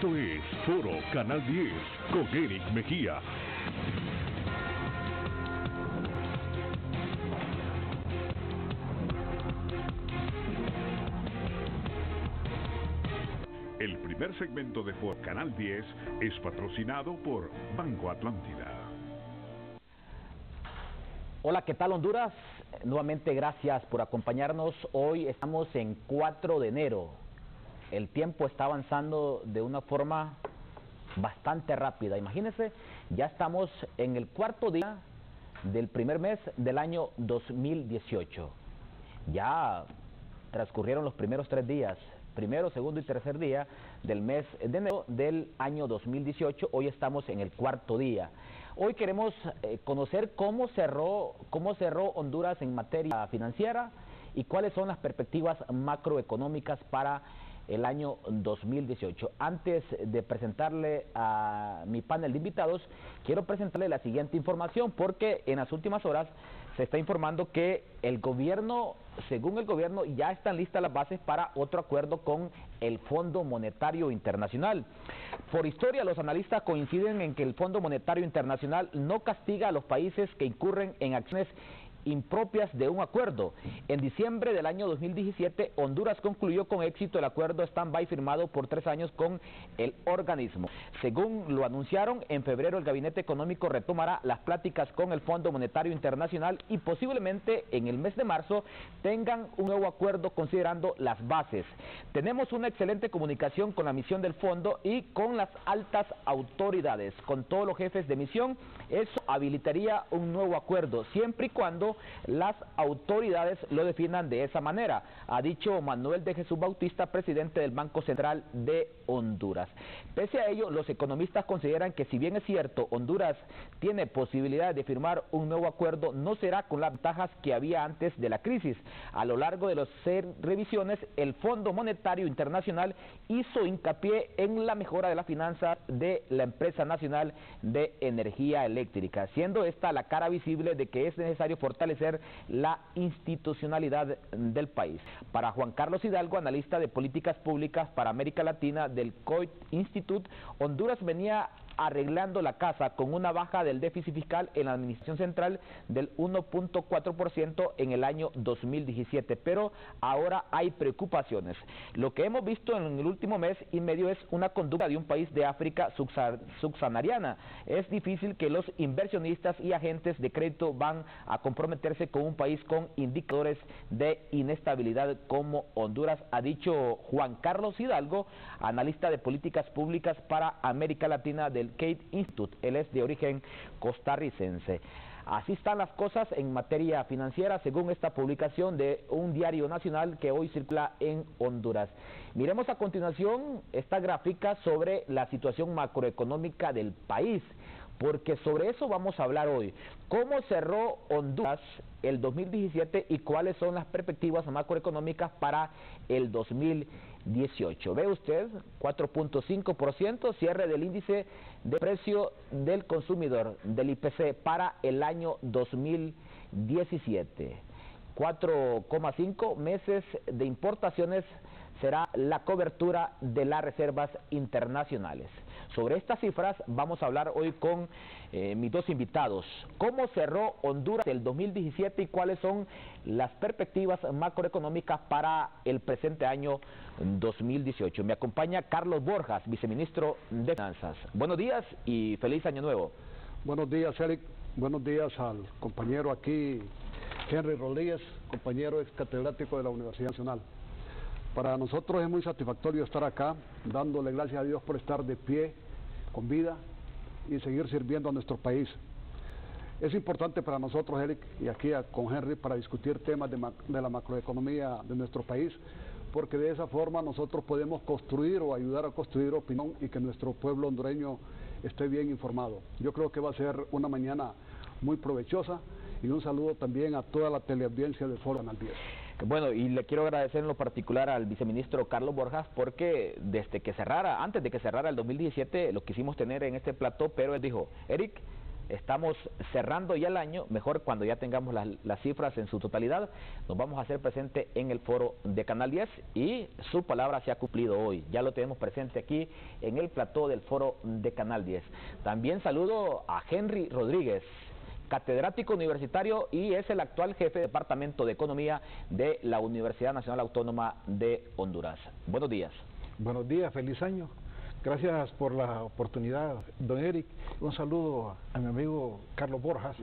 Esto es Foro Canal 10 con Eric Mejía. El primer segmento de Foro Canal 10 es patrocinado por Banco Atlántida. Hola, ¿qué tal Honduras? Nuevamente gracias por acompañarnos. Hoy estamos en 4 de enero. El tiempo está avanzando de una forma bastante rápida. Imagínense, ya estamos en el 4.º día del primer mes del año 2018. Ya transcurrieron los primeros 3 días, primero, segundo y tercer día del mes de enero del año 2018. Hoy estamos en el 4.º día. Hoy queremos conocer cómo cerró Honduras en materia financiera y cuáles son las perspectivas macroeconómicas para el año 2018. Antes de presentarle a mi panel de invitados, quiero presentarle la siguiente información, porque en las últimas horas se está informando que el gobierno, según el gobierno, ya están listas las bases para otro acuerdo con el Fondo Monetario Internacional. Por historia, los analistas coinciden en que el Fondo Monetario Internacional no castiga a los países que incurren en acciones impropias de un acuerdo. En diciembre del año 2017, Honduras concluyó con éxito el acuerdo stand-by firmado por 3 años con el organismo. Según lo anunciaron, en febrero el Gabinete Económico retomará las pláticas con el Fondo Monetario Internacional y posiblemente en el mes de marzo tengan un nuevo acuerdo considerando las bases. Tenemos una excelente comunicación con la misión del fondo y con las altas autoridades, con todos los jefes de misión. Eso habilitaría un nuevo acuerdo, siempre y cuando las autoridades lo definan de esa manera, ha dicho Manuel de Jesús Bautista, presidente del Banco Central de Honduras. Pese a ello, los economistas consideran que, si bien es cierto, Honduras tiene posibilidades de firmar un nuevo acuerdo, no será con las ventajas que había antes de la crisis. A lo largo de las revisiones, el Fondo Monetario Internacional hizo hincapié en la mejora de las finanzas de la empresa nacional de energía eléctrica, siendo esta la cara visible de que es necesario fortalecer la institucionalidad del país. Para Juan Carlos Hidalgo, analista de políticas públicas para América Latina del Coit Institute, Honduras venía arreglando la casa con una baja del déficit fiscal en la administración central del 1.4% en el año 2017, pero ahora hay preocupaciones. Lo que hemos visto en el último mes y medio es una conducta de un país de África subsahariana. Es difícil que los inversionistas y agentes de crédito van a comprometerse con un país con indicadores de inestabilidad como Honduras, ha dicho Juan Carlos Hidalgo, analista de políticas públicas para América Latina del Coit Institute. Él es de origen costarricense. Así están las cosas en materia financiera, según esta publicación de un diario nacional que hoy circula en Honduras. Miremos a continuación esta gráfica sobre la situación macroeconómica del país, porque sobre eso vamos a hablar hoy. ¿Cómo cerró Honduras el 2017 y cuáles son las perspectivas macroeconómicas para el 2018? Ve usted, 4.5% cierre del índice de precio del consumidor, del IPC, para el año 2017. 4,5 meses de importaciones será la cobertura de las reservas internacionales. Sobre estas cifras vamos a hablar hoy con mis dos invitados. ¿Cómo cerró Honduras el 2017 y cuáles son las perspectivas macroeconómicas para el presente año 2018? Me acompaña Carlos Borjas, viceministro de Finanzas. Buenos días y feliz año nuevo. Buenos días, Eric. Buenos días al compañero aquí, Henry Rodríguez, compañero ex catedrático de la Universidad Nacional. Para nosotros es muy satisfactorio estar acá, dándole gracias a Dios por estar de pie, con vida y seguir sirviendo a nuestro país. Es importante para nosotros, Eric, y aquí con Henry, para discutir temas de la macroeconomía de nuestro país, porque de esa forma nosotros podemos construir o ayudar a construir opinión y que nuestro pueblo hondureño esté bien informado. Yo creo que va a ser una mañana muy provechosa, y un saludo también a toda la teleaudiencia del Foro Canal 10. Bueno, y le quiero agradecer en lo particular al viceministro Carlos Borjas, porque antes de que cerrara el 2017, lo quisimos tener en este plató, pero él dijo: Eric, estamos cerrando ya el año, mejor cuando ya tengamos las cifras en su totalidad, nos vamos a hacer presente en el foro de Canal 10 y su palabra se ha cumplido hoy. Ya lo tenemos presente aquí en el plató del foro de Canal 10. También saludo a Henry Rodríguez, catedrático universitario y es el actual jefe de Departamento de Economía de la Universidad Nacional Autónoma de Honduras. Buenos días. Buenos días, feliz año. Gracias por la oportunidad, don Eric. Un saludo a mi amigo Carlos Borjas.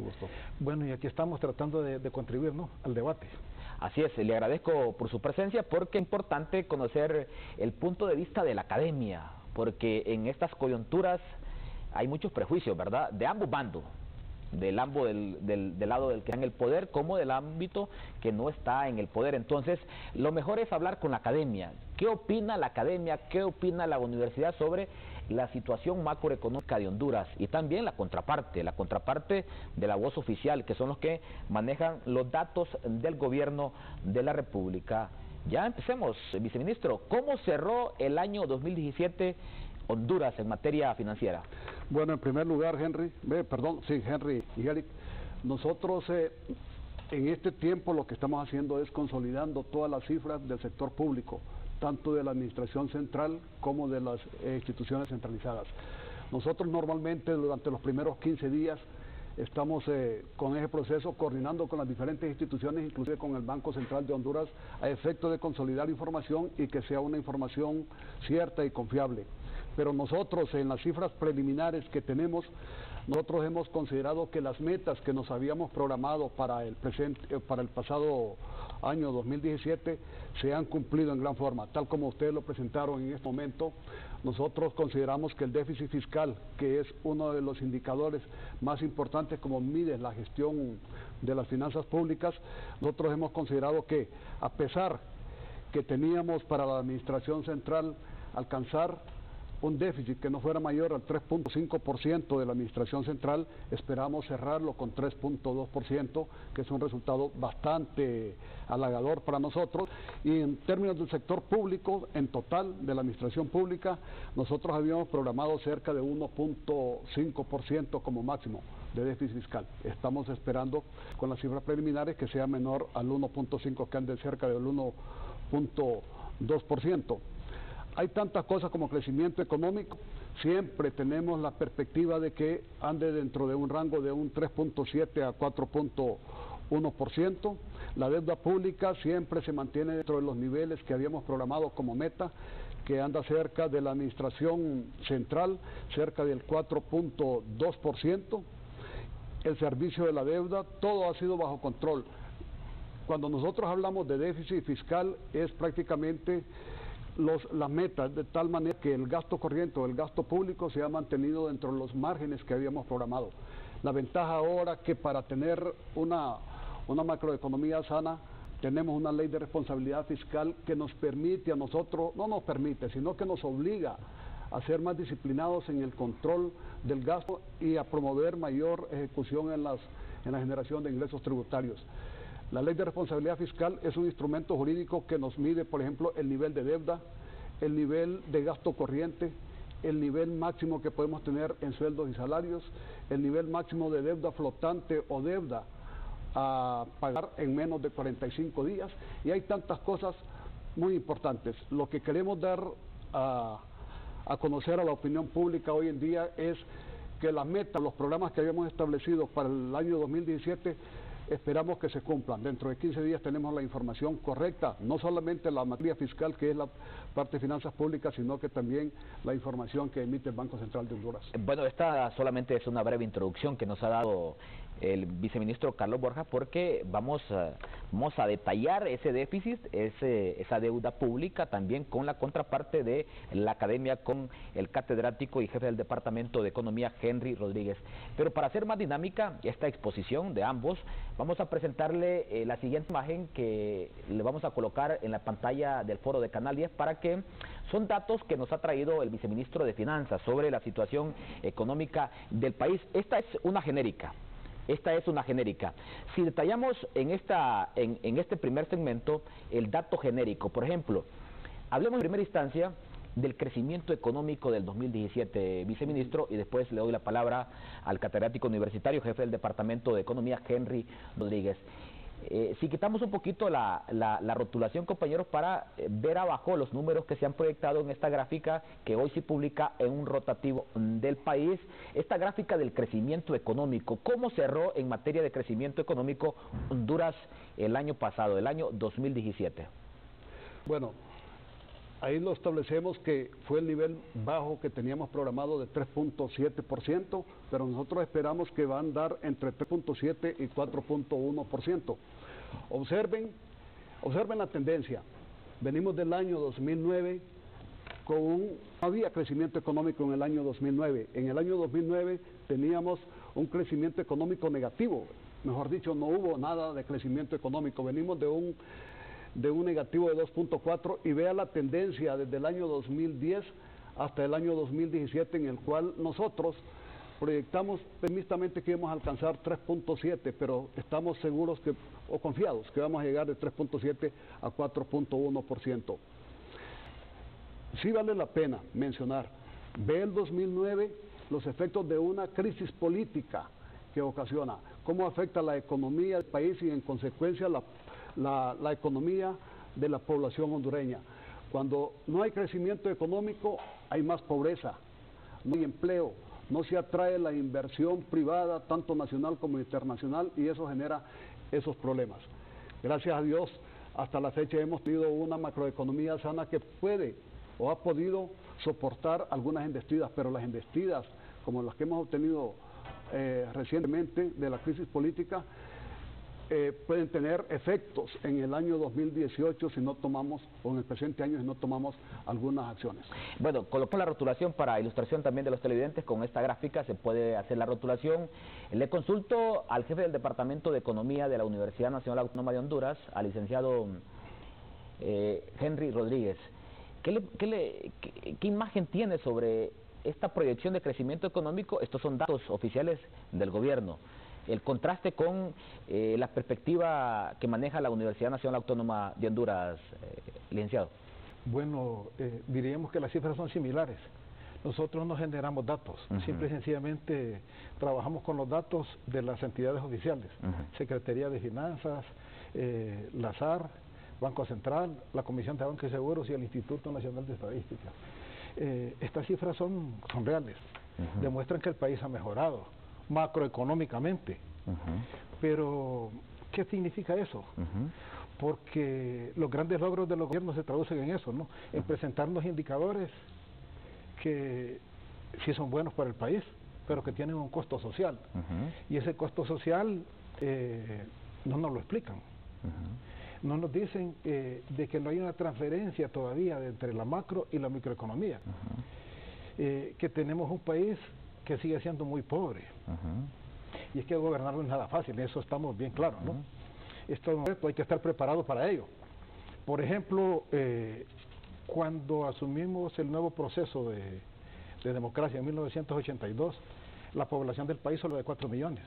Bueno, y aquí estamos tratando de contribuir, ¿no?, al debate. Así es, le agradezco por su presencia porque es importante conocer el punto de vista de la academia, porque en estas coyunturas hay muchos prejuicios, ¿verdad?, de ambos bandos. Del lado del que está en el poder como del ámbito que no está en el poder. Entonces, lo mejor es hablar con la academia. ¿Qué opina la academia? ¿Qué opina la universidad sobre la situación macroeconómica de Honduras? Y también la contraparte de la voz oficial, que son los que manejan los datos del gobierno de la República. Ya empecemos, viceministro. ¿Cómo cerró el año 2017 Honduras en materia financiera? Bueno, en primer lugar, Henry y Eric, nosotros en este tiempo lo que estamos haciendo es consolidando todas las cifras del sector público, tanto de la administración central como de las instituciones centralizadas. Nosotros normalmente durante los primeros 15 días estamos con ese proceso coordinando con las diferentes instituciones, inclusive con el Banco Central de Honduras, a efecto de consolidar información y que sea una información cierta y confiable. Pero nosotros en las cifras preliminares que tenemos, nosotros hemos considerado que las metas que nos habíamos programado para el pasado año 2017 se han cumplido en gran forma. Tal como ustedes lo presentaron en este momento, nosotros consideramos que el déficit fiscal, que es uno de los indicadores más importantes como mide la gestión de las finanzas públicas, nosotros hemos considerado que a pesar que teníamos para la administración central alcanzar un déficit que no fuera mayor al 3.5% de la administración central, esperamos cerrarlo con 3.2%, que es un resultado bastante halagador para nosotros. Y en términos del sector público, en total de la administración pública, nosotros habíamos programado cerca de 1.5% como máximo de déficit fiscal. Estamos esperando con las cifras preliminares que sea menor al 1.5%, que ande cerca del 1.2%. Hay tantas cosas como crecimiento económico, siempre tenemos la perspectiva de que ande dentro de un rango de un 3.7 a 4.1%. La deuda pública siempre se mantiene dentro de los niveles que habíamos programado como meta, que anda cerca de la administración central, cerca del 4.2%. El servicio de la deuda, todo ha sido bajo control. Cuando nosotros hablamos de déficit fiscal es prácticamente las metas, de tal manera que el gasto corriente o el gasto público se ha mantenido dentro de los márgenes que habíamos programado. La ventaja ahora que para tener una macroeconomía sana tenemos una ley de responsabilidad fiscal que nos permite a nosotros, no nos permite, sino que nos obliga a ser más disciplinados en el control del gasto y a promover mayor ejecución en la generación de ingresos tributarios. La ley de responsabilidad fiscal es un instrumento jurídico que nos mide, por ejemplo, el nivel de deuda, el nivel de gasto corriente, el nivel máximo que podemos tener en sueldos y salarios, el nivel máximo de deuda flotante o deuda a pagar en menos de 45 días, y hay tantas cosas muy importantes. Lo que queremos dar a conocer a la opinión pública hoy en día es que las metas, los programas que habíamos establecido para el año 2017, esperamos que se cumplan. Dentro de 15 días tenemos la información correcta, no solamente la materia fiscal, que es la parte de finanzas públicas, sino que también la información que emite el Banco Central de Honduras. Bueno, esta solamente es una breve introducción que nos ha dado el viceministro Carlos Borjas, porque vamos a detallar ese déficit, esa deuda pública, también con la contraparte de la academia, con el catedrático y jefe del Departamento de Economía, Henry Rodríguez. Pero para hacer más dinámica esta exposición de ambos, vamos a presentarle la siguiente imagen que le vamos a colocar en la pantalla del foro de Canal 10 para que son datos que nos ha traído el viceministro de Finanzas sobre la situación económica del país. Esta es una genérica. Si detallamos en este primer segmento el dato genérico, por ejemplo, hablemos en primera instancia del crecimiento económico del 2017, viceministro, y después le doy la palabra al catedrático universitario, jefe del Departamento de Economía, Henry Rodríguez. Si quitamos un poquito la rotulación, compañeros, para ver abajo los números que se han proyectado en esta gráfica que hoy se publica en un rotativo del país, esta gráfica del crecimiento económico, ¿cómo cerró en materia de crecimiento económico Honduras el año pasado, el año 2017? Bueno, ahí lo establecemos que fue el nivel bajo que teníamos programado de 3.7%, pero nosotros esperamos que va a andar entre 3.7 y 4.1%. Observen la tendencia. Venimos del año 2009 no había crecimiento económico en el año 2009. En el año 2009 teníamos un crecimiento económico negativo. Mejor dicho, no hubo nada de crecimiento económico. Venimos de un negativo de 2.4 y vea la tendencia desde el año 2010 hasta el año 2017, en el cual nosotros proyectamos pesimistamente que íbamos a alcanzar 3.7, pero estamos seguros o confiados que vamos a llegar de 3.7 a 4.1%. Sí vale la pena mencionar, ve el 2009 los efectos de una crisis política que ocasiona, cómo afecta la economía del país y en consecuencia la economía de la población hondureña. Cuando no hay crecimiento económico, hay más pobreza, no hay empleo, no se atrae la inversión privada, tanto nacional como internacional, y eso genera esos problemas. Gracias a Dios, hasta la fecha hemos tenido una macroeconomía sana que puede o ha podido soportar algunas embestidas, pero las embestidas, como las que hemos obtenido recientemente de la crisis política, pueden tener efectos en el año 2018 si no tomamos, o en el presente año si no tomamos algunas acciones. Bueno, coloco la rotulación para ilustración también de los televidentes. Con esta gráfica se puede hacer la rotulación. Le consulto al jefe del Departamento de Economía de la Universidad Nacional Autónoma de Honduras, al licenciado Henry Rodríguez. ¿Qué imagen tiene sobre esta proyección de crecimiento económico? Estos son datos oficiales del gobierno. El contraste con la perspectiva que maneja la Universidad Nacional Autónoma de Honduras, licenciado. Bueno, diríamos que las cifras son similares. Nosotros no generamos datos, simple y sencillamente trabajamos con los datos de las entidades oficiales, Secretaría de Finanzas, la SAR, Banco Central, la Comisión de Bancos y Seguros y el Instituto Nacional de Estadística. Estas cifras son reales, demuestran que el país ha mejorado macroeconómicamente, pero ¿qué significa eso? Porque los grandes logros de los gobiernos se traducen en eso, ¿no? En presentarnos indicadores que sí son buenos para el país, pero que tienen un costo social, y ese costo social no nos lo explican. No nos dicen de que no hay una transferencia todavía entre la macro y la microeconomía, que tenemos un país que sigue siendo muy pobre, y es que gobernar no es nada fácil, eso estamos bien claros, ¿no? Esto hay que estar preparado para ello. Por ejemplo, cuando asumimos el nuevo proceso de democracia en 1982, la población del país solo de 4 millones,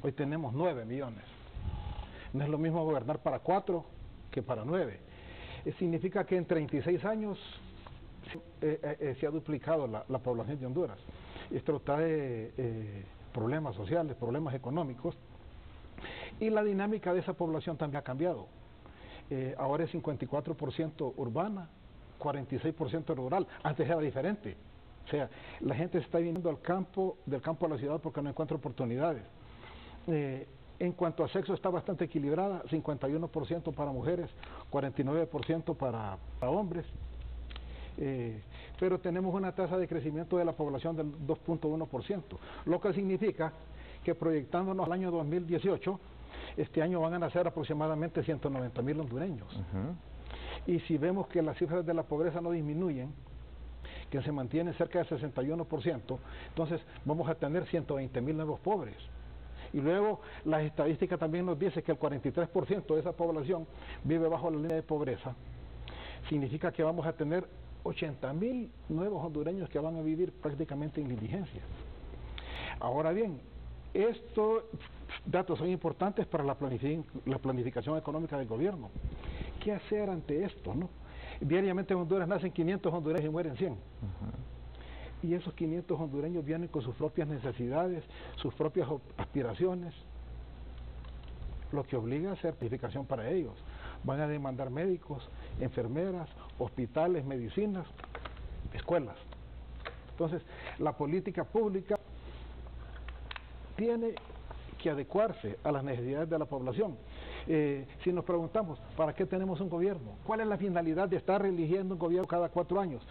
hoy tenemos 9 millones. No es lo mismo gobernar para 4 que para 9. Significa que en 36 años se ha duplicado la población de Honduras. Esto trae problemas sociales, problemas económicos, y la dinámica de esa población también ha cambiado. Ahora es 54% urbana, 46% rural. Antes era diferente. O sea, la gente está viniendo al campo, del campo a la ciudad porque no encuentra oportunidades. En cuanto a sexo está bastante equilibrada, 51% para mujeres, 49% para hombres. Pero tenemos una tasa de crecimiento de la población del 2.1%, lo que significa que proyectándonos al año 2018, este año van a nacer aproximadamente 190,000 hondureños. Y si vemos que las cifras de la pobreza no disminuyen, que se mantienen cerca del 61%, entonces vamos a tener 120,000 nuevos pobres. Y luego las estadísticas también nos dicen que el 43% de esa población vive bajo la línea de pobreza. Significa que vamos a tener 80,000 nuevos hondureños que van a vivir prácticamente en la indigencia. Ahora bien, estos datos son importantes para la planificación económica del gobierno. ¿Qué hacer ante esto, no? Diariamente en Honduras nacen 500 hondureños y mueren 100. Y esos 500 hondureños vienen con sus propias necesidades, sus propias aspiraciones, lo que obliga a hacer certificación para ellos. Van a demandar médicos, enfermeras, hospitales, medicinas, escuelas. Entonces, la política pública tiene que adecuarse a las necesidades de la población. Si nos preguntamos, ¿para qué tenemos un gobierno? ¿Cuál es la finalidad de estar eligiendo un gobierno cada 4 años?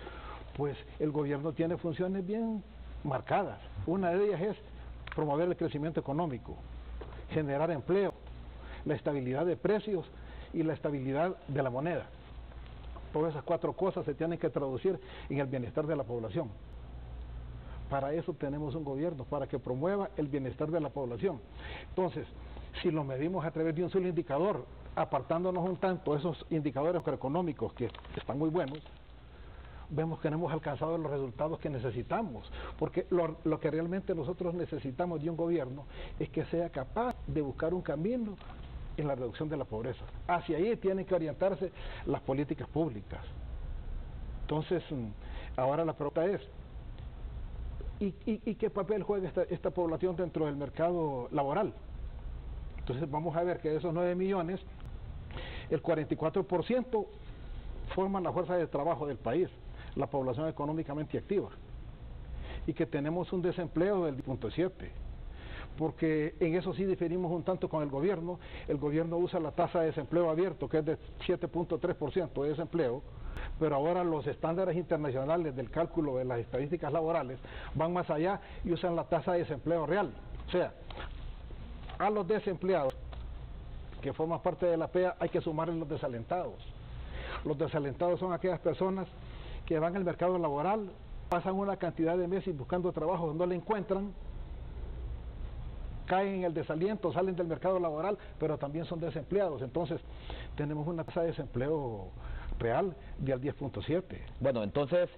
Pues el gobierno tiene funciones bien marcadas. Una de ellas es promover el crecimiento económico, generar empleo, la estabilidad de precios y la estabilidad de la moneda. Todas esas 4 cosas se tienen que traducir en el bienestar de la población. Para eso tenemos un gobierno, para que promueva el bienestar de la población. Entonces, si lo medimos a través de un solo indicador, apartándonos un tanto esos indicadores económicos que están muy buenos, vemos que no hemos alcanzado los resultados que necesitamos, porque lo que realmente nosotros necesitamos de un gobierno es que sea capaz de buscar un camino en la reducción de la pobreza. Hacia ahí tienen que orientarse las políticas públicas. Entonces, ahora la pregunta es, ¿y qué papel juega esta población dentro del mercado laboral? Entonces vamos a ver que de esos 9 millones, el 44% forman la fuerza de trabajo del país, la población económicamente activa, y que tenemos un desempleo del 10.7%, porque en eso sí diferimos un tanto con el gobierno usa la tasa de desempleo abierto, que es de 7.3% de desempleo, pero ahora los estándares internacionales del cálculo de las estadísticas laborales van más allá y usan la tasa de desempleo real. O sea, a los desempleados que forman parte de la PEA hay que sumarles los desalentados. Los desalentados son aquellas personas que van al mercado laboral, pasan una cantidad de meses buscando trabajo, no lo encuentran, caen en el desaliento, salen del mercado laboral, pero también son desempleados. Entonces, tenemos una tasa de desempleo real del 10.7. Bueno, entonces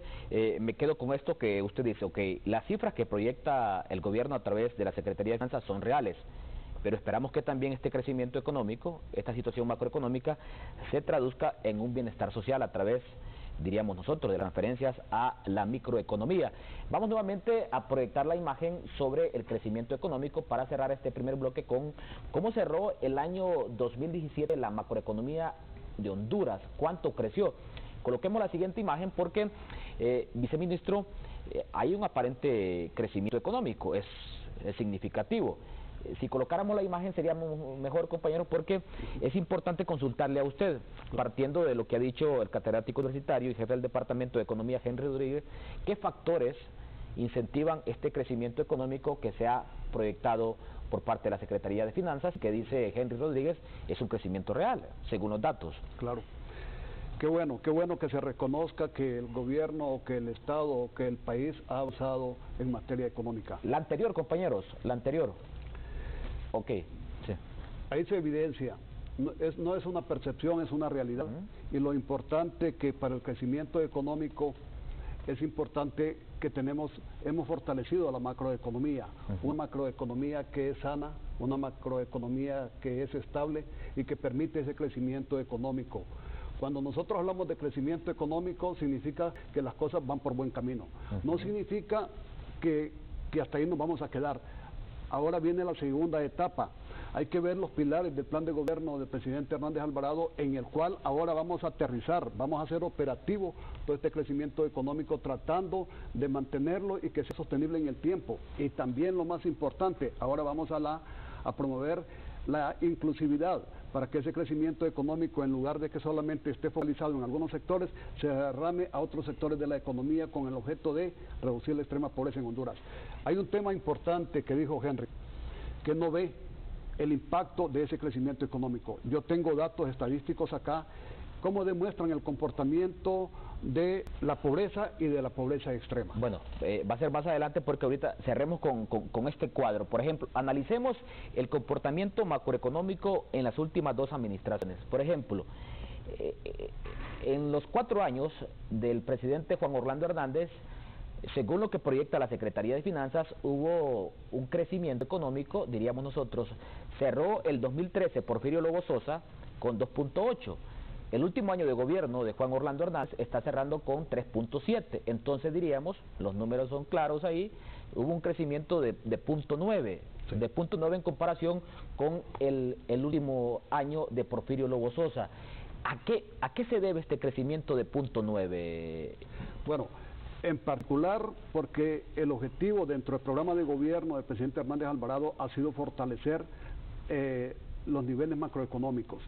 me quedo con esto que usted dice, ok, las cifras que proyecta el gobierno a través de la Secretaría de Finanzas son reales, pero esperamos que también este crecimiento económico, esta situación macroeconómica, se traduzca en un bienestar social a través, diríamos nosotros, de transferencias a la microeconomía. Vamos nuevamente a proyectar la imagen sobre el crecimiento económico para cerrar este primer bloque con cómo cerró el año 2017 la macroeconomía de Honduras, cuánto creció. Coloquemos la siguiente imagen porque, viceministro, hay un aparente crecimiento económico, es significativo. Si colocáramos la imagen sería mejor, compañero, porque es importante consultarle a usted, partiendo de lo que ha dicho el catedrático universitario y jefe del Departamento de Economía, Henry Rodríguez, ¿qué factores incentivan este crecimiento económico que se ha proyectado por parte de la Secretaría de Finanzas, que dice Henry Rodríguez es un crecimiento real, según los datos? Claro. Qué bueno que se reconozca que el gobierno, o que el Estado, o que el país ha avanzado en materia económica. La anterior, compañeros, la anterior. Ok, sí. Ahí se evidencia, no es una percepción, es una realidad. Y lo importante que para el crecimiento económico es importante que hemos fortalecido la macroeconomía, una macroeconomía que es sana, una macroeconomía que es estable y que permite ese crecimiento económico. Cuando nosotros hablamos de crecimiento económico, significa que las cosas van por buen camino. No significa que hasta ahí nos vamos a quedar. Ahora viene la segunda etapa. Hay que ver los pilares del plan de gobierno del presidente Hernández Alvarado, en el cual ahora vamos a aterrizar, vamos a hacer operativo todo este crecimiento económico, tratando de mantenerlo y que sea sostenible en el tiempo. Y también lo más importante, ahora vamos a promover la inclusividad, para que ese crecimiento económico, en lugar de que solamente esté focalizado en algunos sectores, se derrame a otros sectores de la economía con el objeto de reducir la extrema pobreza en Honduras. Hay un tema importante que dijo Henry, que no ve el impacto de ese crecimiento económico. Yo tengo datos estadísticos acá, cómo demuestran el comportamiento de la pobreza y de la pobreza extrema. Bueno, va a ser más adelante porque ahorita cerremos con este cuadro. Por ejemplo, analicemos el comportamiento macroeconómico en las últimas 2 administraciones. Por ejemplo, en los 4 años del presidente Juan Orlando Hernández, según lo que proyecta la Secretaría de Finanzas, hubo un crecimiento económico, diríamos nosotros. Cerró el 2013 Porfirio Lobo Sosa con 2.8, El último año de gobierno de Juan Orlando Hernández está cerrando con 3.7, entonces diríamos, los números son claros ahí, hubo un crecimiento de 0.9, sí, de 0.9 en comparación con el último año de Porfirio Lobo Sosa. ¿A qué se debe este crecimiento de 0.9? Bueno, en particular porque el objetivo dentro del programa de gobierno del presidente Hernández Alvarado ha sido fortalecer los niveles macroeconómicos,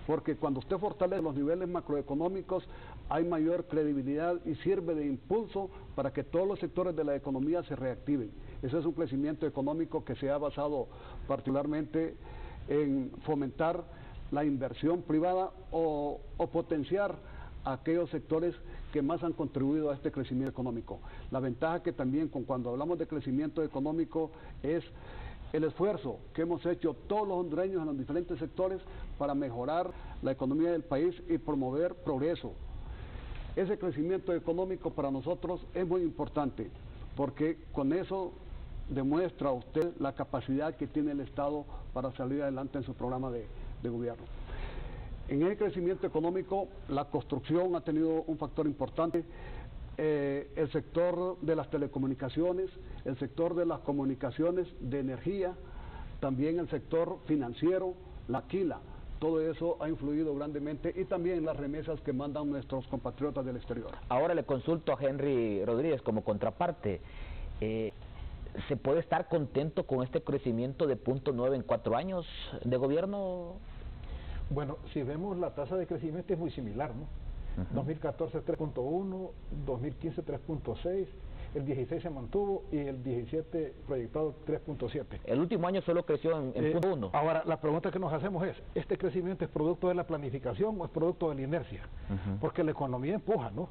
porque cuando usted fortalece los niveles macroeconómicos hay mayor credibilidad y sirve de impulso para que todos los sectores de la economía se reactiven. Ese es un crecimiento económico que se ha basado particularmente en fomentar la inversión privada o potenciar aquellos sectores que más han contribuido a este crecimiento económico. La ventaja que también cuando hablamos de crecimiento económico es el esfuerzo que hemos hecho todos los hondureños en los diferentes sectores para mejorar la economía del país y promover progreso. Ese crecimiento económico para nosotros es muy importante, porque con eso demuestra usted la capacidad que tiene el Estado para salir adelante en su programa de gobierno. En el crecimiento económico, la construcción ha tenido un factor importante, el sector de las telecomunicaciones, el sector de las comunicaciones de energía, también el sector financiero, la alquila, todo eso ha influido grandemente, y también las remesas que mandan nuestros compatriotas del exterior. Ahora le consulto a Henry Rodríguez como contraparte. ¿Se puede estar contento con este crecimiento de 0.9 en 4 años de gobierno? Bueno, si vemos la tasa de crecimiento es muy similar, ¿no? 2014 3.1, 2015 3.6, el 16 se mantuvo y el 17 proyectado 3.7. El último año solo creció en 0.1. Ahora, la pregunta que nos hacemos es, ¿este crecimiento es producto de la planificación o es producto de la inercia? Porque la economía empuja, ¿no?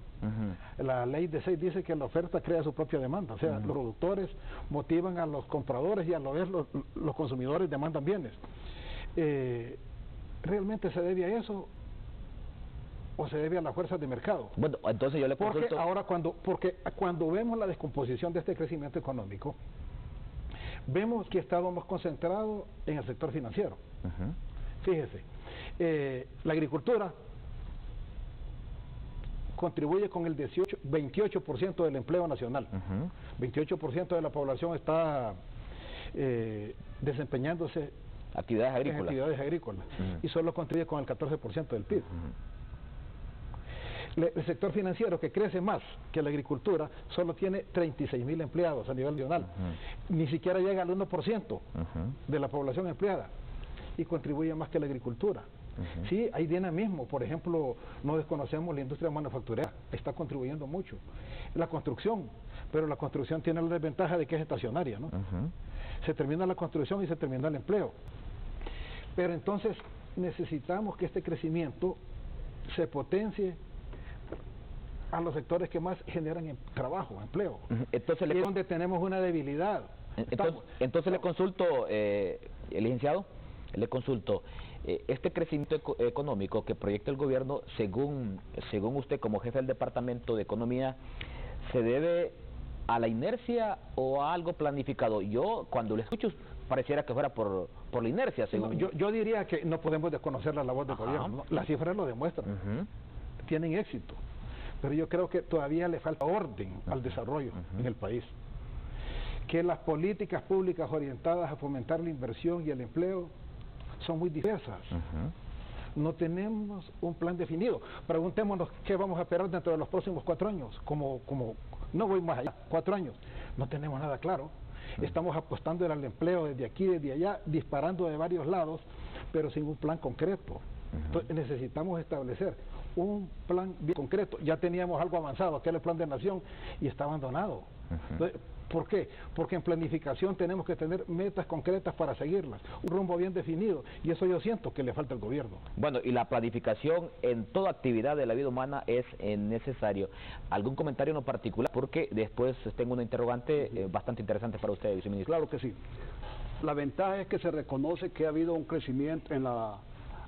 La ley de 6 dice que la oferta crea su propia demanda, o sea, los productores motivan a los compradores y a la vez los consumidores demandan bienes. ¿Realmente se debe a eso o se debe a las fuerzas de mercado? Bueno, entonces yo le consulto... Porque cuando vemos la descomposición de este crecimiento económico, vemos que está más concentrado en el sector financiero. Fíjese, la agricultura contribuye con el 28% del empleo nacional. 28% de la población está desempeñándose actividades agrícolas, y solo contribuye con el 14% del PIB. El sector financiero, que crece más que la agricultura, solo tiene 36.000 empleados a nivel nacional. Ni siquiera llega al 1% de la población empleada, y contribuye más que la agricultura. Sí, hay dinamismo. Por ejemplo, no desconocemos la industria manufacturera, está contribuyendo mucho. La construcción, pero la construcción tiene la desventaja de que es estacionaria, ¿no? Se termina la construcción y se termina el empleo. Pero entonces necesitamos que este crecimiento se potencie a los sectores que más generan trabajo, empleo. Entonces, y es donde tenemos una debilidad. Entonces le consulto, licenciado, le consulto, este crecimiento económico que proyecta el gobierno, según usted como jefe del Departamento de Economía, ¿se debe a la inercia o a algo planificado? Yo, cuando le escucho, pareciera que fuera por la inercia. Según... No, yo diría que no podemos desconocer la labor del gobierno, ¿no? Las cifras lo demuestran. Tienen éxito, pero yo creo que todavía le falta orden al desarrollo en el país. Que las políticas públicas orientadas a fomentar la inversión y el empleo son muy diversas. No tenemos un plan definido. Preguntémonos qué vamos a esperar dentro de los próximos 4 años. No voy más allá, 4 años. No tenemos nada claro. Estamos apostando al empleo desde aquí, desde allá, disparando de varios lados, pero sin un plan concreto. Entonces, necesitamos establecer un plan bien concreto. Ya teníamos algo avanzado, que era el Plan de Nación, y está abandonado. Entonces, ¿por qué? Porque en planificación tenemos que tener metas concretas para seguirlas, un rumbo bien definido, y eso yo siento que le falta al gobierno. Bueno, y la planificación en toda actividad de la vida humana es necesario. ¿Algún comentario en lo particular? Porque después tengo una interrogante bastante interesante para usted, viceministro. Claro que sí. La ventaja es que se reconoce que ha habido un crecimiento en la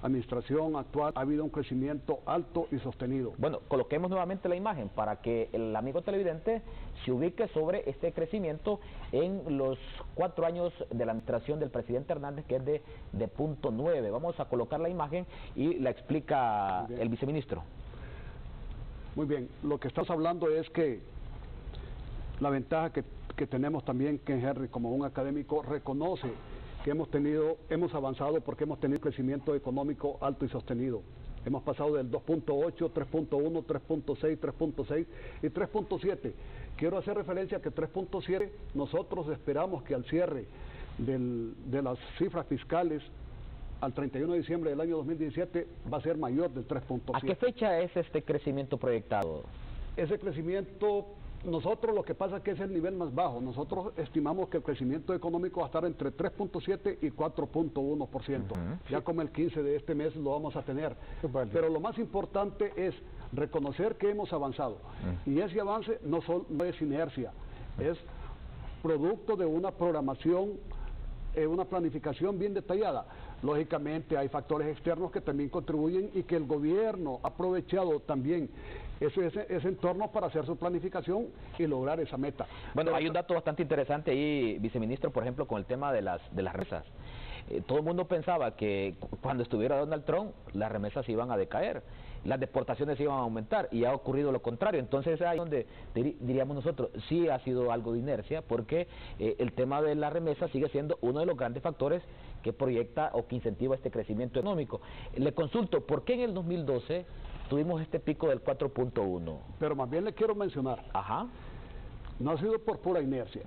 administración actual ha habido un crecimiento alto y sostenido. Bueno, coloquemos nuevamente la imagen para que el amigo televidente se ubique sobre este crecimiento en los 4 años de la administración del presidente Hernández, que es de 0.9. Vamos a colocar la imagen y la explica el viceministro. Muy bien, lo que estamos hablando es que la ventaja que tenemos también, que Henry, como un académico, reconoce que hemos avanzado porque hemos tenido crecimiento económico alto y sostenido. Hemos pasado del 2.8, 3.1, 3.6, 3.6 y 3.7. Quiero hacer referencia a que 3.7 nosotros esperamos que al cierre de las cifras fiscales al 31 de diciembre del año 2017 va a ser mayor del 3.7. ¿A qué fecha es este crecimiento proyectado? Ese crecimiento, nosotros lo que pasa es que es el nivel más bajo. Nosotros estimamos que el crecimiento económico va a estar entre 3.7 y 4.1%. Ya como el 15 de este mes lo vamos a tener. Pero lo más importante es reconocer que hemos avanzado. Y ese avance no es inercia, es producto de una programación, una planificación bien detallada. Lógicamente hay factores externos que también contribuyen y que el gobierno ha aprovechado también ese entorno para hacer su planificación y lograr esa meta. Bueno, hay un dato bastante interesante ahí, viceministro, por ejemplo, con el tema de las remesas. Todo el mundo pensaba que cuando estuviera Donald Trump, las remesas iban a decaer, las deportaciones iban a aumentar, y ha ocurrido lo contrario. Entonces ahí donde diríamos nosotros, sí ha sido algo de inercia, porque el tema de las remesas sigue siendo uno de los grandes factores que proyecta o que incentiva este crecimiento económico. Le consulto, ¿por qué en el 2012 tuvimos este pico del 4.1? Pero más bien le quiero mencionar, no ha sido por pura inercia.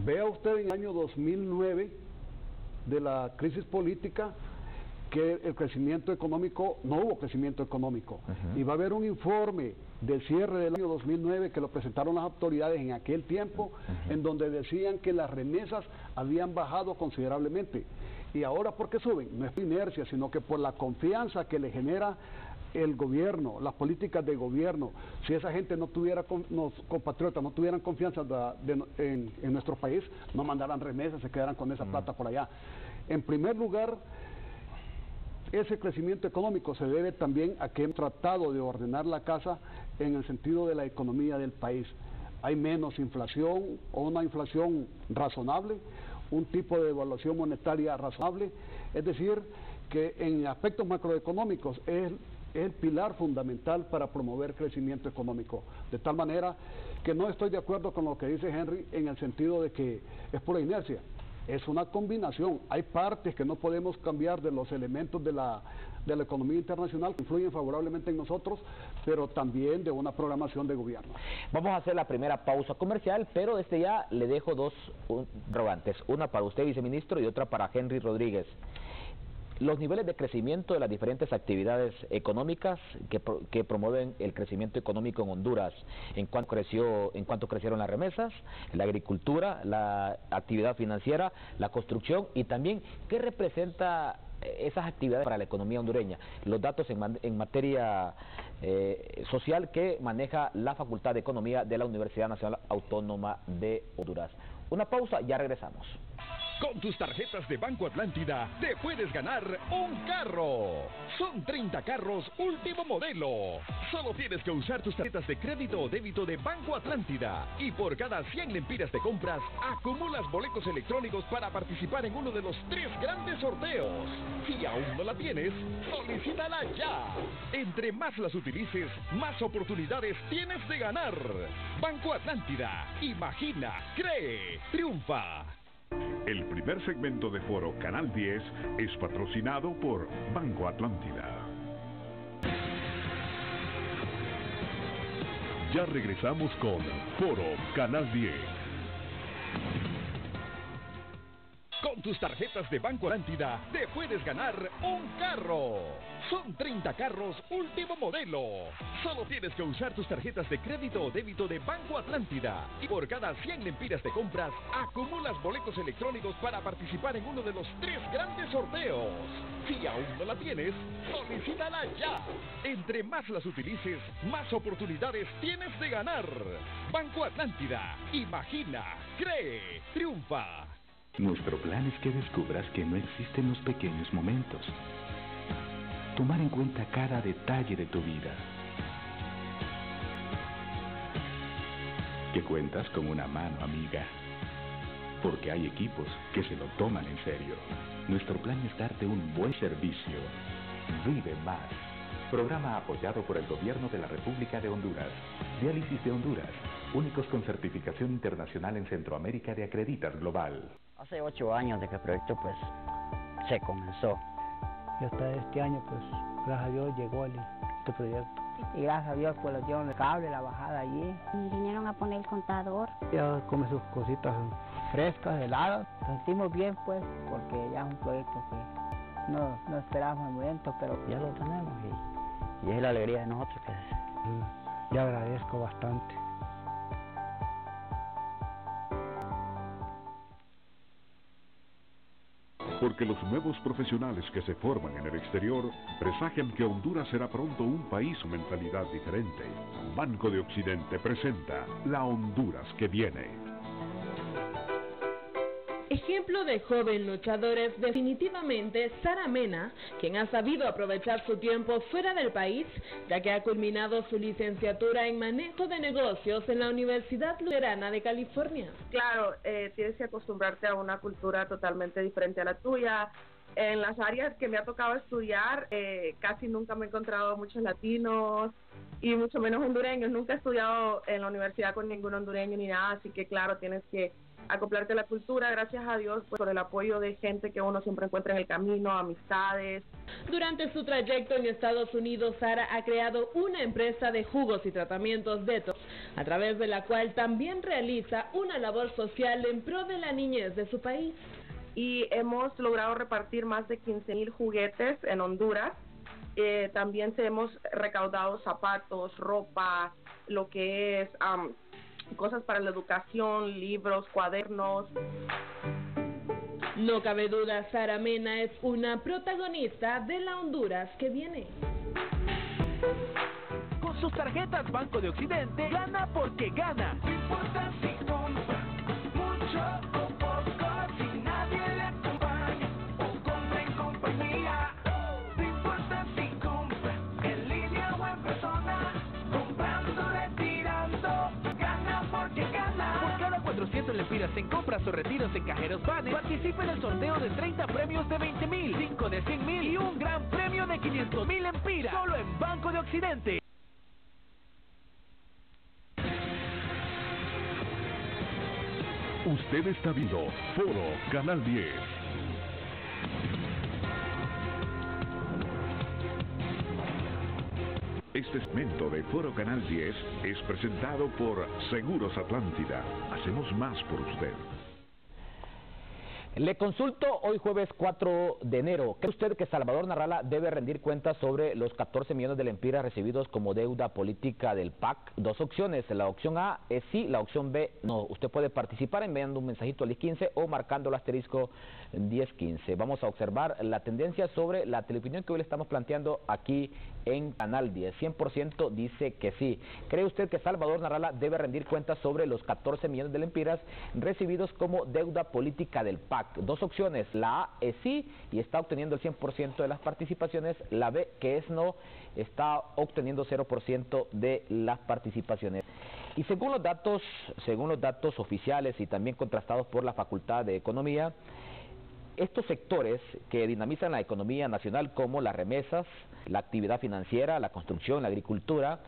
Vea usted en el año 2009, de la crisis política, que el crecimiento económico, no hubo crecimiento económico. Y va a haber un informe del cierre del año 2009 que lo presentaron las autoridades en aquel tiempo, en donde decían que las remesas habían bajado considerablemente. Y ahora, ¿por qué suben? No es por inercia, sino que por la confianza que le genera el gobierno, las políticas de gobierno. Si esa gente no tuviera, los compatriotas no tuvieran confianza en nuestro país, no mandaran remesas, se quedaran con esa plata por allá. En primer lugar, ese crecimiento económico se debe también a que hemos tratado de ordenar la casa en el sentido de la economía del país. Hay menos inflación, o una inflación razonable, un tipo de devaluación monetaria razonable, es decir, que en aspectos macroeconómicos es el pilar fundamental para promover crecimiento económico. De tal manera que no estoy de acuerdo con lo que dice Henry en el sentido de que es pura inercia. Es una combinación. Hay partes que no podemos cambiar de los elementos de la economía internacional que influyen favorablemente en nosotros, pero también de una programación de gobierno. Vamos a hacer la primera pausa comercial, pero desde ya le dejo dos interrogantes, una para usted, viceministro, y otra para Henry Rodríguez. Los niveles de crecimiento de las diferentes actividades económicas que promueven el crecimiento económico en Honduras, en cuanto crecieron las remesas, la agricultura, la actividad financiera, la construcción, y también qué representa esas actividades para la economía hondureña, los datos en materia social que maneja la Facultad de Economía de la Universidad Nacional Autónoma de Honduras. Una pausa, ya regresamos. Con tus tarjetas de Banco Atlántida te puedes ganar un carro. Son 30 carros último modelo. Solo tienes que usar tus tarjetas de crédito o débito de Banco Atlántida. Y por cada 100 lempiras de compras, acumulas boletos electrónicos para participar en uno de los 3 grandes sorteos. Si aún no la tienes, solicítala ya. Entre más las utilices, más oportunidades tienes de ganar. Banco Atlántida. Imagina, cree, triunfa. El primer segmento de Foro Canal 10 es patrocinado por Banco Atlántida. Ya regresamos con Foro Canal 10. Con tus tarjetas de Banco Atlántida te puedes ganar un carro. Son 30 carros último modelo. Solo tienes que usar tus tarjetas de crédito o débito de Banco Atlántida. Y por cada 100 lempiras de compras, acumulas boletos electrónicos para participar en uno de los 3 grandes sorteos. Si aún no la tienes, solicítala ya. Entre más las utilices, más oportunidades tienes de ganar. Banco Atlántida. Imagina, cree, triunfa. Nuestro plan es que descubras que no existen los pequeños momentos, tomar en cuenta cada detalle de tu vida. Que cuentas con una mano amiga. Porque hay equipos que se lo toman en serio. Nuestro plan es darte un buen servicio. Vive más. Programa apoyado por el Gobierno de la República de Honduras. Diálisis de Honduras. Únicos con certificación internacional en Centroamérica de Acreditas Global. Hace 8 años de que el proyecto pues se comenzó. Y hasta este año pues gracias a Dios llegó este proyecto. Y gracias a Dios pues le dieron el cable, la bajada allí. Vinieron a poner el contador. Ya come sus cositas frescas, heladas. Nos sentimos bien pues porque ya es un proyecto que no esperábamos el momento, pero ya lo tenemos y es la alegría de nosotros que le agradezco bastante. Porque los nuevos profesionales que se forman en el exterior presagian que Honduras será pronto un país con mentalidad diferente. Banco de Occidente presenta la Honduras que viene. Ejemplo de joven luchador es definitivamente Sara Mena, quien ha sabido aprovechar su tiempo fuera del país, ya que ha culminado su licenciatura en manejo de negocios en la Universidad Luterana de California. Claro, tienes que acostumbrarte a una cultura totalmente diferente a la tuya. En las áreas que me ha tocado estudiar, casi nunca me he encontrado muchos latinos y mucho menos hondureños. Nunca he estudiado en la universidad con ningún hondureño ni nada, así que claro, tienes que acoplarte a la cultura, gracias a Dios pues, por el apoyo de gente que uno siempre encuentra en el camino, amistades. Durante su trayecto en Estados Unidos, Sara ha creado una empresa de jugos y tratamientos detox, a través de la cual también realiza una labor social en pro de la niñez de su país. Y hemos logrado repartir más de 15,000 juguetes en Honduras. También hemos recaudado zapatos, ropa, lo que es cosas para la educación, libros, cuadernos. No cabe duda, Sara Mena es una protagonista de la Honduras que viene. Con sus tarjetas Banco de Occidente, gana porque gana. No importa si compra mucho o poco, si nadie le acompaña o compra en compañía. No importa si compra en línea o en persona, comprando, retirando, gana porque gana. Por cada 400 lempiras en compras o retiros en cajeros Banes, participa en el sorteo de 30 premios de 20,000, 5 de 100,000 y un gran premio de 500,000 lempiras. Solo en Banco de Occidente. Usted está viendo Foro Canal 10. Este segmento de Foro Canal 10 es presentado por Seguros Atlántida. Hacemos más por usted. Le consulto hoy jueves 4 de enero. ¿Cree usted que Salvador Narrala debe rendir cuentas sobre los 14 millones de lempiras recibidos como deuda política del PAC? Dos opciones. La opción A es sí, la opción B no. Usted puede participar enviando un mensajito al 1015 o marcando el asterisco 1015. Vamos a observar la tendencia sobre la teleopinión que hoy le estamos planteando aquí en Canal 10. 100% dice que sí. ¿Cree usted que Salvador Narrala debe rendir cuentas sobre los 14 millones de lempiras recibidos como deuda política del PAC? Dos opciones, la A es sí y está obteniendo el 100% de las participaciones, la B, que es no, está obteniendo 0% de las participaciones. Y según los datos oficiales y también contrastados por la Facultad de Economía, estos sectores que dinamizan la economía nacional, como las remesas, la actividad financiera, la construcción, la agricultura,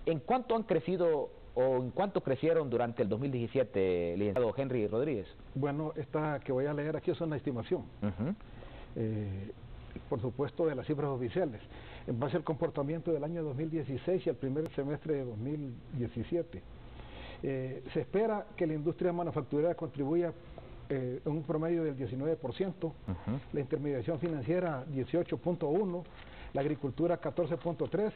¿en cuánto han crecido o en cuánto crecieron durante el 2017, licenciado Henry Rodríguez? Bueno, esta que voy a leer aquí es una estimación, por supuesto de las cifras oficiales, en base al comportamiento del año 2016 y al primer semestre de 2017. Se espera que la industria manufacturera contribuya en un promedio del 19%, la intermediación financiera 18.1%, la agricultura 14.3%,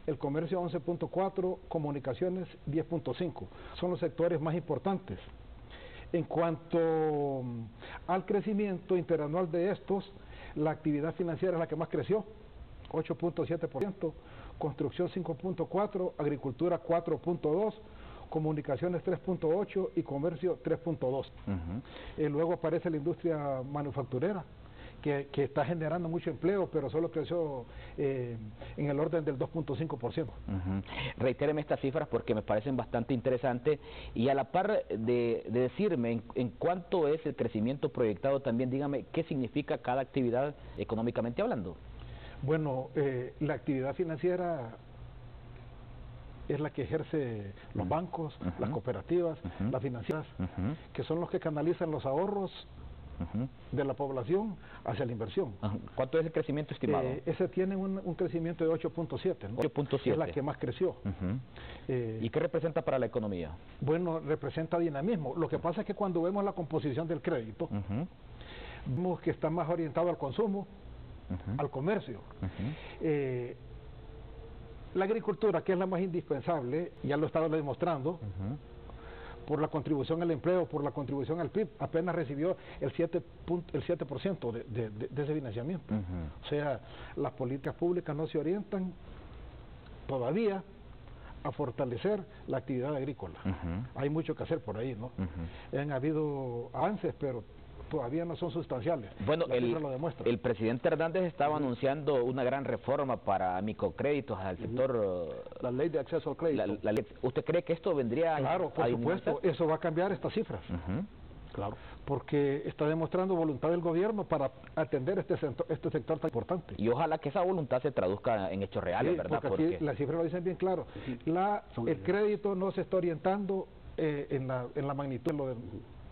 el comercio 11.4%, comunicaciones 10.5%. Son los sectores más importantes. En cuanto al crecimiento interanual de estos, la actividad financiera es la que más creció, 8.7%, construcción 5.4%, agricultura 4.2%, comunicaciones 3.8% y comercio 3.2%. Luego aparece la industria manufacturera, que está generando mucho empleo, pero solo creció en el orden del 2.5%. Reitéreme estas cifras porque me parecen bastante interesantes, y a la par de decirme en cuánto es el crecimiento proyectado, también dígame qué significa cada actividad económicamente hablando. Bueno, la actividad financiera es la que ejerce los bancos, las cooperativas, las financieras, que son los que canalizan los ahorros de la población hacia la inversión. ¿Cuánto es el crecimiento estimado? Ese tiene un crecimiento de 8.7, ¿no? 8.7. Es la que más creció. ¿Y qué representa para la economía? Bueno, representa dinamismo. Lo que pasa es que cuando vemos la composición del crédito, vemos que está más orientado al consumo, al comercio. La agricultura, que es la más indispensable, ya lo estaba demostrando, por la contribución al empleo, por la contribución al PIB, apenas recibió el 7% de ese financiamiento. O sea, las políticas públicas no se orientan todavía a fortalecer la actividad agrícola. Hay mucho que hacer por ahí, ¿no? Han habido avances, pero todavía no son sustanciales. Bueno, el presidente Hernández estaba anunciando una gran reforma para microcréditos al sector... La ley de acceso al crédito. ¿Usted cree que esto vendría Claro, por supuesto, eso va a cambiar estas cifras. Claro, porque está demostrando voluntad del gobierno para atender este sector tan importante. Y ojalá que esa voluntad se traduzca en hechos reales, ¿verdad? Porque aquí las cifras lo dicen bien claro. El crédito no se está orientando en la magnitud de lo de...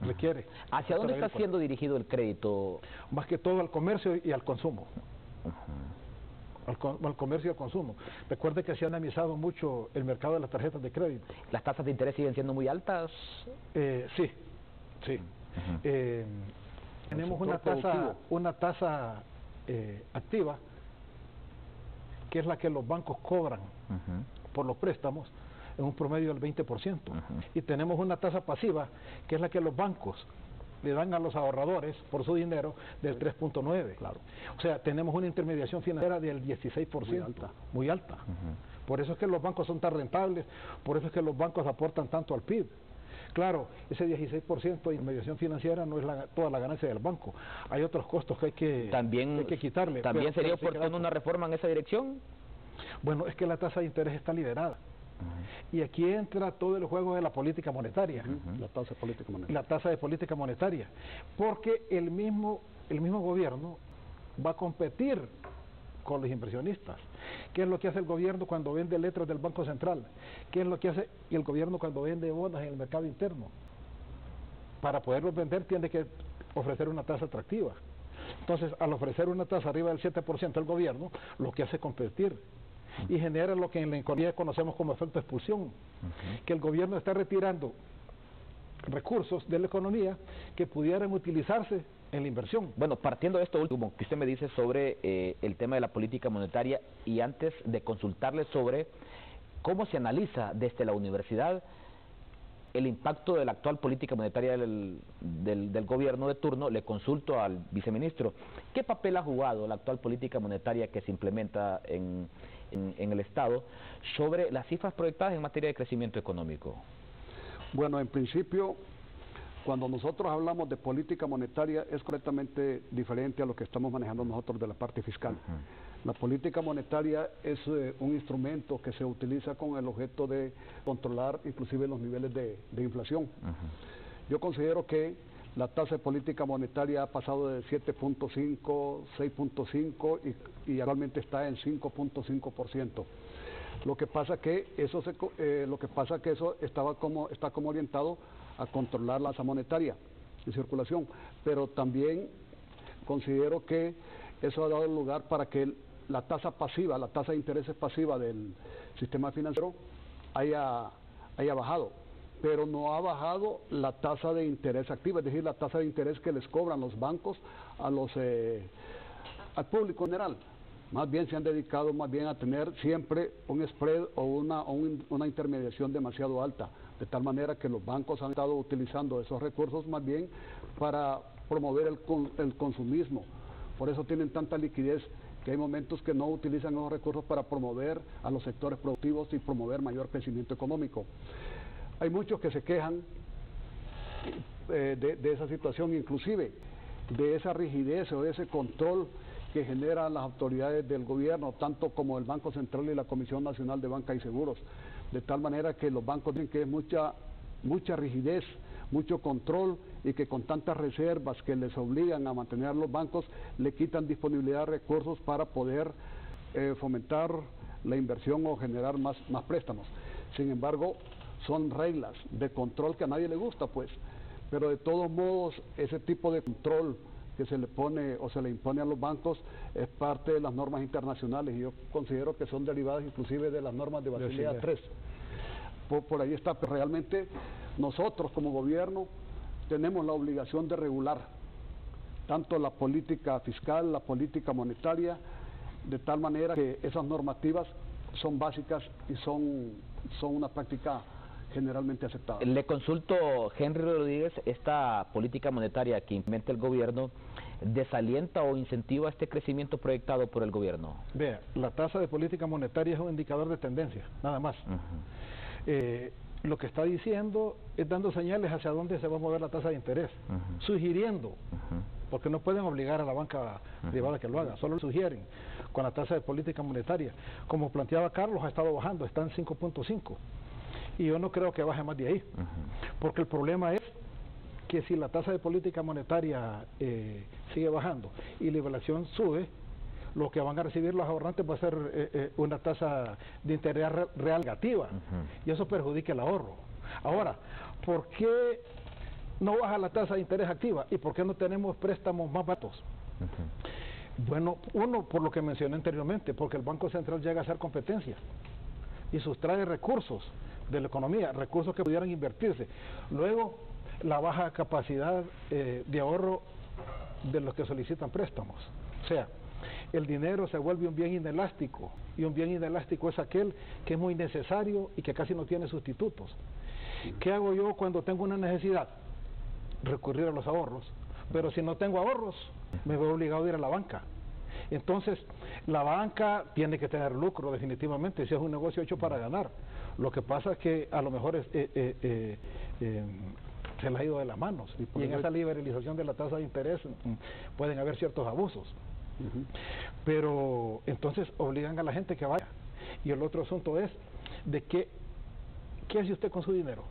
requiere. ¿Hacia dónde está siendo dirigido el crédito? Más que todo al comercio y al consumo. Al comercio y al consumo. Recuerde que se ha dinamizado mucho el mercado de las tarjetas de crédito. ¿Las tasas de interés siguen siendo muy altas? Sí. Tenemos una tasa activa, que es la que los bancos cobran por los préstamos, en un promedio del 20%. Y tenemos una tasa pasiva, que es la que los bancos le dan a los ahorradores por su dinero, del 3.9%. Claro. O sea, tenemos una intermediación financiera del 16%, muy alta. Por eso es que los bancos son tan rentables, por eso es que los bancos aportan tanto al PIB. Claro, ese 16% de intermediación financiera no es toda la ganancia del banco. Hay otros costos que hay que quitarle. ¿También sería oportuno una reforma en esa dirección? Bueno, es que la tasa de interés está liberada. Y aquí entra todo el juego de la política monetaria. La tasa de política monetaria. La tasa de política monetaria. Porque el mismo gobierno va a competir con los inversionistas. ¿Qué es lo que hace el gobierno cuando vende letras del Banco Central? ¿Qué es lo que hace el gobierno cuando vende bonos en el mercado interno? Para poderlos vender tiene que ofrecer una tasa atractiva. Entonces, al ofrecer una tasa arriba del 7% el gobierno, lo que hace es competir. Y genera lo que en la economía conocemos como efecto expulsión, que el gobierno está retirando recursos de la economía que pudieran utilizarse en la inversión. Bueno, partiendo de esto último que usted me dice sobre el tema de la política monetaria, y antes de consultarle sobre cómo se analiza desde la universidad el impacto de la actual política monetaria del gobierno de turno, le consulto al viceministro, ¿qué papel ha jugado la actual política monetaria que se implementa en el Estado sobre las cifras proyectadas en materia de crecimiento económico? Bueno, en principio, cuando nosotros hablamos de política monetaria es completamente diferente a lo que estamos manejando nosotros de la parte fiscal. La política monetaria es un instrumento que se utiliza con el objeto de controlar inclusive los niveles de inflación. Yo considero que la tasa de política monetaria ha pasado de 7.5, 6.5 y actualmente está en 5.5%. Lo que pasa que eso está como orientado a controlar la tasa monetaria en circulación, pero también considero que eso ha dado lugar para que la tasa pasiva, la tasa de intereses pasiva del sistema financiero haya bajado, pero no ha bajado la tasa de interés activa, es decir, la tasa de interés que les cobran los bancos al público en general. Más bien se han dedicado a tener siempre un spread o una intermediación demasiado alta, de tal manera que los bancos han estado utilizando esos recursos más bien para promover el consumismo. Por eso tienen tanta liquidez, que hay momentos que no utilizan esos recursos para promover a los sectores productivos y promover mayor crecimiento económico. Hay muchos que se quejan de esa situación, inclusive de esa rigidez o de ese control que generan las autoridades del gobierno, tanto como el Banco Central y la Comisión Nacional de Banca y Seguros, de tal manera que los bancos tienen que mucha rigidez, mucho control, y que con tantas reservas que les obligan a mantener a los bancos, le quitan disponibilidad de recursos para poder fomentar la inversión o generar más préstamos. Sin embargo, son reglas de control que a nadie le gusta, pues, pero de todos modos ese tipo de control que se le pone o se le impone a los bancos es parte de las normas internacionales, y yo considero que son derivadas inclusive de las normas de Basilea III. Por ahí está, pero realmente nosotros como gobierno tenemos la obligación de regular tanto la política fiscal, la política monetaria, de tal manera que esas normativas son básicas y son una práctica generalmente aceptada. Le consulto, Henry Rodríguez, esta política monetaria que implementa el gobierno, ¿desalienta o incentiva este crecimiento proyectado por el gobierno? Vea, la tasa de política monetaria es un indicador de tendencia, nada más. Lo que está diciendo es dando señales hacia dónde se va a mover la tasa de interés, sugiriendo, porque no pueden obligar a la banca privada que lo haga, solo lo sugieren con la tasa de política monetaria. Como planteaba Carlos, ha estado bajando, está en 5.5. Y yo no creo que baje más de ahí, porque el problema es que si la tasa de política monetaria sigue bajando y la inflación sube, lo que van a recibir los ahorrantes va a ser una tasa de interés real negativa, y eso perjudica el ahorro. Ahora, ¿por qué no baja la tasa de interés activa y por qué no tenemos préstamos más baratos? Bueno, uno, por lo que mencioné anteriormente, porque el Banco Central llega a hacer competencia y sustrae recursos de la economía, recursos que pudieran invertirse. Luego, la baja capacidad de ahorro de los que solicitan préstamos. O sea, el dinero se vuelve un bien inelástico, y un bien inelástico es aquel que es muy necesario y que casi no tiene sustitutos. ¿Qué hago yo cuando tengo una necesidad? Recurrir a los ahorros, pero si no tengo ahorros, me veo obligado a ir a la banca. Entonces, la banca tiene que tener lucro definitivamente, si es un negocio hecho para ganar. Lo que pasa es que a lo mejor se le ha ido de las manos, y en esa liberalización de la tasa de interés pueden haber ciertos abusos. Pero entonces obligan a la gente que vaya. Y el otro asunto es de ¿qué hace usted con su dinero?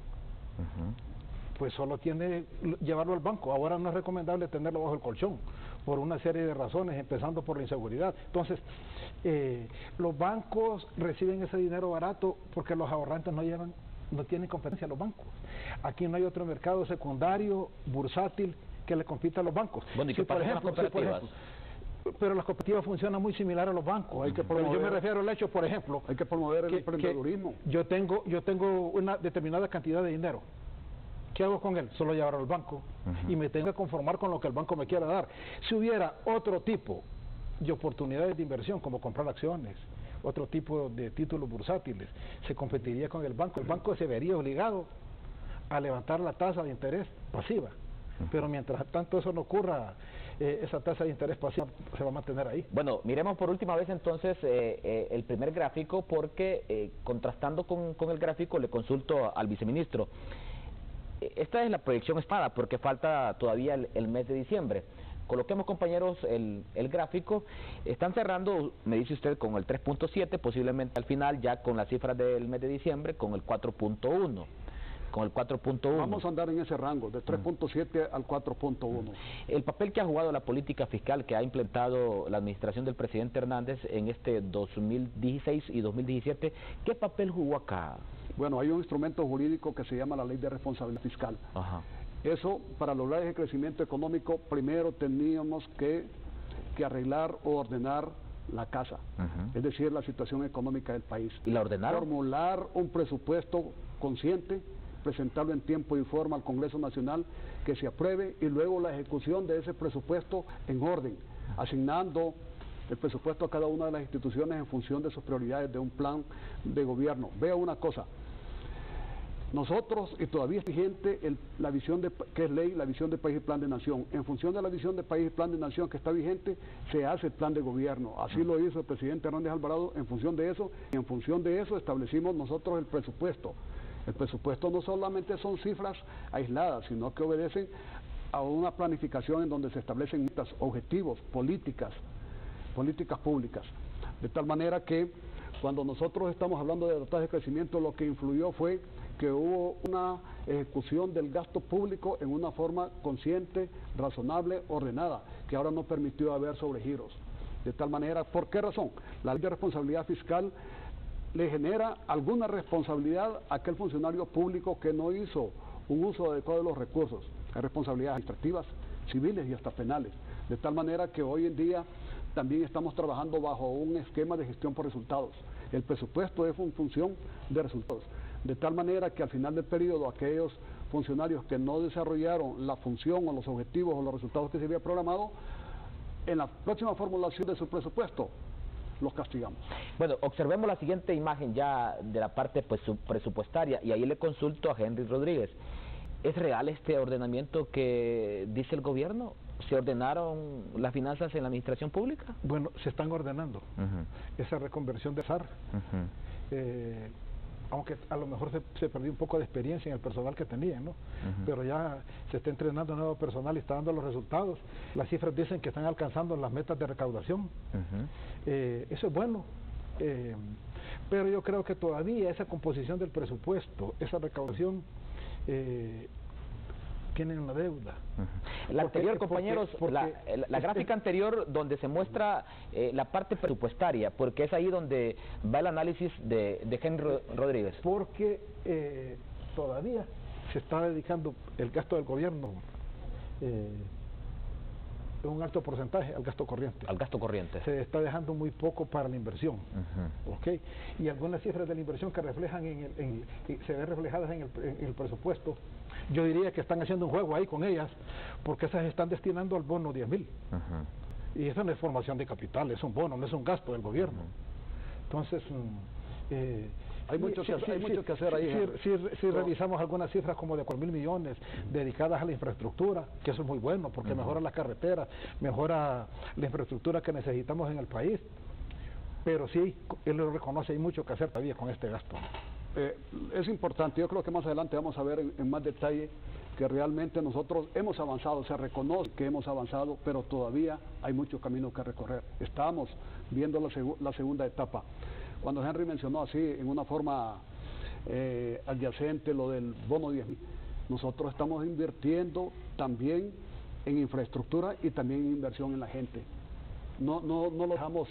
Pues solo tiene llevarlo al banco. Ahora no es recomendable tenerlo bajo el colchón, por una serie de razones, empezando por la inseguridad. Entonces, los bancos reciben ese dinero barato porque los ahorrantes no tienen competencia a los bancos. Aquí no hay otro mercado secundario, bursátil, que le compita a los bancos. Bueno, ¿y qué pasa con las cooperativas? Pero las cooperativas funcionan muy similar a los bancos. Hay que promover, yo me refiero al hecho, por ejemplo, hay que promover el emprendedurismo. Yo tengo una determinada cantidad de dinero. ¿Qué hago con él? Solo llevarlo al banco y me tengo que conformar con lo que el banco me quiera dar. Si hubiera otro tipo de oportunidades de inversión, como comprar acciones, otro tipo de títulos bursátiles, se competiría con el banco. El banco se vería obligado a levantar la tasa de interés pasiva. Pero mientras tanto eso no ocurra, esa tasa de interés pasiva se va a mantener ahí. Bueno, miremos por última vez entonces el primer gráfico, porque contrastando con el gráfico le consulto al viceministro. Esta es la proyección estimada, porque falta todavía el mes de diciembre. Coloquemos, compañeros, el gráfico. Están cerrando, me dice usted, con el 3.7, posiblemente al final ya con las cifras del mes de diciembre, con el 4.1. Con el 4.1. Vamos a andar en ese rango, de 3.7 al 4.1. El papel que ha jugado la política fiscal que ha implementado la administración del presidente Hernández en este 2016 y 2017, ¿qué papel jugó acá? Bueno, hay un instrumento jurídico que se llama la Ley de Responsabilidad Fiscal. Eso, para lograr ese crecimiento económico, primero teníamos que arreglar o ordenar la casa, es decir, la situación económica del país. ¿Y la ordenaron? Formular un presupuesto consciente, presentarlo en tiempo y forma al Congreso Nacional, que se apruebe, y luego la ejecución de ese presupuesto en orden, asignando el presupuesto a cada una de las instituciones en función de sus prioridades de un plan de gobierno. Vea una cosa, nosotros, y todavía es vigente la visión que es ley, la visión de país y plan de nación. En función de la visión de país y plan de nación que está vigente, se hace el plan de gobierno. Así lo hizo el presidente Hernández Alvarado en función de eso, y en función de eso establecimos nosotros el presupuesto. El presupuesto no solamente son cifras aisladas, sino que obedecen a una planificación en donde se establecen metas, objetivos, políticas públicas. De tal manera que cuando nosotros estamos hablando de tasas de crecimiento, lo que influyó fue que hubo una ejecución del gasto público en una forma consciente, razonable, ordenada, que ahora no permitió haber sobregiros. De tal manera, ¿por qué razón? La ley de responsabilidad fiscal le genera alguna responsabilidad a aquel funcionario público que no hizo un uso adecuado de los recursos. Hay responsabilidades administrativas, civiles y hasta penales. De tal manera que hoy en día también estamos trabajando bajo un esquema de gestión por resultados. El presupuesto es en función de resultados. De tal manera que al final del periodo aquellos funcionarios que no desarrollaron la función o los objetivos o los resultados que se había programado, en la próxima formulación de su presupuesto los castigamos. Bueno, observemos la siguiente imagen ya de la parte pues, presupuestaria, y ahí le consulto a Henry Rodríguez. ¿Es real este ordenamiento que dice el gobierno? ¿Se ordenaron las finanzas en la administración pública? Bueno, se están ordenando. Esa reconversión de SAR, aunque a lo mejor se perdió un poco de experiencia en el personal que tenían, ¿no? Pero ya se está entrenando nuevo personal y está dando los resultados. Las cifras dicen que están alcanzando las metas de recaudación. Eso es bueno. Pero yo creo que todavía esa composición del presupuesto, esa recaudación, tienen una deuda. La anterior, compañeros, la gráfica anterior donde se muestra la parte presupuestaria, porque es ahí donde va el análisis de Henry Rodríguez. Porque todavía se está dedicando el gasto del gobierno un alto porcentaje al gasto corriente. Al gasto corriente. Se está dejando muy poco para la inversión. ¿Okay? Y algunas cifras de la inversión que reflejan se ven reflejadas en el presupuesto, yo diría que están haciendo un juego ahí con ellas, porque esas están destinando al bono 10.000. Y eso no es formación de capital, es un bono, no es un gasto del gobierno. Entonces, hay mucho que hacer ahí. Si revisamos algunas cifras como de 4.000 millones dedicadas a la infraestructura, que eso es muy bueno, porque mejora las carreteras, mejora la infraestructura que necesitamos en el país. Pero sí, él lo reconoce, hay mucho que hacer todavía con este gasto. Es importante, yo creo que más adelante vamos a ver en más detalle que realmente nosotros hemos avanzado, se reconoce que hemos avanzado, pero todavía hay mucho camino que recorrer. Estamos viendo la segunda etapa. Cuando Henry mencionó así, en una forma adyacente, lo del bono 10.000, nosotros estamos invirtiendo también en infraestructura y también en inversión en la gente. No lo dejamos,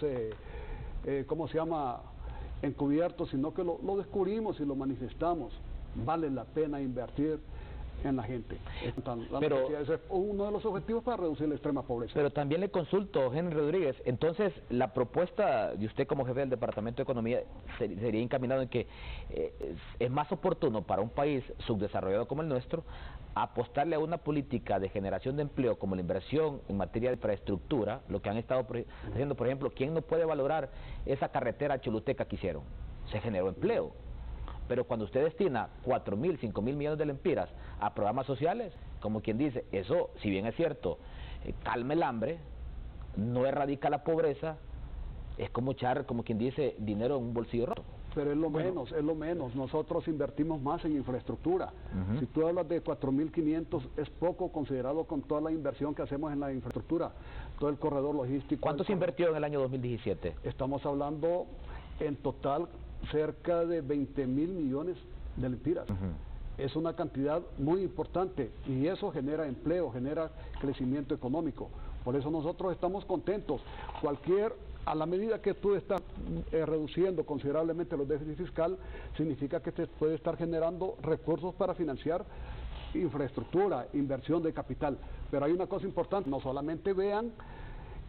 ¿cómo se llama?, encubierto, sino que lo descubrimos y lo manifestamos. Vale la pena invertir en la gente. Pero ese es uno de los objetivos para reducir la extrema pobreza. Pero también le consulto, Henry Rodríguez, entonces la propuesta de usted como jefe del Departamento de Economía sería encaminado en que es más oportuno para un país subdesarrollado como el nuestro apostarle a una política de generación de empleo como la inversión en materia de infraestructura, lo que han estado haciendo, por ejemplo. ¿Quién no puede valorar esa carretera choluteca que hicieron? Se generó empleo. Pero cuando usted destina 4.000, 5.000 millones de lempiras a programas sociales, como quien dice, eso, si bien es cierto, calma el hambre, no erradica la pobreza, es como echar, como quien dice, dinero en un bolsillo roto. Pero es lo menos. Nosotros invertimos más en infraestructura. Si tú hablas de 4.500, es poco considerado con toda la inversión que hacemos en la infraestructura, todo el corredor logístico. ¿Cuánto se invirtió en el año 2017? Estamos hablando en total cerca de 20.000 millones de lempiras. Es una cantidad muy importante y eso genera empleo, genera crecimiento económico. Por eso nosotros estamos contentos. A la medida que tú estás reduciendo considerablemente los déficits fiscal, significa que te puede estar generando recursos para financiar infraestructura, inversión de capital. Pero hay una cosa importante, no solamente vean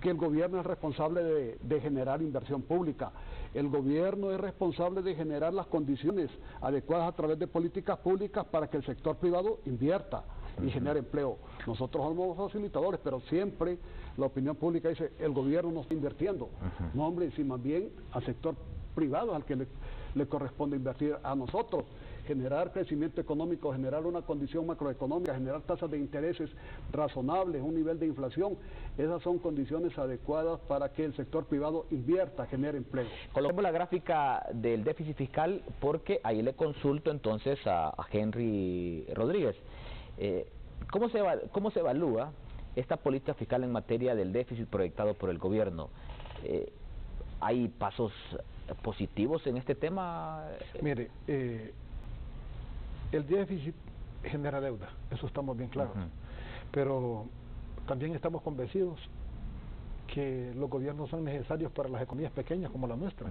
que el gobierno es responsable de generar inversión pública. El gobierno es responsable de generar las condiciones adecuadas a través de políticas públicas para que el sector privado invierta y genere empleo. Nosotros somos facilitadores, pero siempre la opinión pública dice, el gobierno no está invirtiendo. No, hombre, si más bien al sector privado al que le corresponde invertir. A nosotros generar crecimiento económico, generar una condición macroeconómica, generar tasas de intereses razonables, un nivel de inflación, esas son condiciones adecuadas para que el sector privado invierta, genere empleo. Coloquemos la gráfica del déficit fiscal porque ahí le consulto entonces a Henry Rodríguez. ¿Cómo se evalúa esta política fiscal en materia del déficit proyectado por el gobierno? ¿Hay pasos positivos en este tema? Mire, el déficit genera deuda, eso estamos bien claros, pero también estamos convencidos que los gobiernos son necesarios para las economías pequeñas como la nuestra.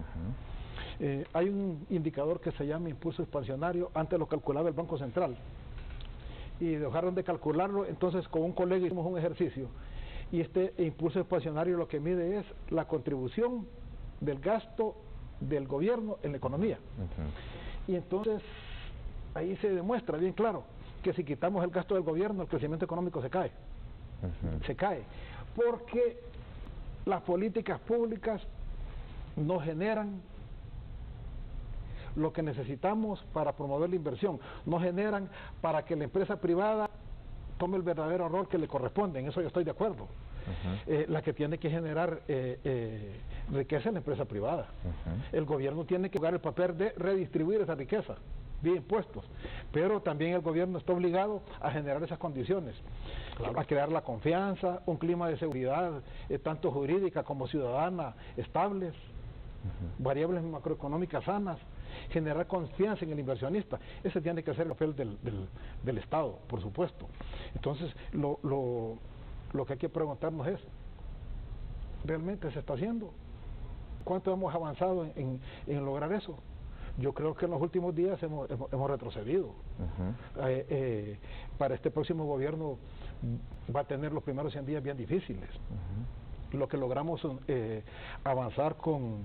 Hay un indicador que se llama impulso expansionario, antes lo calculaba el Banco Central, y dejaron de calcularlo, entonces con un colega hicimos un ejercicio, y este impulso expansionario lo que mide es la contribución del gasto del gobierno en la economía. Y entonces ahí se demuestra bien claro que si quitamos el gasto del gobierno, el crecimiento económico se cae. Se cae, porque las políticas públicas no generan lo que necesitamos para promover la inversión, no generan para que la empresa privada tome el verdadero rol que le corresponde, en eso yo estoy de acuerdo. La que tiene que generar riqueza es la empresa privada. El gobierno tiene que jugar el papel de redistribuir esa riqueza vía impuestos, pero también el gobierno está obligado a generar esas condiciones, a crear la confianza, un clima de seguridad, tanto jurídica como ciudadana, estables, variables macroeconómicas sanas, generar confianza en el inversionista. Ese tiene que ser el papel del Estado, por supuesto. Entonces, lo que hay que preguntarnos es, ¿realmente se está haciendo? ¿Cuánto hemos avanzado en lograr eso? Yo creo que en los últimos días hemos retrocedido. Para este próximo gobierno va a tener los primeros 100 días bien difíciles. Lo que logramos avanzar con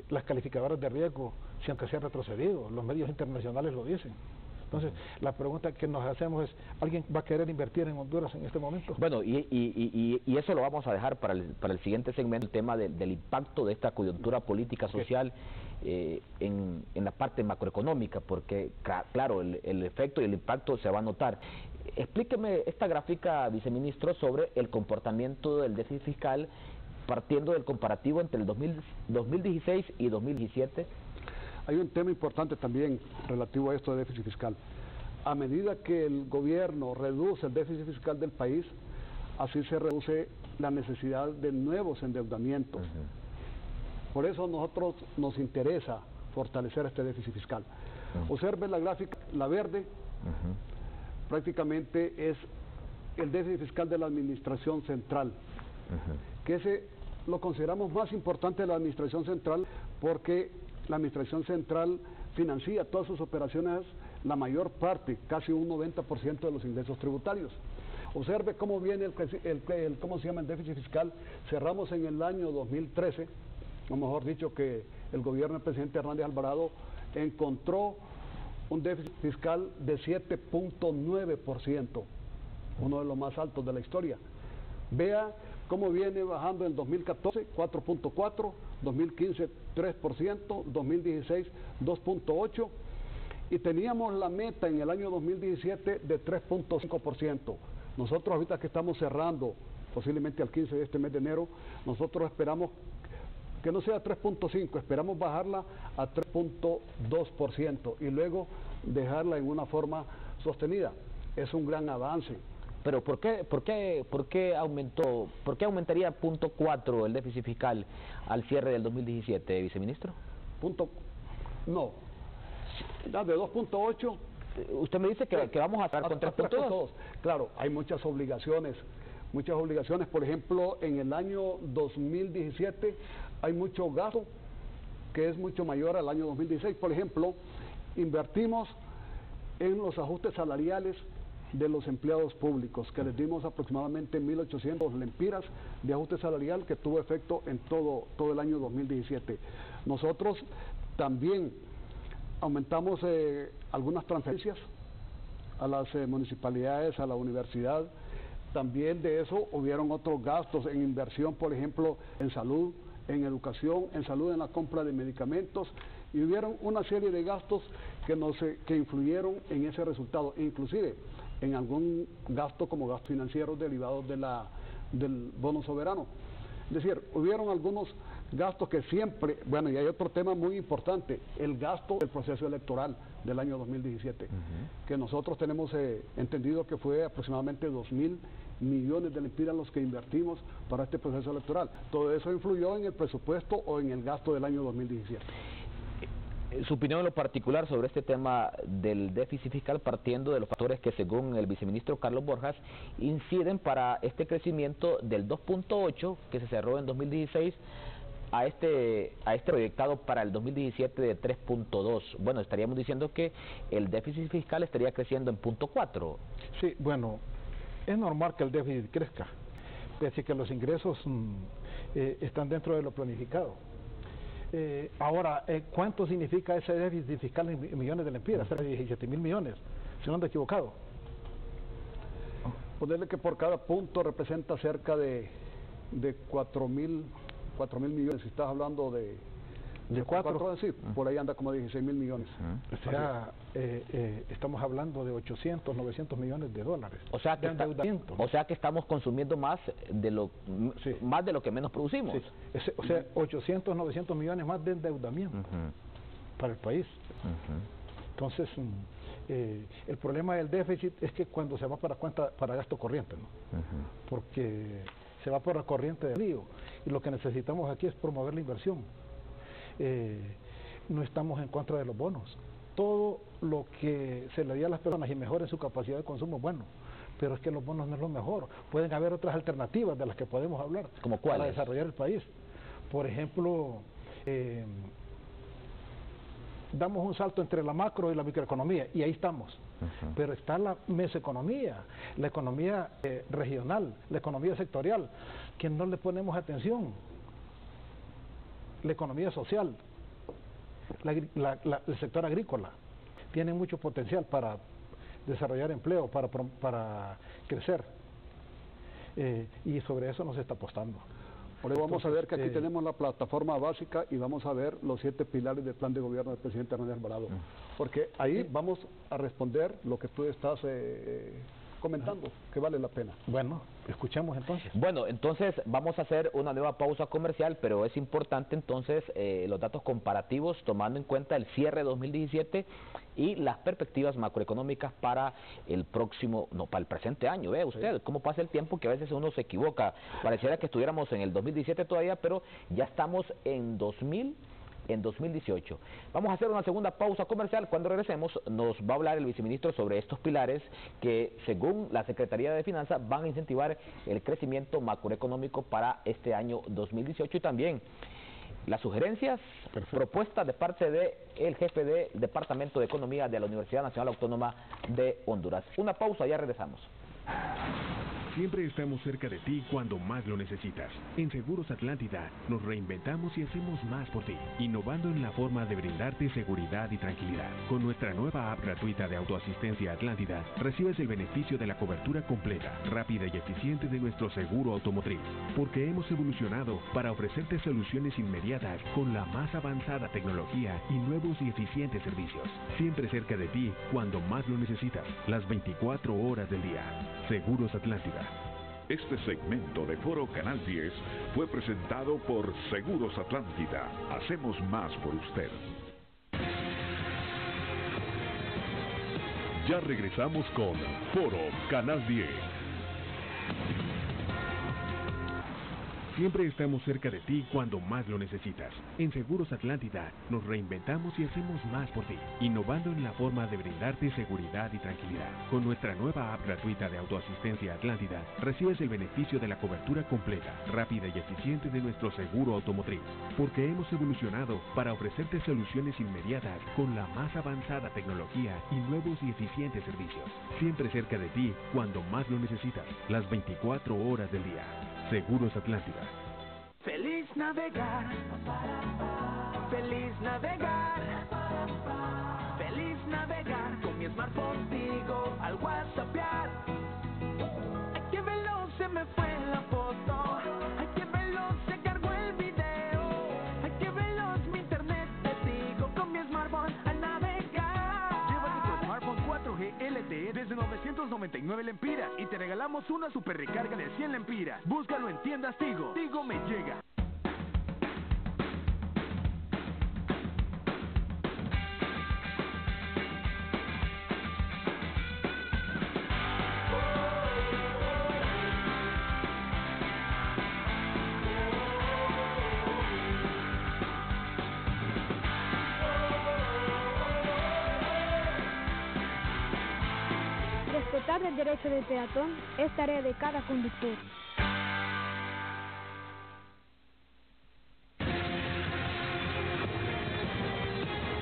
las calificadoras de riesgo, siempre se ha retrocedido, los medios internacionales lo dicen. Entonces, la pregunta que nos hacemos es, ¿alguien va a querer invertir en Honduras en este momento? Bueno, y eso lo vamos a dejar para el siguiente segmento, el tema del impacto de esta coyuntura política social en la parte macroeconómica, porque claro, el efecto y el impacto se va a notar. Explíqueme esta gráfica, viceministro, sobre el comportamiento del déficit fiscal partiendo del comparativo entre el 2016 y 2017. Hay un tema importante también relativo a esto de déficit fiscal. A medida que el gobierno reduce el déficit fiscal del país, así se reduce la necesidad de nuevos endeudamientos. Por eso a nosotros nos interesa fortalecer este déficit fiscal. Observe la gráfica, la verde, prácticamente es el déficit fiscal de la administración central, que ese lo consideramos más importante de la administración central porque la administración central financia todas sus operaciones, la mayor parte, casi un 90% de los ingresos tributarios. Observe cómo viene cómo se llama el déficit fiscal. Cerramos en el año 2013, o mejor dicho, que el gobierno del presidente Hernández Alvarado encontró un déficit fiscal de 7.9%, uno de los más altos de la historia. Vea cómo viene bajando en 2014, 4.4%, 2015, 3%, 2016, 2.8%, y teníamos la meta en el año 2017 de 3.5%. Nosotros ahorita que estamos cerrando, posiblemente al 15 de este mes de enero, nosotros esperamos que no sea 3.5, esperamos bajarla a 3.2% y luego dejarla en una forma sostenida. Es un gran avance. Pero ¿por qué aumentaría 0.4 el déficit fiscal al cierre del 2017, viceministro? No, de 2.8. Usted me dice que vamos a estar con 3.2. Claro, hay muchas obligaciones. Por ejemplo, en el año 2017 hay mucho gasto que es mucho mayor al año 2016. Por ejemplo, invertimos en los ajustes salariales de los empleados públicos, que les dimos aproximadamente 1.800 lempiras de ajuste salarial que tuvo efecto en todo el año 2017. Nosotros también aumentamos algunas transferencias a las municipalidades, a la universidad. También de eso hubieron otros gastos en inversión, por ejemplo, en salud, en educación, en salud, en la compra de medicamentos, y hubieron una serie de gastos que influyeron en ese resultado, inclusive en algún gasto como gastos financieros derivados del bono soberano. Es decir, hubieron algunos Gastos que siempre, bueno, y hay otro tema muy importante, el gasto del proceso electoral del año 2017, que nosotros tenemos entendido que fue aproximadamente 2.000 millones de lempiras los que invertimos para este proceso electoral. Todo eso influyó en el presupuesto o en el gasto del año 2017. Su opinión en lo particular sobre este tema del déficit fiscal, partiendo de los factores que según el viceministro Carlos Borjas inciden para este crecimiento del 2.8 que se cerró en 2016 a este proyectado para el 2017 de 3.2. Bueno, estaríamos diciendo que el déficit fiscal estaría creciendo en 0.4. Sí, bueno, es normal que el déficit crezca, pese a que los ingresos están dentro de lo planificado. Ahora, ¿cuánto significa ese déficit fiscal en millones de lempiras? Cerca de 17.000 millones, si no ando equivocado. Ponerle que por cada punto representa cerca de 4.000 millones, si estás hablando de 4, sí, por ahí anda como 16.000 millones. O sea, estamos hablando de 800, 900 millones de dólares. O sea, que estamos consumiendo más de lo que menos producimos. Sí. O sea, 800, 900 millones más de endeudamiento para el país. Entonces, el problema del déficit es que cuando se va para gasto corriente, ¿no? Porque se va por la corriente del río, y lo que necesitamos aquí es promover la inversión. No estamos en contra de los bonos. Todo lo que se le dé a las personas y mejore su capacidad de consumo es bueno, pero es que los bonos no es lo mejor. Pueden haber otras alternativas de las que podemos hablar. ¿Como cuáles? Para desarrollar el país. Por ejemplo, damos un salto entre la macro y la microeconomía, y ahí estamos. Pero está la mesoeconomía, la economía regional, la economía sectorial, que no le ponemos atención. La economía social, el sector agrícola, tiene mucho potencial para desarrollar empleo, para crecer, y sobre eso nos está apostando. Por eso vamos a ver que aquí tenemos la plataforma básica y vamos a ver los 7 pilares del plan de gobierno del presidente René Alvarado, porque ahí vamos a responder lo que tú estás comentando, que vale la pena. Bueno, escuchemos entonces. Bueno, entonces vamos a hacer una nueva pausa comercial, pero es importante entonces los datos comparativos, tomando en cuenta el cierre 2017 y las perspectivas macroeconómicas para el para el presente año. Ve usted cómo pasa el tiempo, que a veces uno se equivoca. Pareciera que estuviéramos en el 2017 todavía, pero ya estamos en 2018. Vamos a hacer una segunda pausa comercial. Cuando regresemos nos va a hablar el viceministro sobre estos pilares que, según la Secretaría de Finanzas, van a incentivar el crecimiento macroeconómico para este año 2018, y también las sugerencias, propuestas de parte del jefe del Departamento de Economía de la Universidad Nacional Autónoma de Honduras. Una pausa, ya regresamos. Siempre estamos cerca de ti cuando más lo necesitas. En Seguros Atlántida nos reinventamos y hacemos más por ti, innovando en la forma de brindarte seguridad y tranquilidad. Con nuestra nueva app gratuita de autoasistencia Atlántida, recibes el beneficio de la cobertura completa, rápida y eficiente de nuestro seguro automotriz, porque hemos evolucionado para ofrecerte soluciones inmediatas con la más avanzada tecnología y nuevos y eficientes servicios. Siempre cerca de ti cuando más lo necesitas, las 24 horas del día. Seguros Atlántida. Este segmento de Foro Canal 10 fue presentado por Seguros Atlántida. Hacemos más por usted. Ya regresamos con Foro Canal 10. Siempre estamos cerca de ti cuando más lo necesitas. En Seguros Atlántida nos reinventamos y hacemos más por ti, innovando en la forma de brindarte seguridad y tranquilidad. Con nuestra nueva app gratuita de autoasistencia Atlántida, recibes el beneficio de la cobertura completa, rápida y eficiente de nuestro seguro automotriz, porque hemos evolucionado para ofrecerte soluciones inmediatas con la más avanzada tecnología y nuevos y eficientes servicios. Siempre cerca de ti cuando más lo necesitas, las 24 horas del día. Seguros Atlántida. Feliz navegar, feliz navegar, feliz navegar con mi smartphone Tigo al WhatsAppear. Ay, qué veloz se me fue la foto, ay, qué veloz se cargó el video, ay, qué veloz mi internet de Tigo con mi smartphone al navegar. Llévate tu smartphone 4G LTE desde 999 lempiras y te regalamos una super recarga de 100 lempiras. Búscalo en tiendas Tigo. Tigo me llega. Respetar el derecho del peatón es tarea de cada conductor.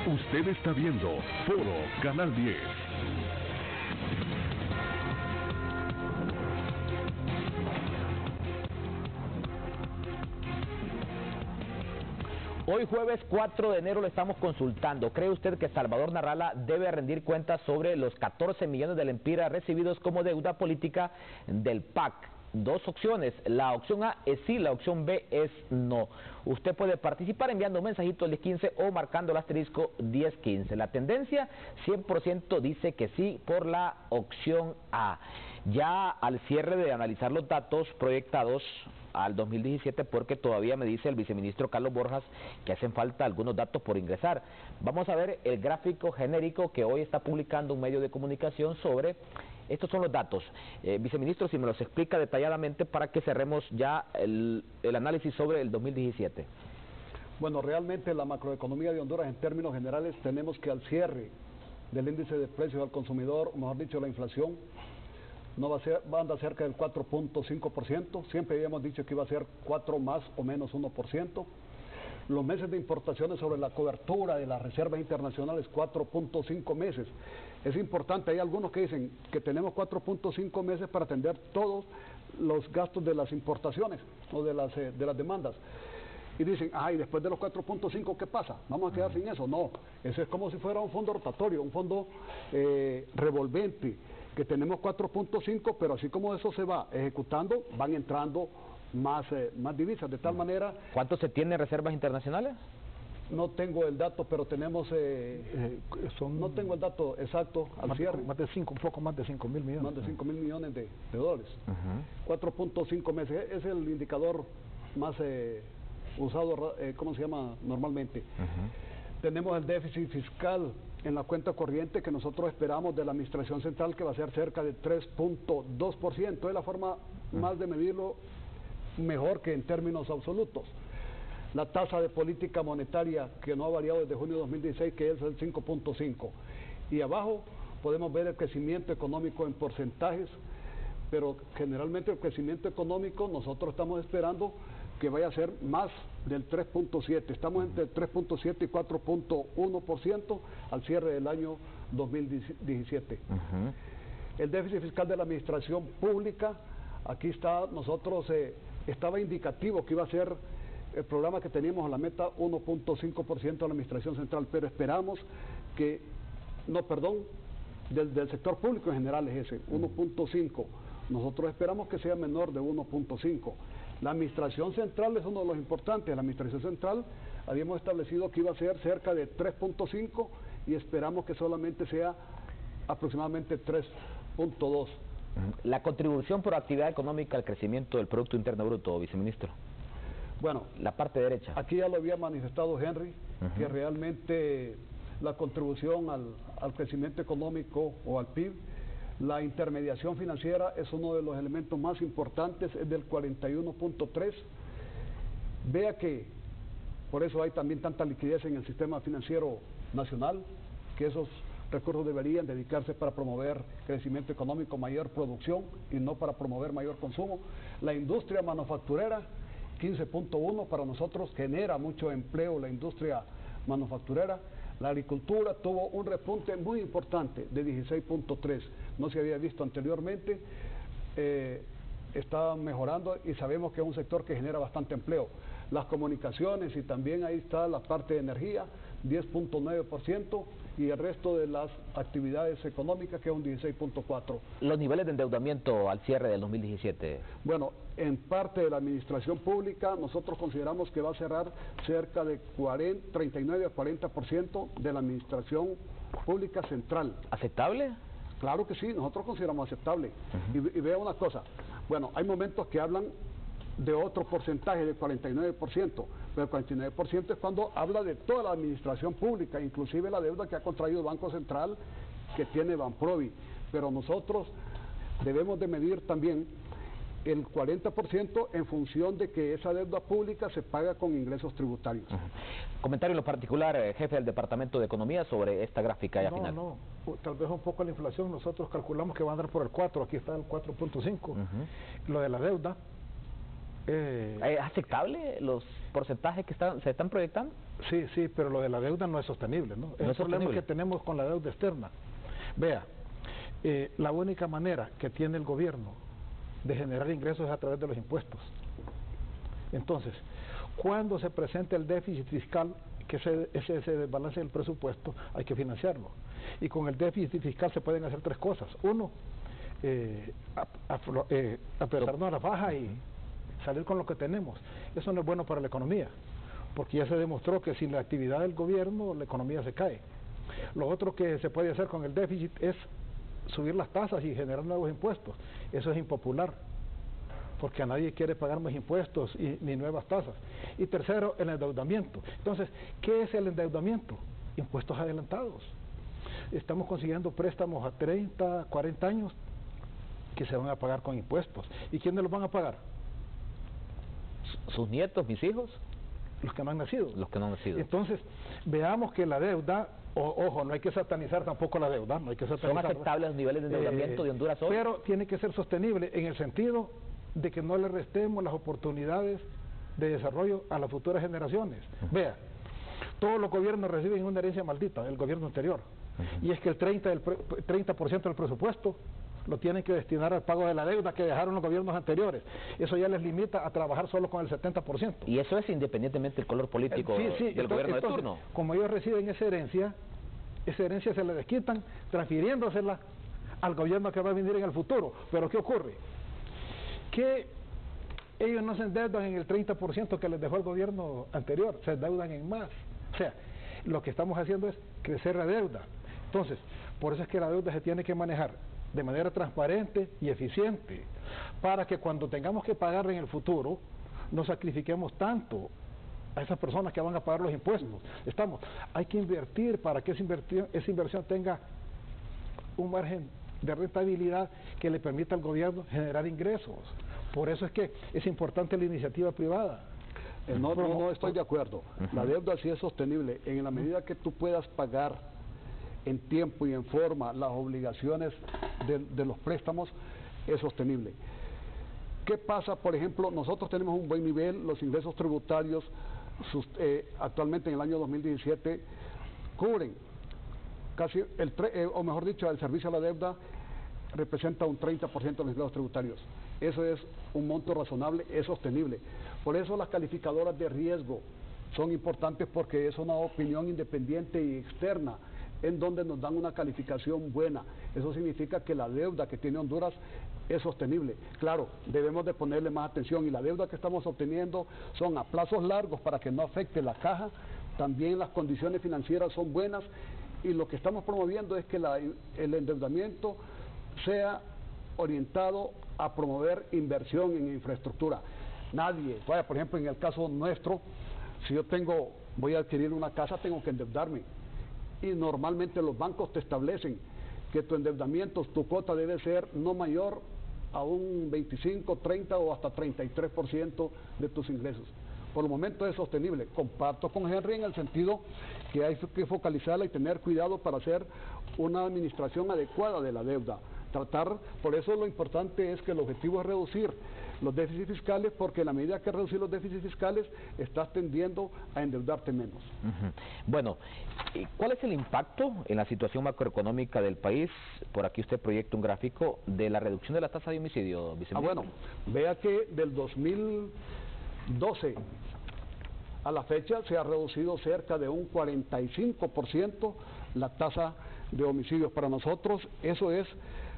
Usted está viendo Foro Canal 10. Hoy jueves 4 de enero le estamos consultando. ¿Cree usted que Salvador Narrala debe rendir cuentas sobre los 14 millones de lempiras recibidos como deuda política del PAC? Dos opciones, la opción A es sí, la opción B es no. Usted puede participar enviando un mensajito al 1015 o marcando el asterisco 1015. La tendencia 100% dice que sí por la opción A. Ya al cierre de analizar los datos proyectados al 2017, porque todavía me dice el viceministro Carlos Borjas que hacen falta algunos datos por ingresar. Vamos a ver el gráfico genérico que hoy está publicando un medio de comunicación sobre... Estos son los datos. Viceministro, si me los explica detalladamente para que cerremos ya el análisis sobre el 2017. Bueno, realmente la macroeconomía de Honduras en términos generales tenemos que al cierre del índice de precios al consumidor, o mejor dicho la inflación, no va a andar cerca del 4.5%, siempre habíamos dicho que iba a ser 4 más o menos 1%. Los meses de importaciones sobre la cobertura de las reservas internacionales, 4.5 meses. Es importante, hay algunos que dicen que tenemos 4.5 meses para atender todos los gastos de las importaciones o de las demandas. Y dicen, y después de los 4.5, ¿qué pasa? ¿Vamos a quedar sin eso? No, eso es como si fuera un fondo rotatorio, un fondo revolvente, que tenemos 4.5, pero así como eso se va ejecutando, van entrando más divisas, de tal manera... ¿Cuánto se tiene en reservas internacionales? No tengo el dato, pero tenemos... no tengo el dato exacto al cierre. Un poco más de 5.000 millones. Más de 5.000 millones de dólares. 4.5 meses, es el indicador más usado, ¿cómo se llama? Normalmente. Tenemos el déficit fiscal en la cuenta corriente que nosotros esperamos de la Administración Central, que va a ser cerca de 3.2%. Es la forma más de medirlo mejor que en términos absolutos. La tasa de política monetaria que no ha variado desde junio de 2016, que es el 5.5. Y abajo podemos ver el crecimiento económico en porcentajes, pero generalmente el crecimiento económico nosotros estamos esperando que vaya a ser más del 3.7. Estamos entre 3.7 y 4.1% al cierre del año 2017. El déficit fiscal de la administración pública, aquí está, nosotros estaba indicativo que iba a ser el programa que teníamos a la meta 1.5% de la administración central, pero esperamos que, del sector público en general es ese, 1.5%. Nosotros esperamos que sea menor de 1.5%. La administración central es uno de los importantes. La administración central habíamos establecido que iba a ser cerca de 3.5 y esperamos que solamente sea aproximadamente 3.2. La contribución por actividad económica al crecimiento del Producto Interno Bruto, viceministro. Bueno, la parte derecha. Aquí ya lo había manifestado Henry, que realmente la contribución al crecimiento económico o al PIB, la intermediación financiera es uno de los elementos más importantes, es del 41.3. Vea que por eso hay también tanta liquidez en el sistema financiero nacional, que esos recursos deberían dedicarse para promover crecimiento económico, mayor producción y no para promover mayor consumo. La industria manufacturera, 15.1, para nosotros genera mucho empleo la industria manufacturera. La agricultura tuvo un repunte muy importante de 16.3, no se había visto anteriormente, está mejorando y sabemos que es un sector que genera bastante empleo. Las comunicaciones y también ahí está la parte de energía, 10.9%, y el resto de las actividades económicas, que es un 16.4%. ¿Los niveles de endeudamiento al cierre del 2017? Bueno, en parte de la administración pública nosotros consideramos que va a cerrar cerca de 39 a 40% de la administración pública central. ¿Aceptable? Claro que sí, nosotros consideramos aceptable. Y vea una cosa, bueno, hay momentos que hablan de otro porcentaje, de 49%, pero el 49% es cuando habla de toda la administración pública, inclusive la deuda que ha contraído el Banco Central, que tiene Banprovi. Pero nosotros debemos de medir también el 40% en función de que esa deuda pública se paga con ingresos tributarios. Comentario en lo particular, jefe del Departamento de Economía, sobre esta gráfica ya final. No, tal vez un poco la inflación, nosotros calculamos que va a andar por el 4, aquí está el 4.5. Lo de la deuda... ¿Es aceptable los porcentajes que se están proyectando? Sí, pero lo de la deuda no es sostenible, ¿no? Es el problema que tenemos con la deuda externa. Vea, la única manera que tiene el gobierno de generar ingresos es a través de los impuestos. Entonces, cuando se presenta el déficit fiscal, que ese desbalance del presupuesto, hay que financiarlo. Y con el déficit fiscal se pueden hacer tres cosas. Uno, apretarnos a la faja y salir con lo que tenemos. Eso no es bueno para la economía, porque ya se demostró que sin la actividad del gobierno la economía se cae. Lo otro que se puede hacer con el déficit es subir las tasas y generar nuevos impuestos. Eso es impopular, porque a nadie quiere pagar más impuestos ni nuevas tasas. Y tercero, el endeudamiento. Entonces, ¿qué es el endeudamiento? Impuestos adelantados. Estamos consiguiendo préstamos a 30, 40 años que se van a pagar con impuestos. ¿Y quiénes los van a pagar? ¿Sus nietos, mis hijos? Los que no han nacido. Los que no han nacido. Entonces, veamos que la deuda... Ojo, no hay que satanizar tampoco la deuda, no hay que satanizar. ¿Son aceptables los niveles de endeudamiento de Honduras hoy? Pero tiene que ser sostenible en el sentido de que no le restemos las oportunidades de desarrollo a las futuras generaciones. Vea, todos los gobiernos reciben una herencia maldita del gobierno anterior, y es que el 30% del presupuesto lo tienen que destinar al pago de la deuda que dejaron los gobiernos anteriores. Eso ya les limita a trabajar solo con el 70%. Y eso es independientemente del color político del gobierno de turno. Como ellos reciben esa herencia se la desquitan transfiriéndosela al gobierno que va a venir en el futuro. Pero ¿qué ocurre? Que ellos no se endeudan en el 30% que les dejó el gobierno anterior, se endeudan en más. O sea, lo que estamos haciendo es crecer la deuda. Entonces, por eso es que la deuda se tiene que manejar de manera transparente y eficiente, para que cuando tengamos que pagar en el futuro, no sacrifiquemos tanto a esas personas que van a pagar los impuestos. Hay que invertir para que esa inversión tenga un margen de rentabilidad que le permita al gobierno generar ingresos. Por eso es que es importante la iniciativa privada. No estoy de acuerdo. La deuda sí es sostenible en la medida que tú puedas pagar en tiempo y en forma las obligaciones de los préstamos, es sostenible. ¿Qué pasa? Por ejemplo, nosotros tenemos un buen nivel, los ingresos tributarios actualmente en el año 2017 cubren casi o mejor dicho, el servicio a la deuda representa un 30% de los ingresos tributarios. Eso es un monto razonable, es sostenible. Por eso las calificadoras de riesgo son importantes, porque es una opinión independiente y externa en donde nos dan una calificación buena. Eso significa que la deuda que tiene Honduras es sostenible. Claro, debemos de ponerle más atención, y la deuda que estamos obteniendo son a plazos largos para que no afecte la caja. También las condiciones financieras son buenas, y lo que estamos promoviendo es que el endeudamiento sea orientado a promover inversión en infraestructura. Nadie, por ejemplo, en el caso nuestro, si yo voy a adquirir una casa, tengo que endeudarme. Y normalmente los bancos te establecen que tu endeudamiento, tu cuota debe ser no mayor a un 25, 30 o hasta 33% de tus ingresos. Por el momento es sostenible. Comparto con Henry en el sentido que hay que focalizarla y tener cuidado para hacer una administración adecuada de la deuda. Por eso lo importante es que el objetivo es reducir los déficits fiscales, porque en la medida que reducir los déficits fiscales estás tendiendo a endeudarte menos. Bueno, ¿cuál es el impacto en la situación macroeconómica del país? Por aquí usted proyecta un gráfico de la reducción de la tasa de homicidio, viceministro. Bueno, vea que del 2012 a la fecha se ha reducido cerca de un 45% la tasa de homicidios. Para nosotros eso es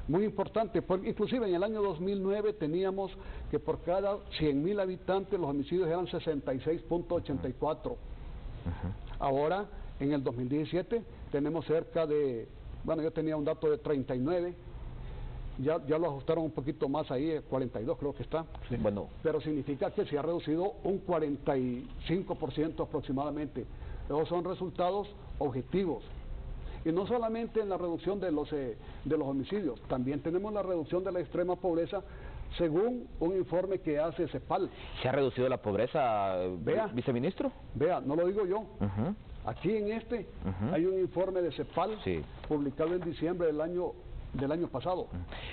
muy importante, porque inclusive en el año 2009 teníamos que por cada 100.000 habitantes los homicidios eran 66.84. Ahora, en el 2017, tenemos cerca de, yo tenía un dato de 39, ya lo ajustaron un poquito más ahí, 42 creo que está. Sí, bueno. Pero significa que se ha reducido un 45% aproximadamente. Esos son resultados objetivos. Y no solamente en la reducción de los homicidios, también tenemos la reducción de la extrema pobreza, según un informe que hace CEPAL. ¿Se ha reducido la pobreza, viceministro? Vea, no lo digo yo. Aquí en hay un informe de CEPAL publicado en diciembre del año pasado.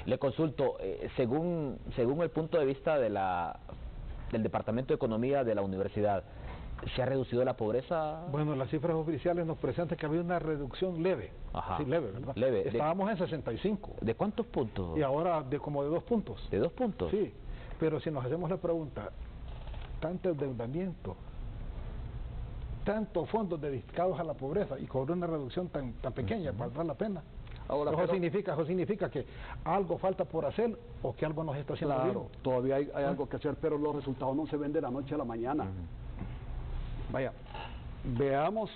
Le consulto, según el punto de vista del Departamento de Economía de la universidad, ¿se ha reducido la pobreza? Bueno, las cifras oficiales nos presentan que había una reducción leve. Ajá. Sí, leve, ¿verdad? Leve. Estábamos en 65. ¿De cuántos puntos? Y ahora como de 2 puntos. ¿De 2 puntos? Sí, pero si nos hacemos la pregunta, tanto endeudamiento, tantos fondos dedicados a la pobreza y con una reducción tan pequeña, ¿valdrá la pena? Ahora, eso significa que algo falta por hacer o que algo nos está haciendo bien. Claro, todavía hay algo que hacer, pero los resultados no se ven de la noche a la mañana. Vaya, veamos,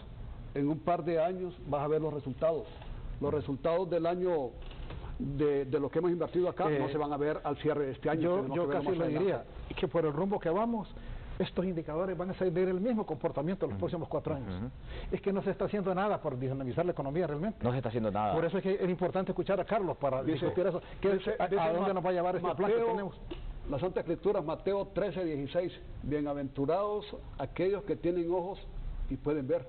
en un par de años vas a ver los resultados. Los resultados del año de lo que hemos invertido acá no se van a ver al cierre de este año. Yo casi le diría que por el rumbo que vamos, estos indicadores van a seguir el mismo comportamiento en los próximos 4 años. Es que no se está haciendo nada por dinamizar la economía realmente. No se está haciendo nada. Por eso es que es importante escuchar a Carlos para discutir eso. ¿A dónde nos va a llevar este plan que tenemos? La Santa Escritura, Mateo 13:16, bienaventurados aquellos que tienen ojos y pueden ver,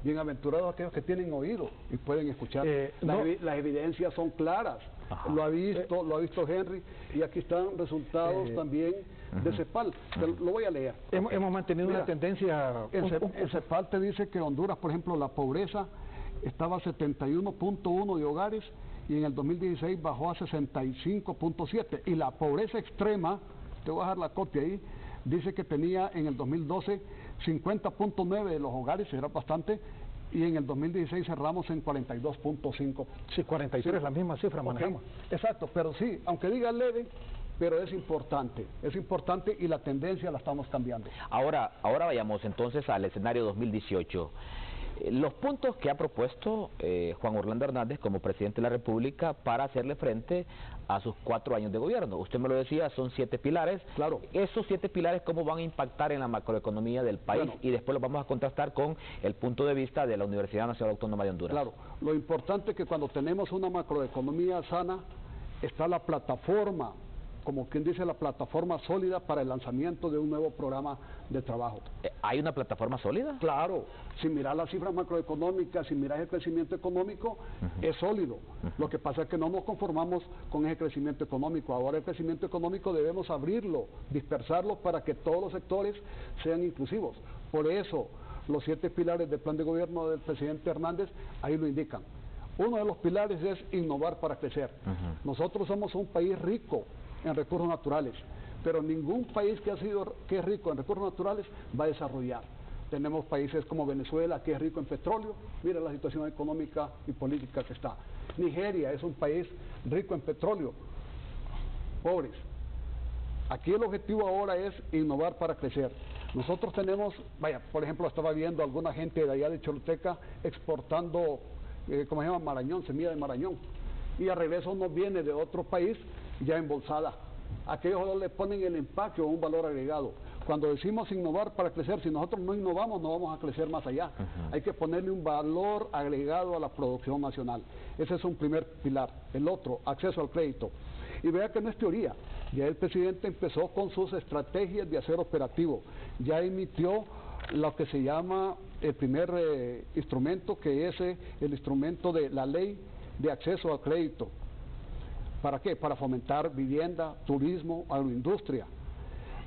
bienaventurados aquellos que tienen oído y pueden escuchar. Las evidencias son claras, lo ha visto Henry, y aquí están resultados también de CEPAL. Lo voy a leer. Hemos mantenido una tendencia. El CEPAL te dice que Honduras, por ejemplo, la pobreza estaba a 71.1 de hogares y en el 2016 bajó a 65.7, y la pobreza extrema, te voy a dejar la copia ahí, dice que tenía en el 2012 50.9 de los hogares, era bastante, y en el 2016 cerramos en 42.5. Sí, 43 es la misma cifra manejamos. Exacto, pero sí, aunque diga leve, pero es importante y la tendencia la estamos cambiando. Ahora vayamos entonces al escenario 2018. Los puntos que ha propuesto Juan Orlando Hernández como presidente de la República para hacerle frente a sus 4 años de gobierno. Usted me lo decía, son 7 pilares. Claro. Esos 7 pilares, ¿cómo van a impactar en la macroeconomía del país? Bueno, y después los vamos a contrastar con el punto de vista de la Universidad Nacional Autónoma de Honduras. Claro, lo importante es que cuando tenemos una macroeconomía sana, está la plataforma, como quien dice, la plataforma sólida para el lanzamiento de un nuevo programa de trabajo. ¿Hay una plataforma sólida? Claro, si miras las cifras macroeconómicas, si miras el crecimiento económico, es sólido. Lo que pasa es que no nos conformamos con ese crecimiento económico. Ahora el crecimiento económico debemos abrirlo, dispersarlo para que todos los sectores sean inclusivos. Por eso, los 7 pilares del plan de gobierno del presidente Hernández, ahí lo indican. Uno de los pilares es innovar para crecer. Nosotros somos un país rico en recursos naturales, pero ningún país que es rico en recursos naturales va a desarrollar. Tenemos países como Venezuela, que es rico en petróleo, mira la situación económica y política que está. Nigeria es un país rico en petróleo, pobres. Aquí el objetivo ahora es innovar para crecer. Nosotros tenemos, por ejemplo, estaba viendo alguna gente de allá de Choluteca exportando, ¿cómo se llama? Marañón, semilla de marañón, y a regreso nos viene de otro país ya embolsada. Aquellos le ponen el empaque o un valor agregado. Cuando decimos innovar para crecer, si nosotros no innovamos, no vamos a crecer más allá. Hay que ponerle un valor agregado a la producción nacional. Ese es un primer pilar. El otro, acceso al crédito. Y vea que no es teoría. Ya el presidente empezó con sus estrategias de hacer operativo. Ya emitió lo que se llama el primer instrumento, que es el instrumento de la ley de acceso al crédito. ¿Para qué? Para fomentar vivienda, turismo, agroindustria.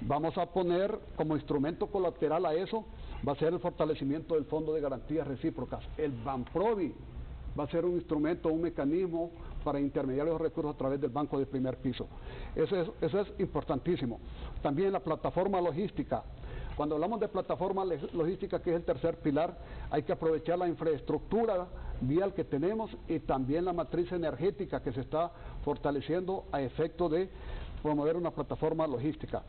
Vamos a poner como instrumento colateral a eso, va a ser el fortalecimiento del Fondo de Garantías Recíprocas. El Banprovi va a ser un instrumento, un mecanismo para intermediar los recursos a través del banco de primer piso. Eso es importantísimo. También la plataforma logística. Cuando hablamos de plataforma logística, que es el tercer pilar, hay que aprovechar la infraestructura vial que tenemos y también la matriz energética que se está fortaleciendo a efecto de promover una plataforma logística.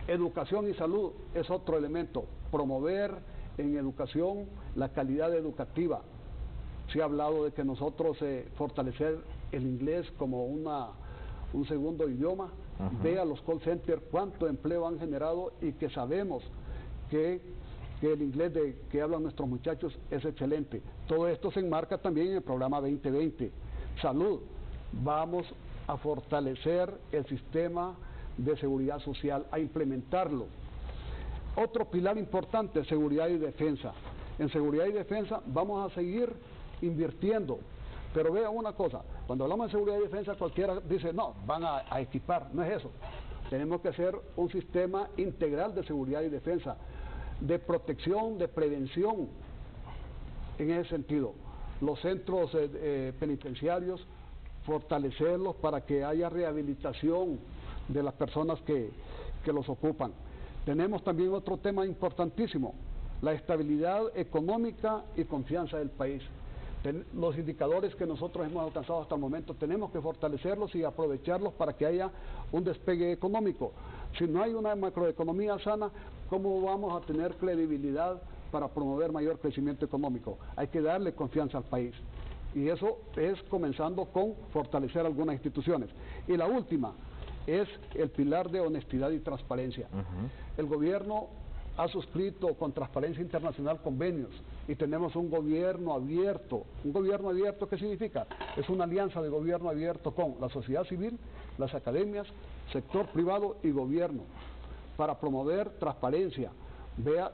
Educación y salud es otro elemento. Promover en educación la calidad educativa. Se ha hablado de que nosotros fortalecer el inglés como un segundo idioma. Vea los call centers cuánto empleo han generado y que sabemos que el inglés que hablan nuestros muchachos es excelente. Todo esto se enmarca también en el programa 2020. Salud, vamos a fortalecer el sistema de seguridad social, a implementarlo. Otro pilar importante, seguridad y defensa. En seguridad y defensa vamos a seguir invirtiendo. Pero vean una cosa, cuando hablamos de seguridad y defensa cualquiera dice, no, van a equipar, no es eso. Tenemos que hacer un sistema integral de seguridad y defensa, de protección, de prevención, en ese sentido. Los centros penitenciarios, fortalecerlos para que haya rehabilitación de las personas que los ocupan. Tenemos también otro tema importantísimo, la estabilidad económica y confianza del país. Los indicadores que nosotros hemos alcanzado hasta el momento tenemos que fortalecerlos y aprovecharlos para que haya un despegue económico. Si no hay una macroeconomía sana, ¿cómo vamos a tener credibilidad para promover mayor crecimiento económico? Hay que darle confianza al país. Y eso es comenzando con fortalecer algunas instituciones. Y la última es el pilar de honestidad y transparencia. El gobierno ha suscrito con Transparencia Internacional convenios y tenemos un gobierno abierto. ¿Un gobierno abierto qué significa? Es una alianza de gobierno abierto con la sociedad civil, las academias, sector privado y gobierno para promover transparencia.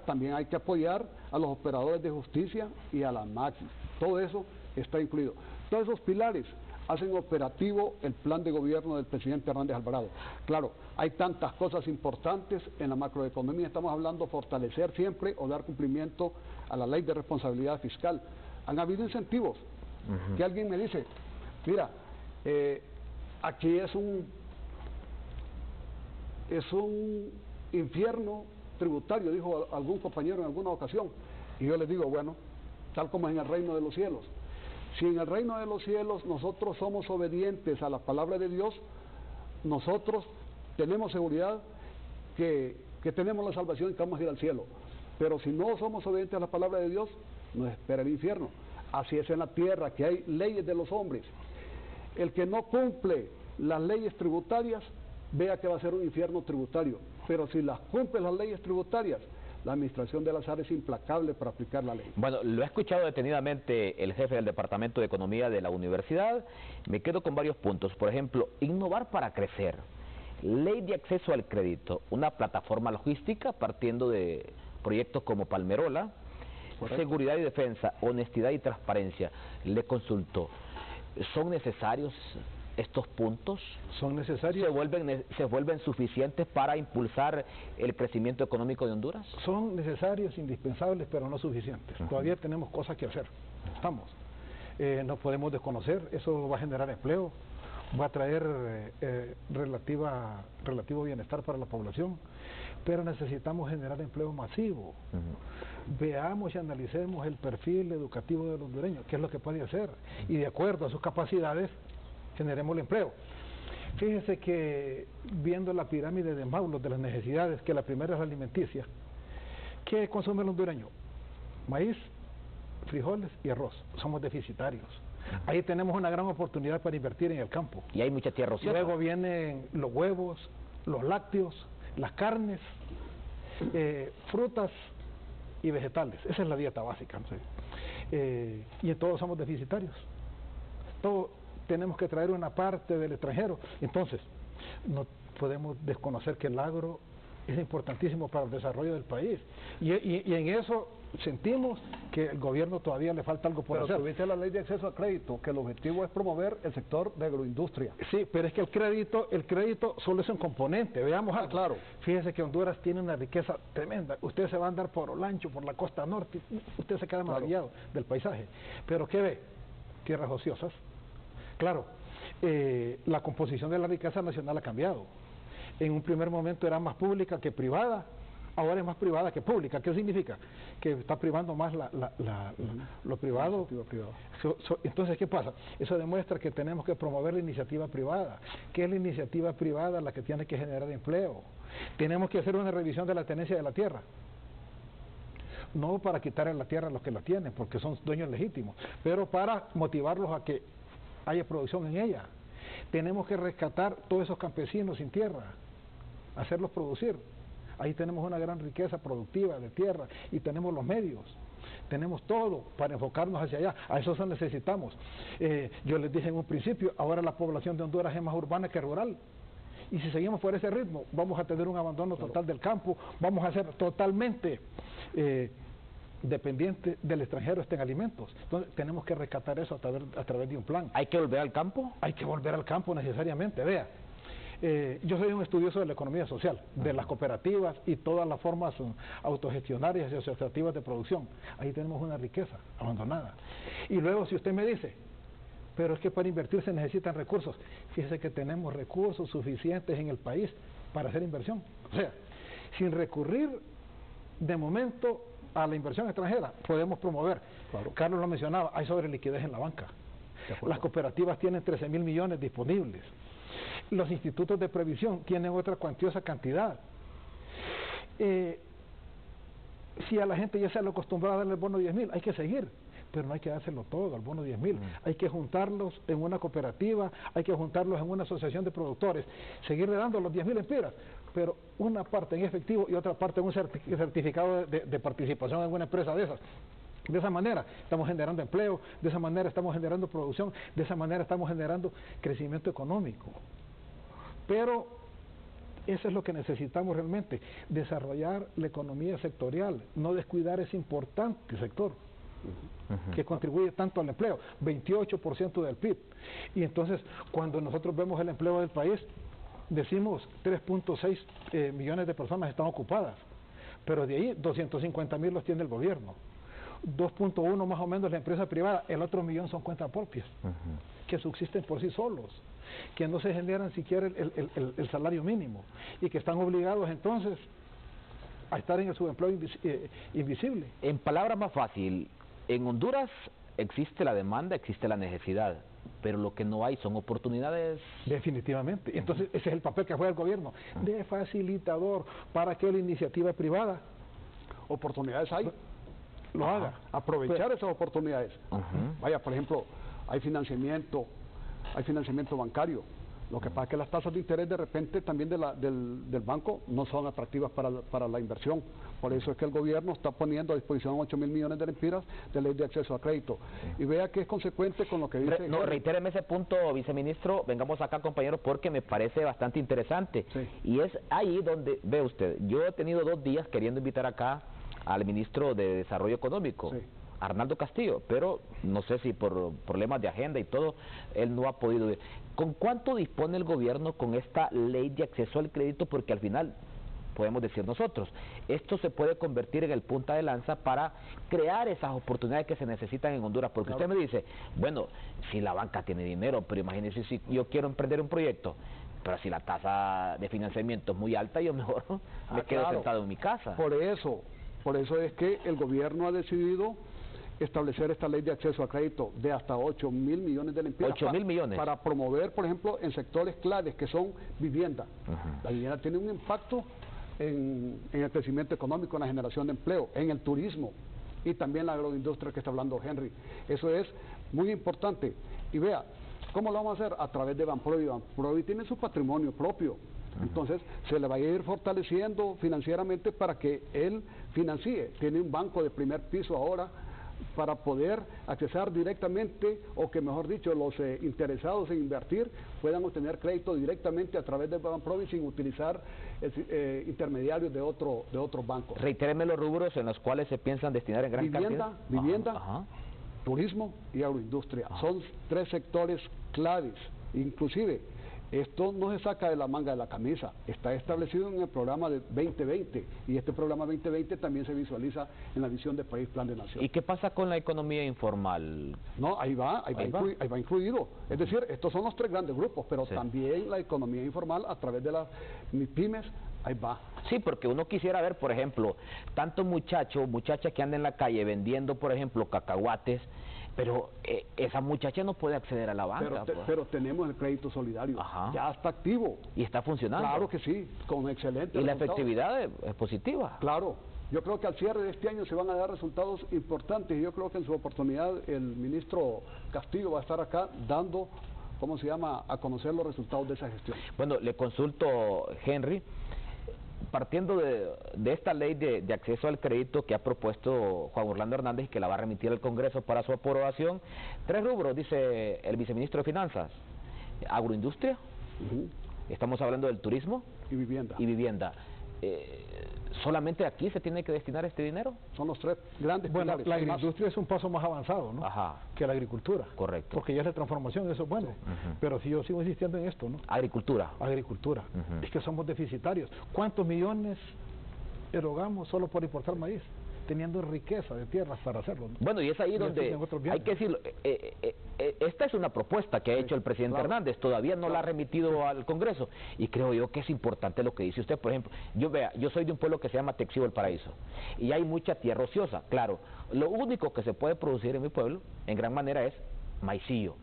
También hay que apoyar a los operadores de justicia y a la máquina. Todo eso está incluido. Todos esos pilares hacen operativo el plan de gobierno del presidente Hernández Alvarado. Claro, hay tantas cosas importantes en la macroeconomía, estamos hablando de fortalecer siempre o dar cumplimiento a la ley de responsabilidad fiscal. Han habido incentivos, que alguien me dice, mira, aquí es un infierno tributario, dijo algún compañero en alguna ocasión, y yo les digo, bueno, tal como es en el reino de los cielos. Si en el reino de los cielos nosotros somos obedientes a la palabra de Dios, nosotros tenemos seguridad que tenemos la salvación y que vamos a ir al cielo. Pero si no somos obedientes a la palabra de Dios, nos espera el infierno. Así es en la tierra, que hay leyes de los hombres. El que no cumple las leyes tributarias, vea que va a ser un infierno tributario. Pero si las cumple las leyes tributarias, la administración del azar es implacable para aplicar la ley. Bueno, lo ha escuchado detenidamente el jefe del Departamento de Economía de la universidad. Me quedo con varios puntos. Por ejemplo, innovar para crecer. Ley de acceso al crédito, una plataforma logística partiendo de proyectos como Palmerola. Correcto. Seguridad y defensa, honestidad y transparencia. Le consulto, ¿son necesarios estos puntos? ¿Son necesarios? ¿Se vuelven suficientes para impulsar el crecimiento económico de Honduras? Son necesarios, indispensables, pero no suficientes. Todavía tenemos cosas que hacer. No podemos desconocer, eso va a generar empleo, va a traer relativo bienestar para la población, pero necesitamos generar empleo masivo. Veamos y analicemos el perfil educativo del hondureño, qué es lo que puede hacer, y de acuerdo a sus capacidades, generemos el empleo. Fíjense que viendo la pirámide de Maslow de las necesidades, que la primera es la alimenticia, ¿qué consume el hondureño? Maíz, frijoles y arroz. Somos deficitarios. Ahí tenemos una gran oportunidad para invertir en el campo. Y hay mucha tierra ociosa. Luego vienen los huevos, los lácteos, las carnes, frutas y vegetales. Esa es la dieta básica, ¿no? Y en todos somos deficitarios. Tenemos que traer una parte del extranjero. Entonces, no podemos desconocer que el agro es importantísimo para el desarrollo del país. Y en eso sentimos que el gobierno todavía le falta algo por hacer. Pero tuviste la ley de acceso a crédito, que el objetivo es promover el sector de agroindustria. Sí, pero es que el crédito solo es un componente. Veamos algo. Claro. Fíjese que Honduras tiene una riqueza tremenda. Usted se va a andar por Olancho, por la costa norte, usted se queda maravillado del paisaje. Pero ¿qué ve? Tierras ociosas. Claro, la composición de la riqueza nacional ha cambiado. En un primer momento era más pública que privada, ahora es más privada que pública. ¿Qué significa? Que está privando más lo privado. Entonces, ¿qué pasa? Eso demuestra que tenemos que promover la iniciativa privada. ¿Qué es la iniciativa privada? La que tiene que generar empleo. Tenemos que hacer una revisión de la tenencia de la tierra. No para quitarle la tierra a los que la tienen, porque son dueños legítimos, pero para motivarlos a que haya producción en ella. Tenemos que rescatar todos esos campesinos sin tierra, hacerlos producir. Ahí tenemos una gran riqueza productiva de tierra y tenemos los medios, tenemos todo para enfocarnos hacia allá. A eso necesitamos. Yo les dije en un principio, ahora la población de Honduras es más urbana que rural. Y si seguimos por ese ritmo, vamos a tener un abandono total del campo, vamos a ser totalmente dependientes del extranjero en alimentos. Entonces tenemos que rescatar eso a través de un plan. ¿Hay que volver al campo? Hay que volver al campo necesariamente, vea. Yo soy un estudioso de la economía social, de las cooperativas y todas las formas autogestionarias y asociativas de producción. Ahí tenemos una riqueza abandonada. Y luego, si usted me dice, pero es que para invertir se necesitan recursos, fíjese que tenemos recursos suficientes en el país para hacer inversión. O sea, sin recurrir de momento a la inversión extranjera, podemos promover. Claro. Carlos lo mencionaba, hay sobreliquidez en la banca. Las cooperativas tienen 13.000 millones disponibles. Los institutos de previsión tienen otra cuantiosa cantidad. Si a la gente ya se le acostumbrado a darle el bono 10.000, hay que seguir, pero no hay que dárselo todo, al bono 10.000. Hay que juntarlos en una cooperativa, hay que juntarlos en una asociación de productores, seguirle dando los 10.000 empiras, pero una parte en efectivo y otra parte en un certificado de participación en una empresa de esas. De esa manera estamos generando empleo, de esa manera estamos generando producción, de esa manera estamos generando crecimiento económico. Pero eso es lo que necesitamos realmente, desarrollar la economía sectorial, no descuidar ese importante sector que contribuye tanto al empleo, 28% del PIB. Y entonces, cuando nosotros vemos el empleo del país, decimos 3.6 millones de personas están ocupadas, pero de ahí 250.000 los tiene el gobierno. 2.1 más o menos la empresa privada, el otro 1.000.000 son cuentas propias, que subsisten por sí solos, que no se generan siquiera el salario mínimo y que están obligados entonces a estar en el subempleo invisible. En palabras más fácil, en Honduras existe la demanda, existe la necesidad, pero lo que no hay son oportunidades. Definitivamente. Entonces ese es el papel que juega el gobierno, de facilitador para que la iniciativa privada, oportunidades hay, lo haga. Aprovechar esas oportunidades. Vaya, por ejemplo, hay financiamiento bancario. Lo que pasa es que las tasas de interés de repente también del banco no son atractivas para la inversión. Por eso es que el gobierno está poniendo a disposición 8.000 millones de lempiras de ley de acceso a crédito. Y vea que es consecuente con lo que dice... Reitéreme ese punto, viceministro, vengamos acá, compañeros, porque me parece bastante interesante. Sí. Y es ahí donde, ve usted, yo he tenido 2 días queriendo invitar acá al ministro de Desarrollo Económico, sí, Arnaldo Castillo, pero no sé si por problemas de agenda y todo, él no ha podido ir. ¿Con cuánto dispone el gobierno con esta ley de acceso al crédito? Porque al final, podemos decir nosotros, esto se puede convertir en el punta de lanza para crear esas oportunidades que se necesitan en Honduras. Porque usted me dice, bueno, si la banca tiene dinero, pero imagínese si yo quiero emprender un proyecto, pero si la tasa de financiamiento es muy alta, yo mejor me quedo sentado en mi casa. Por eso es que el gobierno ha decidido establecer esta ley de acceso a crédito de hasta 8.000 millones de lempiras. 8.000 millones. Para promover, por ejemplo, en sectores claves que son vivienda. La vivienda tiene un impacto en el crecimiento económico, en la generación de empleo, en el turismo y también la agroindustria que está hablando Henry. Eso es muy importante. Y vea, ¿cómo lo vamos a hacer? A través de Banprovi. Banprovi tiene su patrimonio propio. Entonces se le va a ir fortaleciendo financieramente para que él financie. Tiene un banco de primer piso ahora para poder accesar directamente, o que mejor dicho, los interesados en invertir puedan obtener crédito directamente a través de Banprovi sin utilizar intermediarios de otros bancos. Reitéreme los rubros en los cuales se piensan destinar en gran cantidad. Vivienda, turismo y agroindustria. Son 3 sectores claves. Inclusive, esto no se saca de la manga de la camisa, está establecido en el programa de 2020 y este programa 2020 también se visualiza en la visión de País Plan de Nación. ¿Y qué pasa con la economía informal? No, ahí va incluido. Es decir, estos son los 3 grandes grupos, pero también la economía informal a través de las pymes, ahí va. Sí, porque uno quisiera ver, por ejemplo, tantos muchachas que andan en la calle vendiendo, por ejemplo, cacahuates, pero esa muchacha no puede acceder a la banca. Pero tenemos el crédito solidario, ya está activo. ¿Y está funcionando? Claro que sí, con excelente ¿Y la efectividad es positiva? Claro, yo creo que al cierre de este año se van a dar resultados importantes y yo creo que en su oportunidad el ministro Castillo va a estar acá dando, ¿cómo se llama?, a conocer los resultados de esa gestión. Bueno, le consulto, Henry, partiendo de esta ley de acceso al crédito que ha propuesto Juan Orlando Hernández y que la va a remitir al Congreso para su aprobación, 3 rubros, dice el viceministro de Finanzas: agroindustria, estamos hablando del turismo y vivienda. ¿Solamente aquí se tiene que destinar este dinero? Son los tres grandes pilares. La agriindustria es un paso más avanzado, ¿no? Ajá. Que la agricultura. Correcto. Porque ya es la transformación, eso es bueno. Pero si yo sigo insistiendo en esto, ¿no? Agricultura. Es que somos deficitarios. ¿Cuántos millones erogamos solo por importar maíz? Teniendo riqueza de tierras para hacerlo, ¿no? Bueno, y es ahí donde hay que decirlo, esta es una propuesta que ha hecho el presidente Hernández, todavía no la ha remitido al Congreso, y creo yo que es importante lo que dice usted. Por ejemplo, yo soy de un pueblo que se llama Texío del Paraíso, y hay mucha tierra ociosa, claro, lo único que se puede producir en mi pueblo, en gran manera, es maicillo.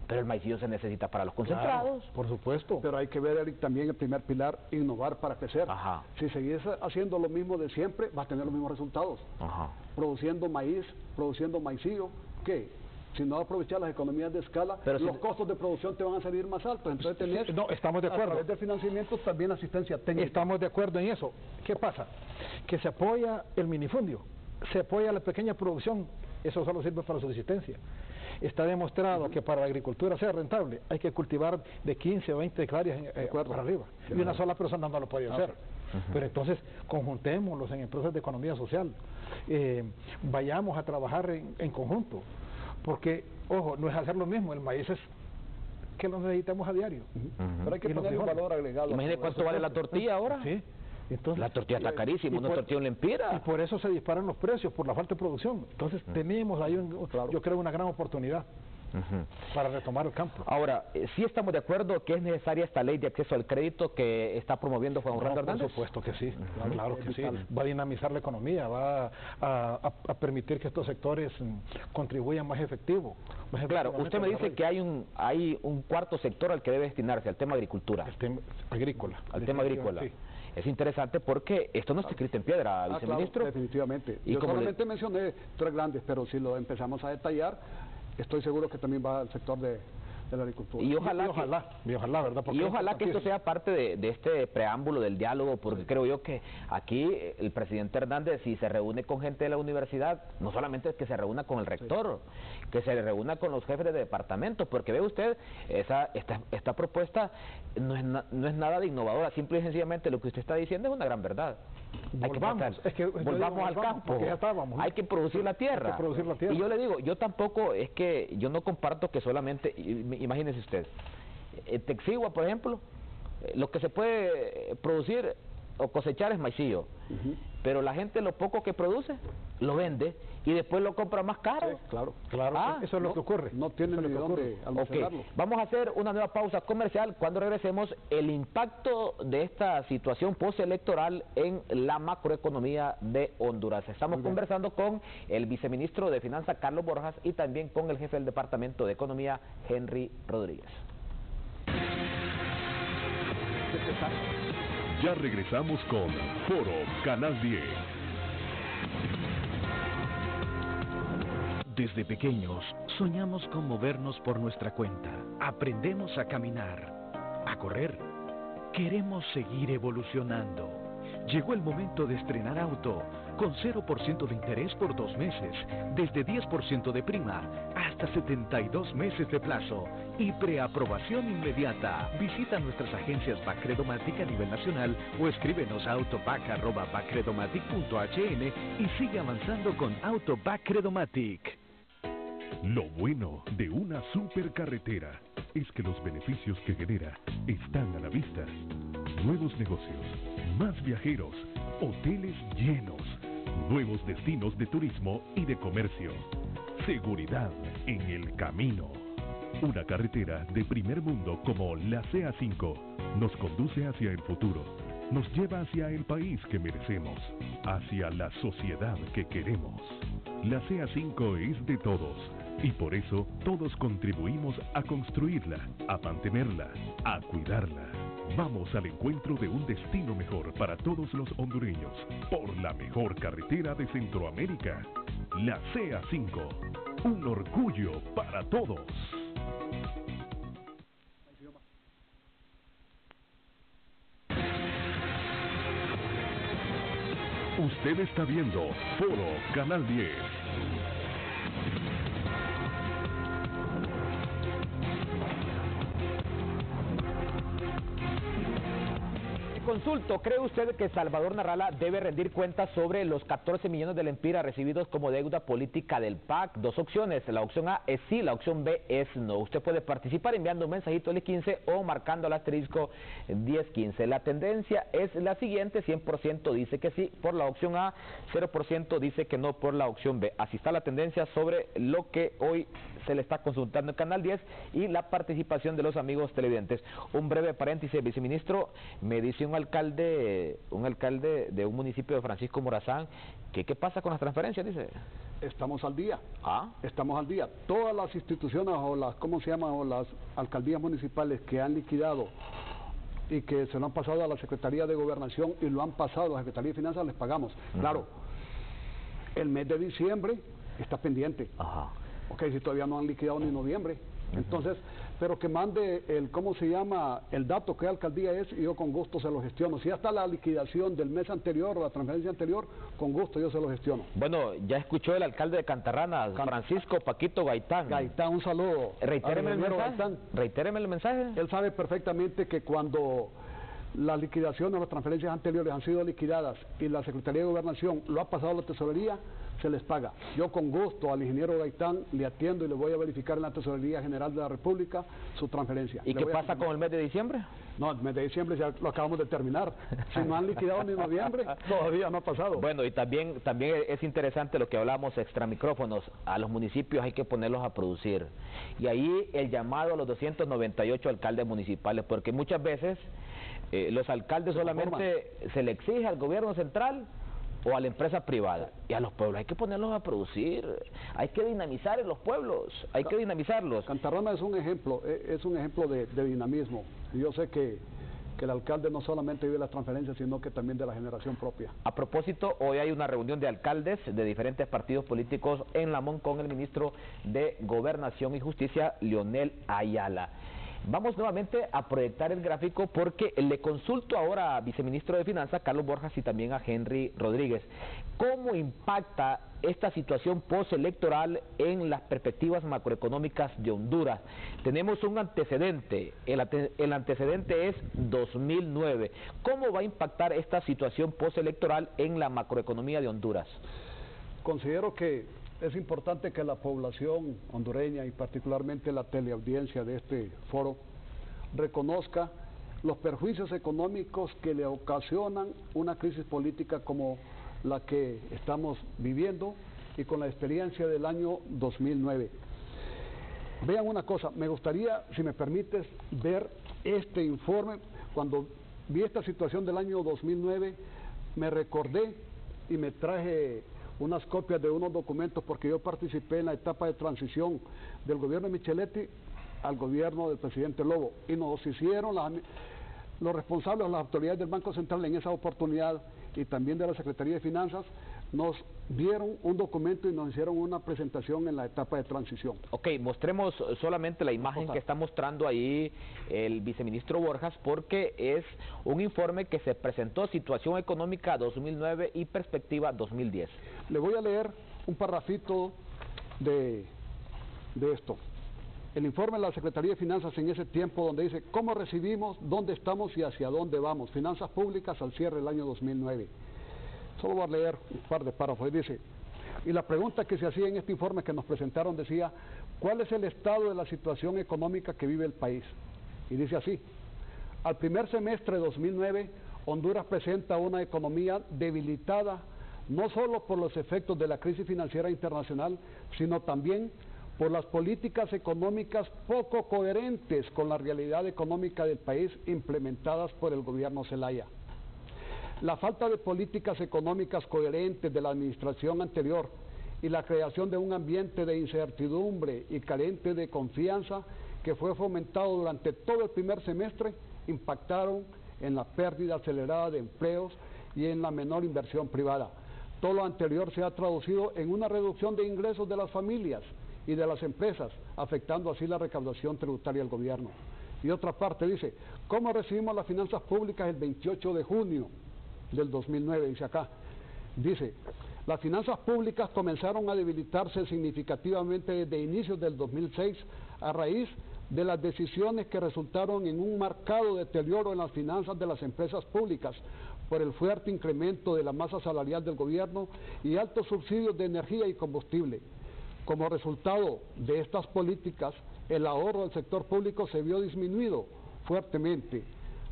Pero el maicillo se necesita para los concentrados. Claro, por supuesto. Pero hay que ver, Eric, también el primer pilar, innovar para crecer. Ajá. Si seguís haciendo lo mismo de siempre, vas a tener los mismos resultados. Ajá. Produciendo maíz, produciendo maicillo, ¿qué? Si no aprovechas las economías de escala, pero los costos de producción te van a salir más altos. Entonces tenés, no, estamos de acuerdo. A través del financiamiento también asistencia técnica. Estamos de acuerdo en eso. ¿Qué pasa? Que se apoya el minifundio, se apoya la pequeña producción, eso solo sirve para subsistencia. Está demostrado que para la agricultura sea rentable hay que cultivar de 15 o 20 hectáreas para arriba. Y una sola persona no lo puede hacer. Pero entonces conjuntémoslos en empresas de economía social. Vayamos a trabajar en conjunto. Porque, ojo, no es hacer lo mismo, el maíz es que lo necesitamos a diario. Pero hay que poner un valor agregado. Imagínate cuánto vale la tortilla ahora. Sí. Entonces, la tortilla está carísima, una tortilla en Lempira. Y por eso se disparan los precios, por la falta de producción. Entonces tenemos ahí, yo creo, una gran oportunidad para retomar el campo. Ahora, sí estamos de acuerdo que es necesaria esta ley de acceso al crédito que está promoviendo Juan Orlando Hernández. Por supuesto que sí, claro que sí. Va a dinamizar la economía, va a permitir que estos sectores contribuyan más efectivo. Claro, usted me dice que hay un cuarto sector al que debe destinarse, al tema agricultura. El tema agrícola. Al tema agrícola. Sí. Es interesante porque esto no está escrito en piedra, viceministro. Claro, definitivamente. Yo solamente mencioné tres grandes, pero si lo empezamos a detallar, estoy seguro que también va al sector de la agricultura. Y ojalá, ¿verdad? Y ojalá que esto sea parte de este preámbulo del diálogo, porque creo yo que aquí el presidente Hernández, si se reúne con gente de la universidad, no solamente es que se reúna con el rector, que se reúna con los jefes de departamento, porque ve usted, esta propuesta no es nada de innovadora, simple y sencillamente lo que usted está diciendo es una gran verdad. Volvamos al campo, hay que producir la tierra. Y yo le digo, yo tampoco, es que yo no comparto que solamente, imagínese usted, en Texigua, por ejemplo, lo que se puede producir o cosechar es maicillo, pero la gente lo poco que produce lo vende y después lo compra más caro. Sí, claro. Eso es lo que ocurre. No tiene ni dónde almacenarlo. Vamos a hacer una nueva pausa comercial. Cuando regresemos, el impacto de esta situación postelectoral en la macroeconomía de Honduras. Estamos conversando con el viceministro de Finanzas, Carlos Borjas, y también con el jefe del Departamento de Economía, Henry Rodríguez. Ya regresamos con Foro Canal 10. Desde pequeños soñamos con movernos por nuestra cuenta. Aprendemos a caminar, a correr. Queremos seguir evolucionando. Llegó el momento de estrenar auto con 0% de interés por 2 meses, desde 10% de prima hasta 72 meses de plazo y preaprobación inmediata. Visita nuestras agencias Bacredomatic a nivel nacional o escríbenos a autobac@bacredomatic.hn y sigue avanzando con Auto Bacredomatic. Lo bueno de una supercarretera es que los beneficios que genera están a la vista. Nuevos negocios, más viajeros, hoteles llenos, nuevos destinos de turismo y de comercio. Seguridad en el camino. Una carretera de primer mundo como la CA5 nos conduce hacia el futuro. Nos lleva hacia el país que merecemos, hacia la sociedad que queremos. La CA5 es de todos y por eso todos contribuimos a construirla, a mantenerla, a cuidarla. Vamos al encuentro de un destino mejor para todos los hondureños, por la mejor carretera de Centroamérica, la CA5. Un orgullo para todos. Usted está viendo Foro Canal 10. consulto, ¿cree usted que Salvador Narrala debe rendir cuentas sobre los 14 millones de lempiras recibidos como deuda política del PAC? Dos opciones, la opción A es sí, la opción B es no. Usted puede participar enviando un mensajito al 15 o marcando al asterisco 1015. La tendencia es la siguiente, 100% dice que sí por la opción A, 0% dice que no por la opción B. Así está la tendencia sobre lo que hoy se le está consultando en Canal 10 y la participación de los amigos televidentes. Un breve paréntesis, viceministro, me dice un alcalde de un municipio de Francisco Morazán, que ¿qué pasa con las transferencias? Dice. Estamos al día. ¿Ah? Estamos al día. Todas las instituciones o las, ¿cómo se llama? O las alcaldías municipales que han liquidado y que se lo han pasado a la Secretaría de Gobernación y lo han pasado a la Secretaría de Finanzas, les pagamos. Claro, el mes de diciembre está pendiente. Ajá. Ok, si todavía no han liquidado ni noviembre. Entonces, pero que mande el, ¿cómo se llama? El dato que alcaldía es y yo con gusto se lo gestiono. Si ya está la liquidación del mes anterior o la transferencia anterior, con gusto yo se lo gestiono. Bueno, ya escuchó el alcalde de Cantarrana, Francisco Paquito Gaitán. Gaitán, un saludo. Reitéreme el mensaje. Gaitán. Reitéreme el mensaje. Él sabe perfectamente que cuando las liquidaciones o las transferencias anteriores han sido liquidadas y la Secretaría de Gobernación lo ha pasado a la Tesorería, se les paga. Yo con gusto al ingeniero Gaitán le atiendo y le voy a verificar en la Tesorería General de la República su transferencia. ¿Y qué pasa con el mes de diciembre? No, el mes de diciembre ya lo acabamos de terminar. Si no han liquidado ni noviembre, todavía no ha pasado. Bueno, y también es interesante lo que hablamos extra micrófonos. A los municipios hay que ponerlos a producir. Y ahí el llamado a los 298 alcaldes municipales, porque muchas veces los alcaldes solamente se le exige al gobierno central o a la empresa privada, y a los pueblos hay que ponerlos a producir, hay que dinamizar en los pueblos, hay que dinamizarlos. Cantarrana es un ejemplo de dinamismo. Yo sé que el alcalde no solamente vive las transferencias, sino que también de la generación propia. A propósito, hoy hay una reunión de alcaldes de diferentes partidos políticos en Lamón con el ministro de Gobernación y Justicia, Leonel Ayala. Vamos nuevamente a proyectar el gráfico porque le consulto ahora a viceministro de Finanzas, Carlos Borjas, y también a Henry Rodríguez. ¿Cómo impacta esta situación postelectoral en las perspectivas macroeconómicas de Honduras? Tenemos un antecedente, el antecedente es 2009. ¿Cómo va a impactar esta situación postelectoral en la macroeconomía de Honduras? Considero que es importante que la población hondureña y particularmente la teleaudiencia de este foro reconozca los perjuicios económicos que le ocasionan una crisis política como la que estamos viviendo y con la experiencia del año 2009. Vean una cosa, me gustaría, si me permites, ver este informe. Cuando vi esta situación del año 2009, me recordé y me traje unas copias de unos documentos porque yo participé en la etapa de transición del gobierno de Micheletti al gobierno del presidente Lobo y nos hicieron los responsables, las autoridades del Banco Central en esa oportunidad y también de la Secretaría de Finanzas nos dieron un documento y nos hicieron una presentación en la etapa de transición. Ok, mostremos solamente la imagen que está mostrando ahí el viceministro Borjas, porque es un informe que se presentó, situación económica 2009 y perspectiva 2010. Le voy a leer un parrafito de esto. El informe de la Secretaría de Finanzas en ese tiempo donde dice cómo recibimos, dónde estamos y hacia dónde vamos. Finanzas públicas al cierre del año 2009. Solo voy a leer un par de párrafos. Dice, y la pregunta que se hacía en este informe que nos presentaron decía, ¿cuál es el estado de la situación económica que vive el país? Y dice así, al primer semestre de 2009, Honduras presenta una economía debilitada, no solo por los efectos de la crisis financiera internacional, sino también por las políticas económicas poco coherentes con la realidad económica del país implementadas por el gobierno Zelaya. La falta de políticas económicas coherentes de la administración anterior y la creación de un ambiente de incertidumbre y carente de confianza que fue fomentado durante todo el primer semestre impactaron en la pérdida acelerada de empleos y en la menor inversión privada. Todo lo anterior se ha traducido en una reducción de ingresos de las familias y de las empresas, afectando así la recaudación tributaria del gobierno. Y otra parte dice, ¿cómo recibimos las finanzas públicas el 28 de junio del 2009? Dice acá, dice, las finanzas públicas comenzaron a debilitarse significativamente desde inicios del 2006 a raíz de las decisiones que resultaron en un marcado deterioro en las finanzas de las empresas públicas por el fuerte incremento de la masa salarial del gobierno y altos subsidios de energía y combustible. Como resultado de estas políticas, el ahorro del sector público se vio disminuido fuertemente,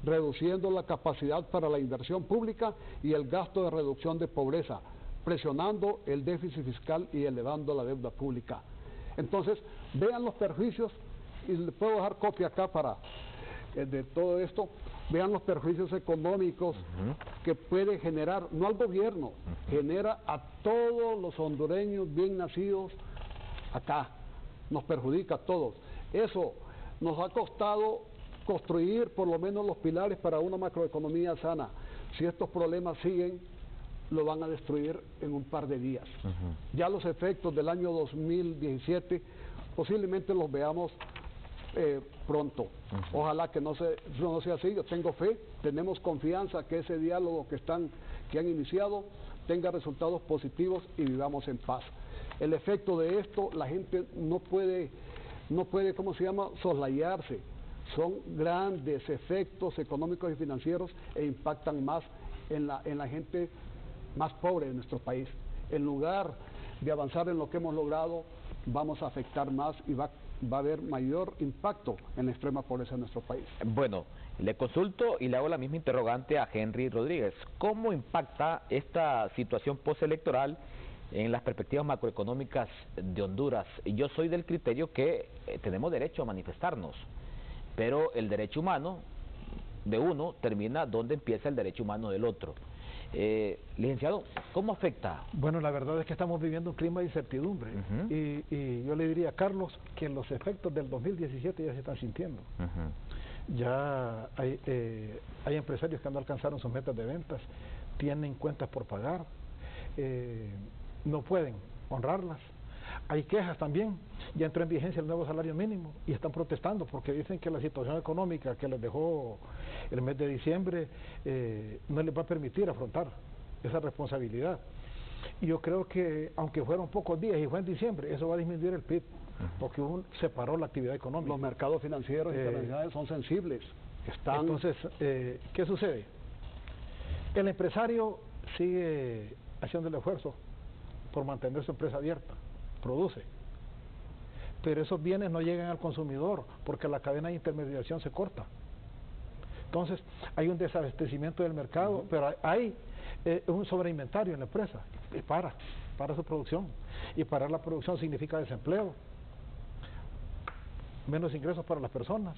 reduciendo la capacidad para la inversión pública y el gasto de reducción de pobreza, presionando el déficit fiscal y elevando la deuda pública. Entonces, vean los perjuicios, y les puedo dejar copia acá para de todo esto, vean los perjuicios económicos que puede generar, no al gobierno, genera a todos los hondureños bien nacidos acá, nos perjudica a todos. Eso nos ha costado construir por lo menos los pilares para una macroeconomía sana. Si estos problemas siguen, lo van a destruir en un par de días. Ya los efectos del año 2017 posiblemente los veamos pronto. Ojalá que no sea así. Yo tengo fe, tenemos confianza que ese diálogo que han iniciado tenga resultados positivos y vivamos en paz. El efecto de esto, la gente no puede, ¿cómo se llama?, soslayarse. Son grandes efectos económicos y financieros e impactan más en la gente más pobre de nuestro país. En lugar de avanzar en lo que hemos logrado, vamos a afectar más y va a haber mayor impacto en la extrema pobreza de nuestro país. Bueno, le consulto y le hago la misma interrogante a Henry Rodríguez. ¿Cómo impacta esta situación postelectoral en las perspectivas macroeconómicas de Honduras? Yo soy del criterio que tenemos derecho a manifestarnos, pero el derecho humano de uno termina donde empieza el derecho humano del otro. Licenciado, ¿cómo afecta? Bueno, la verdad es que estamos viviendo un clima de incertidumbre y yo le diría a Carlos que los efectos del 2017 ya se están sintiendo. Ya hay empresarios que no alcanzaron sus metas de ventas, tienen cuentas por pagar, no pueden honrarlas. Hay quejas también, ya entró en vigencia el nuevo salario mínimo y están protestando porque dicen que la situación económica que les dejó el mes de diciembre no les va a permitir afrontar esa responsabilidad. Y yo creo que aunque fueron pocos días y fue en diciembre, eso va a disminuir el PIB porque se paró la actividad económica. Los mercados financieros internacionales son sensibles. Entonces, ¿qué sucede? El empresario sigue haciendo el esfuerzo por mantener su empresa abierta, produce, pero esos bienes no llegan al consumidor porque la cadena de intermediación se corta. Entonces hay un desabastecimiento del mercado, pero hay un sobreinventario en la empresa y para su producción, y parar la producción significa desempleo, menos ingresos para las personas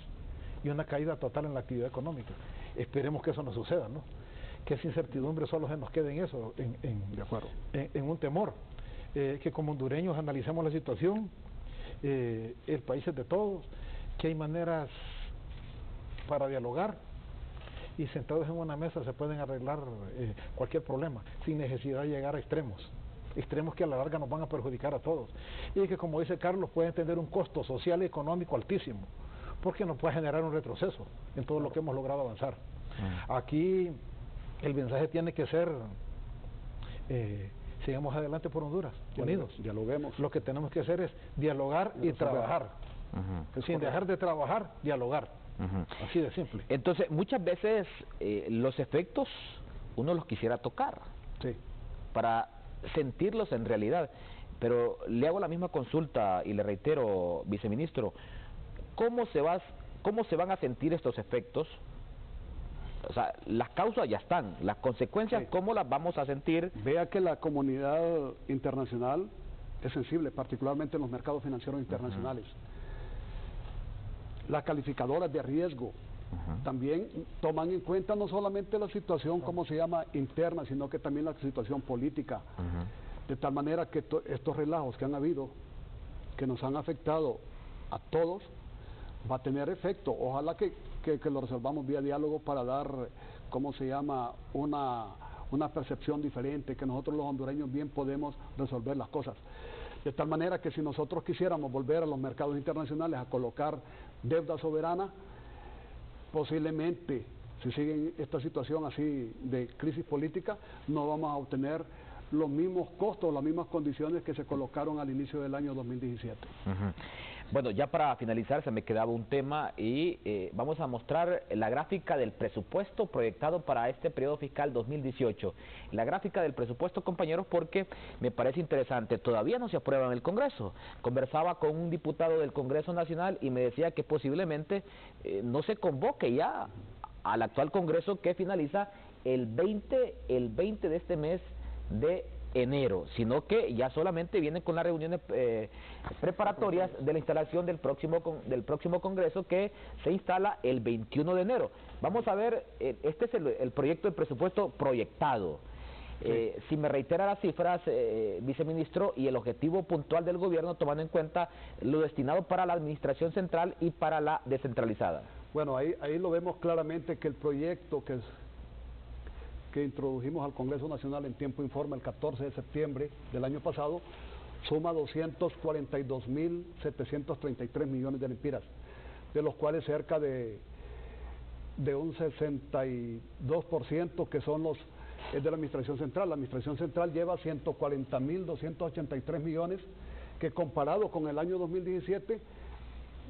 y una caída total en la actividad económica. Esperemos que eso no suceda, ¿no? Que esa incertidumbre solo se nos quede en eso, en un temor. Que como hondureños analicemos la situación, el país es de todos, que hay maneras para dialogar y sentados en una mesa se pueden arreglar cualquier problema sin necesidad de llegar a extremos que a la larga nos van a perjudicar a todos y que, como dice Carlos, pueden tener un costo social y económico altísimo porque nos puede generar un retroceso en todo lo que hemos logrado avanzar. Aquí el mensaje tiene que ser sigamos adelante por Honduras, unidos. Dialoguemos. Lo que tenemos que hacer es dialogar y trabajar. Sin dejar de trabajar, dialogar. Así de simple. Entonces, muchas veces los efectos uno los quisiera tocar para sentirlos en realidad. Pero le hago la misma consulta y le reitero, viceministro, ¿cómo se van a sentir estos efectos? O sea, las causas ya están, las consecuencias, ¿cómo las vamos a sentir? Vea que la comunidad internacional es sensible, particularmente en los mercados financieros internacionales. Las calificadoras de riesgo también toman en cuenta no solamente la situación, ¿cómo se llama?, interna, sino que también la situación política. De tal manera que estos relajos que han habido, que nos han afectado a todos, va a tener efecto. Ojalá que lo resolvamos vía diálogo para dar, ¿cómo se llama?, una percepción diferente, que nosotros los hondureños bien podemos resolver las cosas. De tal manera que si nosotros quisiéramos volver a los mercados internacionales a colocar deuda soberana, posiblemente, si sigue esta situación así de crisis política, no vamos a obtener los mismos costos, las mismas condiciones que se colocaron al inicio del año 2017. Bueno, ya para finalizar se me quedaba un tema y vamos a mostrar la gráfica del presupuesto proyectado para este periodo fiscal 2018. La gráfica del presupuesto, compañeros, porque me parece interesante. Todavía no se aprueba en el Congreso. Conversaba con un diputado del Congreso Nacional y me decía que posiblemente no se convoque ya al actual Congreso que finaliza el 20 de este mes de enero, sino que ya solamente vienen con las reuniones preparatorias de la instalación del próximo Congreso, que se instala el 21 de enero. Vamos a ver, este es el proyecto de presupuesto proyectado. Si me reitera las cifras, viceministro, y el objetivo puntual del gobierno, tomando en cuenta lo destinado para la administración central y para la descentralizada. Bueno, ahí lo vemos claramente que el proyecto que introdujimos al Congreso Nacional en tiempo informe el 14 de septiembre del año pasado, suma 242.733 millones de lempiras, de los cuales cerca de un 62% que son es de la Administración Central. La Administración Central lleva 140.283 millones, que comparado con el año 2017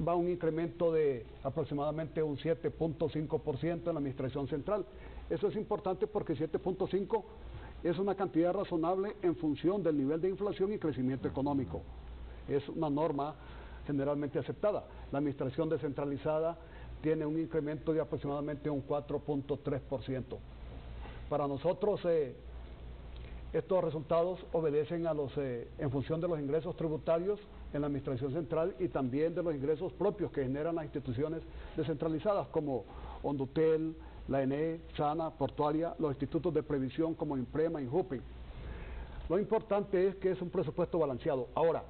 va a un incremento de aproximadamente un 7.5% en la Administración Central. Eso es importante porque 7.5 es una cantidad razonable en función del nivel de inflación y crecimiento económico. Es una norma generalmente aceptada. La administración descentralizada tiene un incremento de aproximadamente un 4.3%. Para nosotros estos resultados obedecen en función de los ingresos tributarios en la administración central y también de los ingresos propios que generan las instituciones descentralizadas como Ondutel, la ENE, SANA, Portuaria, los institutos de previsión como INPREMA, INJUPE. Lo importante es que es un presupuesto balanceado. Ahora,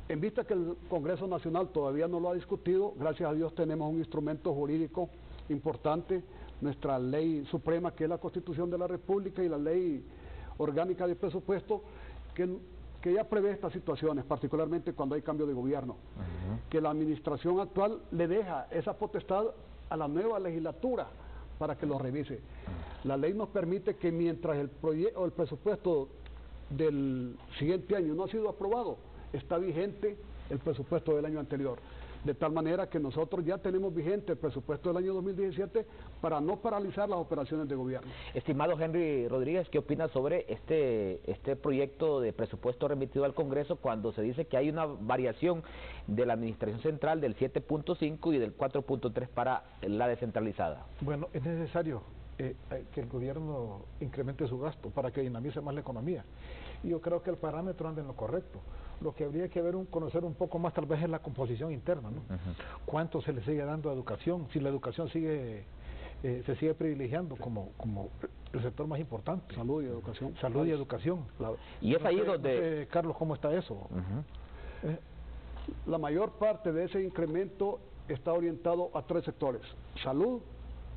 en vista que el Congreso Nacional todavía no lo ha discutido, gracias a Dios tenemos un instrumento jurídico importante, nuestra ley suprema, que es la Constitución de la República, y la ley orgánica de presupuesto, que ya prevé estas situaciones, particularmente cuando hay cambio de gobierno, que la administración actual le deja esa potestad a la nueva legislatura para que lo revise. La ley nos permite que mientras el presupuesto del siguiente año no ha sido aprobado, está vigente el presupuesto del año anterior. De tal manera que nosotros ya tenemos vigente el presupuesto del año 2017 para no paralizar las operaciones de gobierno. Estimado Henry Rodríguez, ¿qué opina sobre este proyecto de presupuesto remitido al Congreso cuando se dice que hay una variación de la administración central del 7.5 y del 4.3 para la descentralizada? Bueno, es necesario que el gobierno incremente su gasto para que dinamice más la economía. Y yo creo que el parámetro anda en lo correcto. Lo que habría que conocer un poco más tal vez es la composición interna, ¿no? ¿Cuánto se le sigue dando a educación? Si la educación se sigue privilegiando como el sector más importante. Salud y educación. Salud y educación. Y es ahí donde... Carlos, ¿cómo está eso? La mayor parte de ese incremento está orientado a 3 sectores: salud,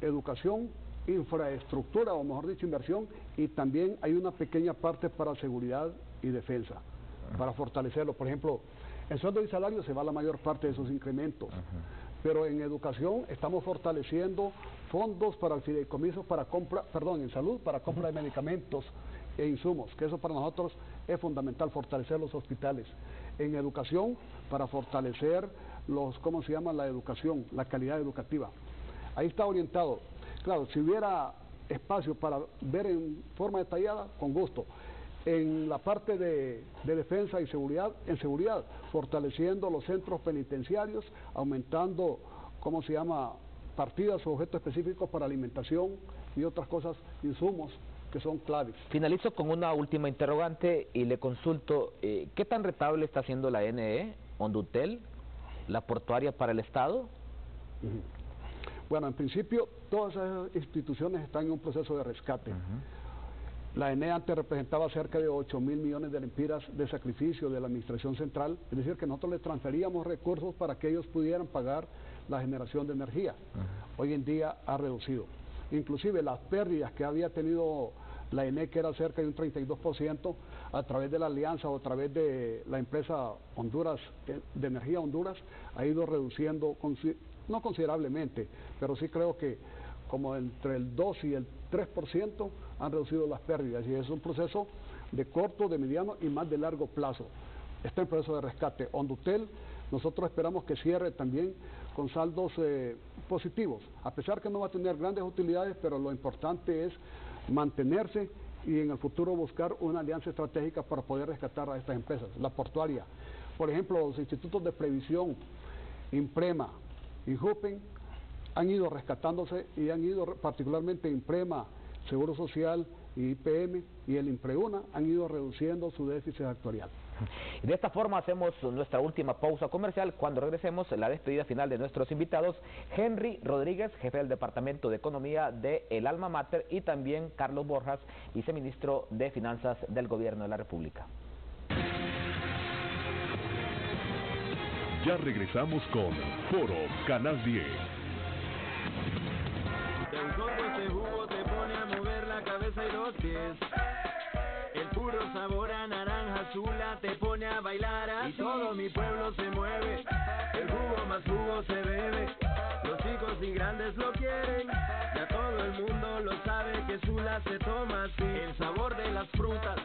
educación, infraestructura, o mejor dicho, inversión, y también hay una pequeña parte para seguridad y defensa, para fortalecerlo. Por ejemplo, en sueldo y salario se va la mayor parte de esos incrementos, pero en educación estamos fortaleciendo fondos para el fideicomiso para compra, en salud, para compra de medicamentos e insumos, que eso para nosotros es fundamental, fortalecer los hospitales. En educación, para fortalecer la educación, la calidad educativa. Ahí está orientado. Claro, si hubiera espacio para ver en forma detallada, con gusto. En la parte de defensa y seguridad, fortaleciendo los centros penitenciarios, aumentando, partidas o objetos específicos para alimentación y otras cosas, insumos que son claves. Finalizo con una última interrogante y le consulto, ¿qué tan rentable está haciendo la ENE, Ondutel, la Portuaria para el Estado? Bueno, en principio todas esas instituciones están en un proceso de rescate. La ENE antes representaba cerca de 8.000 millones de lempiras de sacrificio de la administración central, es decir, que nosotros les transferíamos recursos para que ellos pudieran pagar la generación de energía. Hoy en día ha reducido. Inclusive las pérdidas que había tenido la ENE, que era cerca de un 32%, a través de la alianza o a través de la empresa Honduras, de Energía Honduras, ha ido reduciendo, no considerablemente, pero sí creo que como entre el 2 y el 3% han reducido las pérdidas, y es un proceso de corto, de mediano y más de largo plazo. Está en proceso de rescate. Hondutel, nosotros esperamos que cierre también con saldos positivos, a pesar que no va a tener grandes utilidades, pero lo importante es mantenerse y en el futuro buscar una alianza estratégica para poder rescatar a estas empresas. La portuaria, por ejemplo, los institutos de previsión, Imprema, Injupen, han ido rescatándose y han ido, particularmente Imprema, Seguro Social y IPM y el Impreuna, han ido reduciendo su déficit actuarial. De esta forma hacemos nuestra última pausa comercial. Cuando regresemos, la despedida final de nuestros invitados, Henry Rodríguez, jefe del Departamento de Economía de El Alma Mater, y también Carlos Borjas, viceministro de Finanzas del Gobierno de la República. Ya regresamos con Foro Canal 10. Este jugo te pone a mover la cabeza y los pies. El puro sabor a naranja azula te pone a bailar así. Y todo mi pueblo se mueve, el jugo más jugo se bebe. Los chicos y grandes lo quieren, ya todo el mundo lo sabe que Sula se toma así. El sabor de las frutas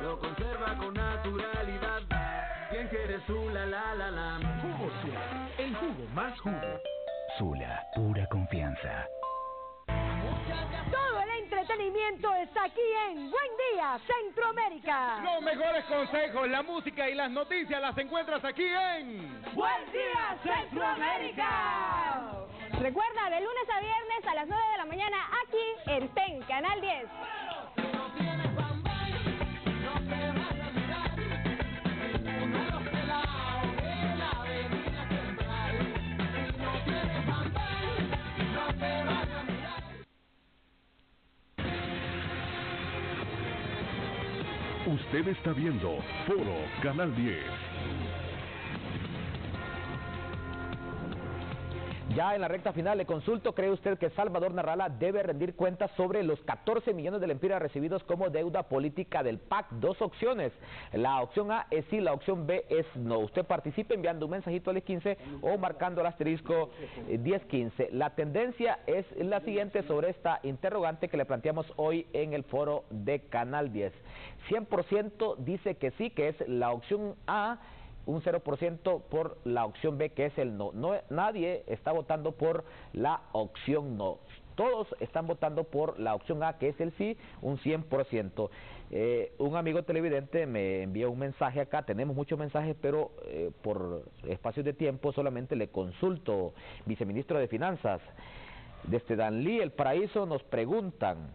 lo conserva con naturalidad. ¿Quién quiere Sula, la? Jugo Sula, el jugo más jugo. Sula, pura confianza. Todo el entretenimiento está aquí en Buen Día Centroamérica. Los mejores consejos, la música y las noticias las encuentras aquí en Buen Día Centroamérica. Recuerda, de lunes a viernes a las 9 de la mañana aquí en TEN, Canal 10. Usted está viendo Foro Canal 10. Ya en la recta final le consulto, ¿cree usted que Salvador Narrala debe rendir cuentas sobre los 14 millones de lempiras recibidos como deuda política del PAC? Dos opciones. La opción A es sí, la opción B es no. Usted participe enviando un mensajito al 15 o marcando el asterisco 1015. La tendencia es la siguiente sobre esta interrogante que le planteamos hoy en el foro de Canal 10. 100% dice que sí, que es la opción A, un 0% por la opción B, que es el no. Nadie está votando por la opción no. Todos están votando por la opción A, que es el sí, un 100%. Un amigo televidente me envió un mensaje acá, tenemos muchos mensajes, pero por espacios de tiempo solamente le consulto. Viceministro de Finanzas, desde Danlí, El Paraíso, nos preguntan,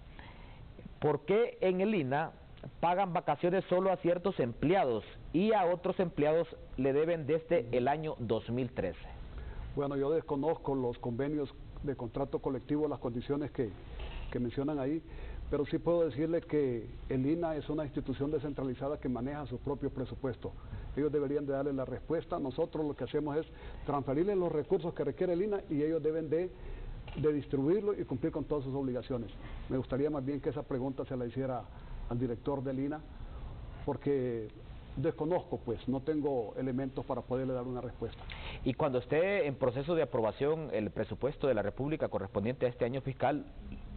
¿por qué en el INA pagan vacaciones solo a ciertos empleados y a otros empleados le deben desde el año 2013? Bueno, yo desconozco los convenios de contrato colectivo, las condiciones que mencionan ahí, pero sí puedo decirle que el INA es una institución descentralizada que maneja su propio presupuesto. Ellos deberían de darle la respuesta. Nosotros lo que hacemos es transferirles los recursos que requiere el INA y ellos deben de distribuirlo y cumplir con todas sus obligaciones. Me gustaría más bien que esa pregunta se la hiciera al director del INA, porque desconozco, pues, no tengo elementos para poderle dar una respuesta. Y cuando esté en proceso de aprobación el presupuesto de la República correspondiente a este año fiscal,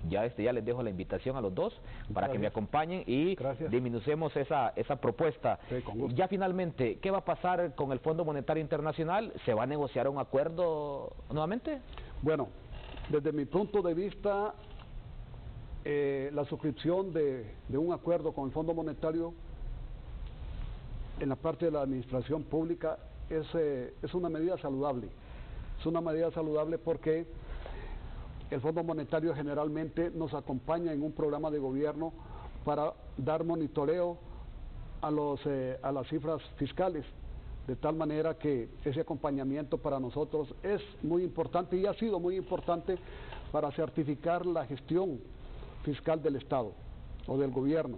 ya les dejo la invitación a los dos para que me acompañen y disminucemos esa propuesta. Sí, ya finalmente, ¿qué va a pasar con el Fondo Monetario Internacional? ¿Se va a negociar un acuerdo nuevamente? Bueno, desde mi punto de vista, la suscripción de un acuerdo con el Fondo Monetario en la parte de la administración pública es una medida saludable. Es una medida saludable porque el Fondo Monetario generalmente nos acompaña en un programa de gobierno para dar monitoreo a las cifras fiscales, de tal manera que ese acompañamiento para nosotros es muy importante y ha sido muy importante para certificar la gestión fiscal del Estado o del gobierno,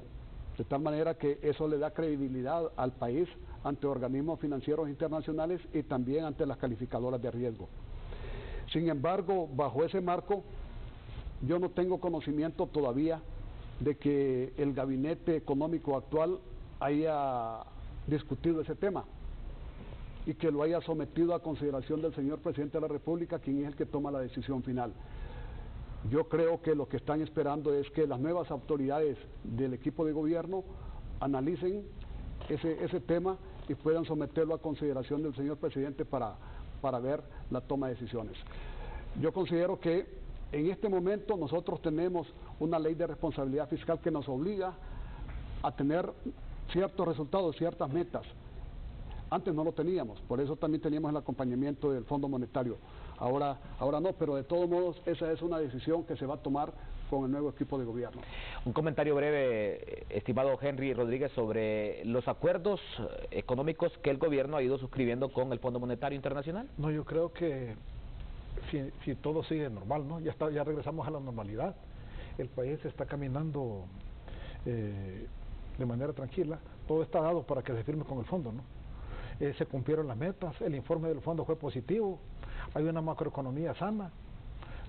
de tal manera que eso le da credibilidad al país ante organismos financieros internacionales y también ante las calificadoras de riesgo. Sin embargo, bajo ese marco, yo no tengo conocimiento todavía de que el gabinete económico actual haya discutido ese tema y que lo haya sometido a consideración del señor presidente de la República, quien es el que toma la decisión final. Yo creo que lo que están esperando es que las nuevas autoridades del equipo de gobierno analicen ese tema y puedan someterlo a consideración del señor presidente para ver la toma de decisiones. Yo considero que en este momento nosotros tenemos una ley de responsabilidad fiscal que nos obliga a tener ciertos resultados, ciertas metas. Antes no lo teníamos, por eso también teníamos el acompañamiento del Fondo Monetario. Ahora no, pero de todos modos esa es una decisión que se va a tomar con el nuevo equipo de gobierno. Un comentario breve, estimado Henry Rodríguez, sobre los acuerdos económicos que el gobierno ha ido suscribiendo con el Fondo Monetario Internacional. No, yo creo que si todo sigue normal, ¿no? Ya regresamos a la normalidad. El país está caminando de manera tranquila. Todo está dado para que se firme con el fondo, ¿no? Se cumplieron las metas, el informe del fondo fue positivo, hay una macroeconomía sana,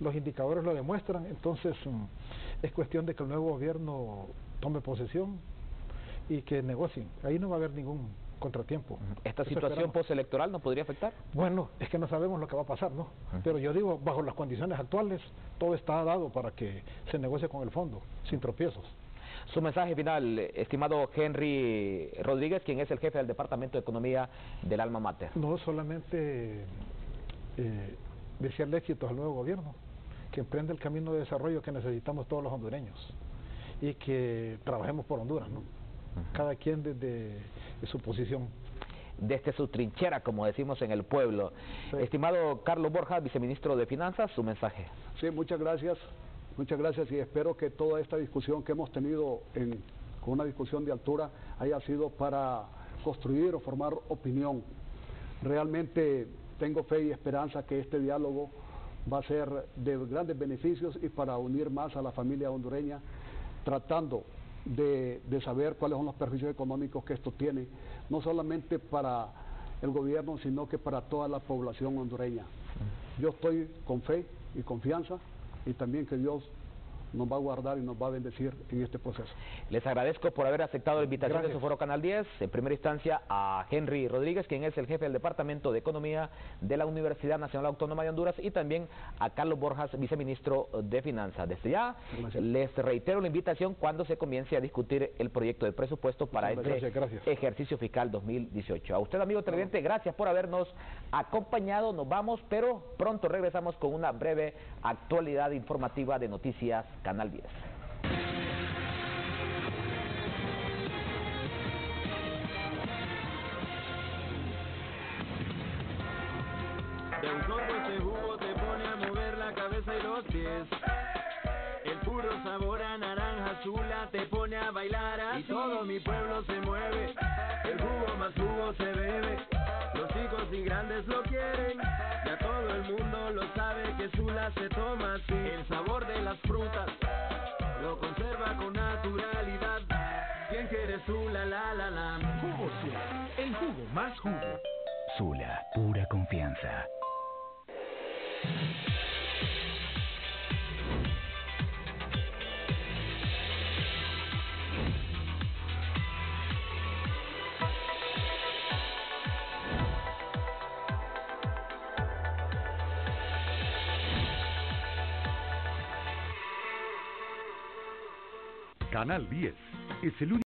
los indicadores lo demuestran, entonces es cuestión de que el nuevo gobierno tome posesión y que negocien. Ahí no va a haber ningún contratiempo. ¿Esta situación postelectoral no podría afectar? Bueno, es que no sabemos lo que va a pasar, ¿no? Pero yo digo, bajo las condiciones actuales, todo está dado para que se negocie con el fondo, sin tropiezos. Su mensaje final, estimado Henry Rodríguez, quien es el jefe del Departamento de Economía del Alma Mater. No solamente desearle éxitos al nuevo gobierno, que emprenda el camino de desarrollo que necesitamos todos los hondureños y que trabajemos por Honduras, ¿no? Cada quien desde su posición. Desde su trinchera, como decimos en el pueblo. Sí. Estimado Carlos Borja, viceministro de Finanzas, su mensaje. Sí, muchas gracias. Muchas gracias y espero que toda esta discusión que hemos tenido con una discusión de altura haya sido para construir o formar opinión. Realmente tengo fe y esperanza que este diálogo va a ser de grandes beneficios y para unir más a la familia hondureña, tratando de saber cuáles son los perjuicios económicos que esto tiene, no solamente para el gobierno, sino que para toda la población hondureña. Yo estoy con fe y confianza y también que Dios nos va a guardar y nos va a bendecir en este proceso. Les agradezco por haber aceptado la invitación de su foro Canal 10. En primera instancia a Henry Rodríguez, quien es el jefe del Departamento de Economía de la Universidad Nacional Autónoma de Honduras, y también a Carlos Borjas, viceministro de Finanzas. Desde ya les reitero la invitación cuando se comience a discutir el proyecto de presupuesto para este ejercicio fiscal 2018. A usted, amigo televidente, gracias por habernos acompañado. Nos vamos, pero pronto regresamos con una breve actualidad informativa de Noticias Canal 10. De un sorbo ese jugo te pone a mover la cabeza y los pies. El puro sabor a naranja azula te pone a bailar así. Y todo mi pueblo se mueve, el jugo más jugo se bebe. Los chicos y grandes lo quieren, ya todo el mundo lo sabe que Sula se toma así. El sabor de las frutas lo conserva con naturalidad. ¿Quién quiere Sula? La. Jugo Sula, el jugo más jugo. Sula, pura confianza. Canal 10 es el único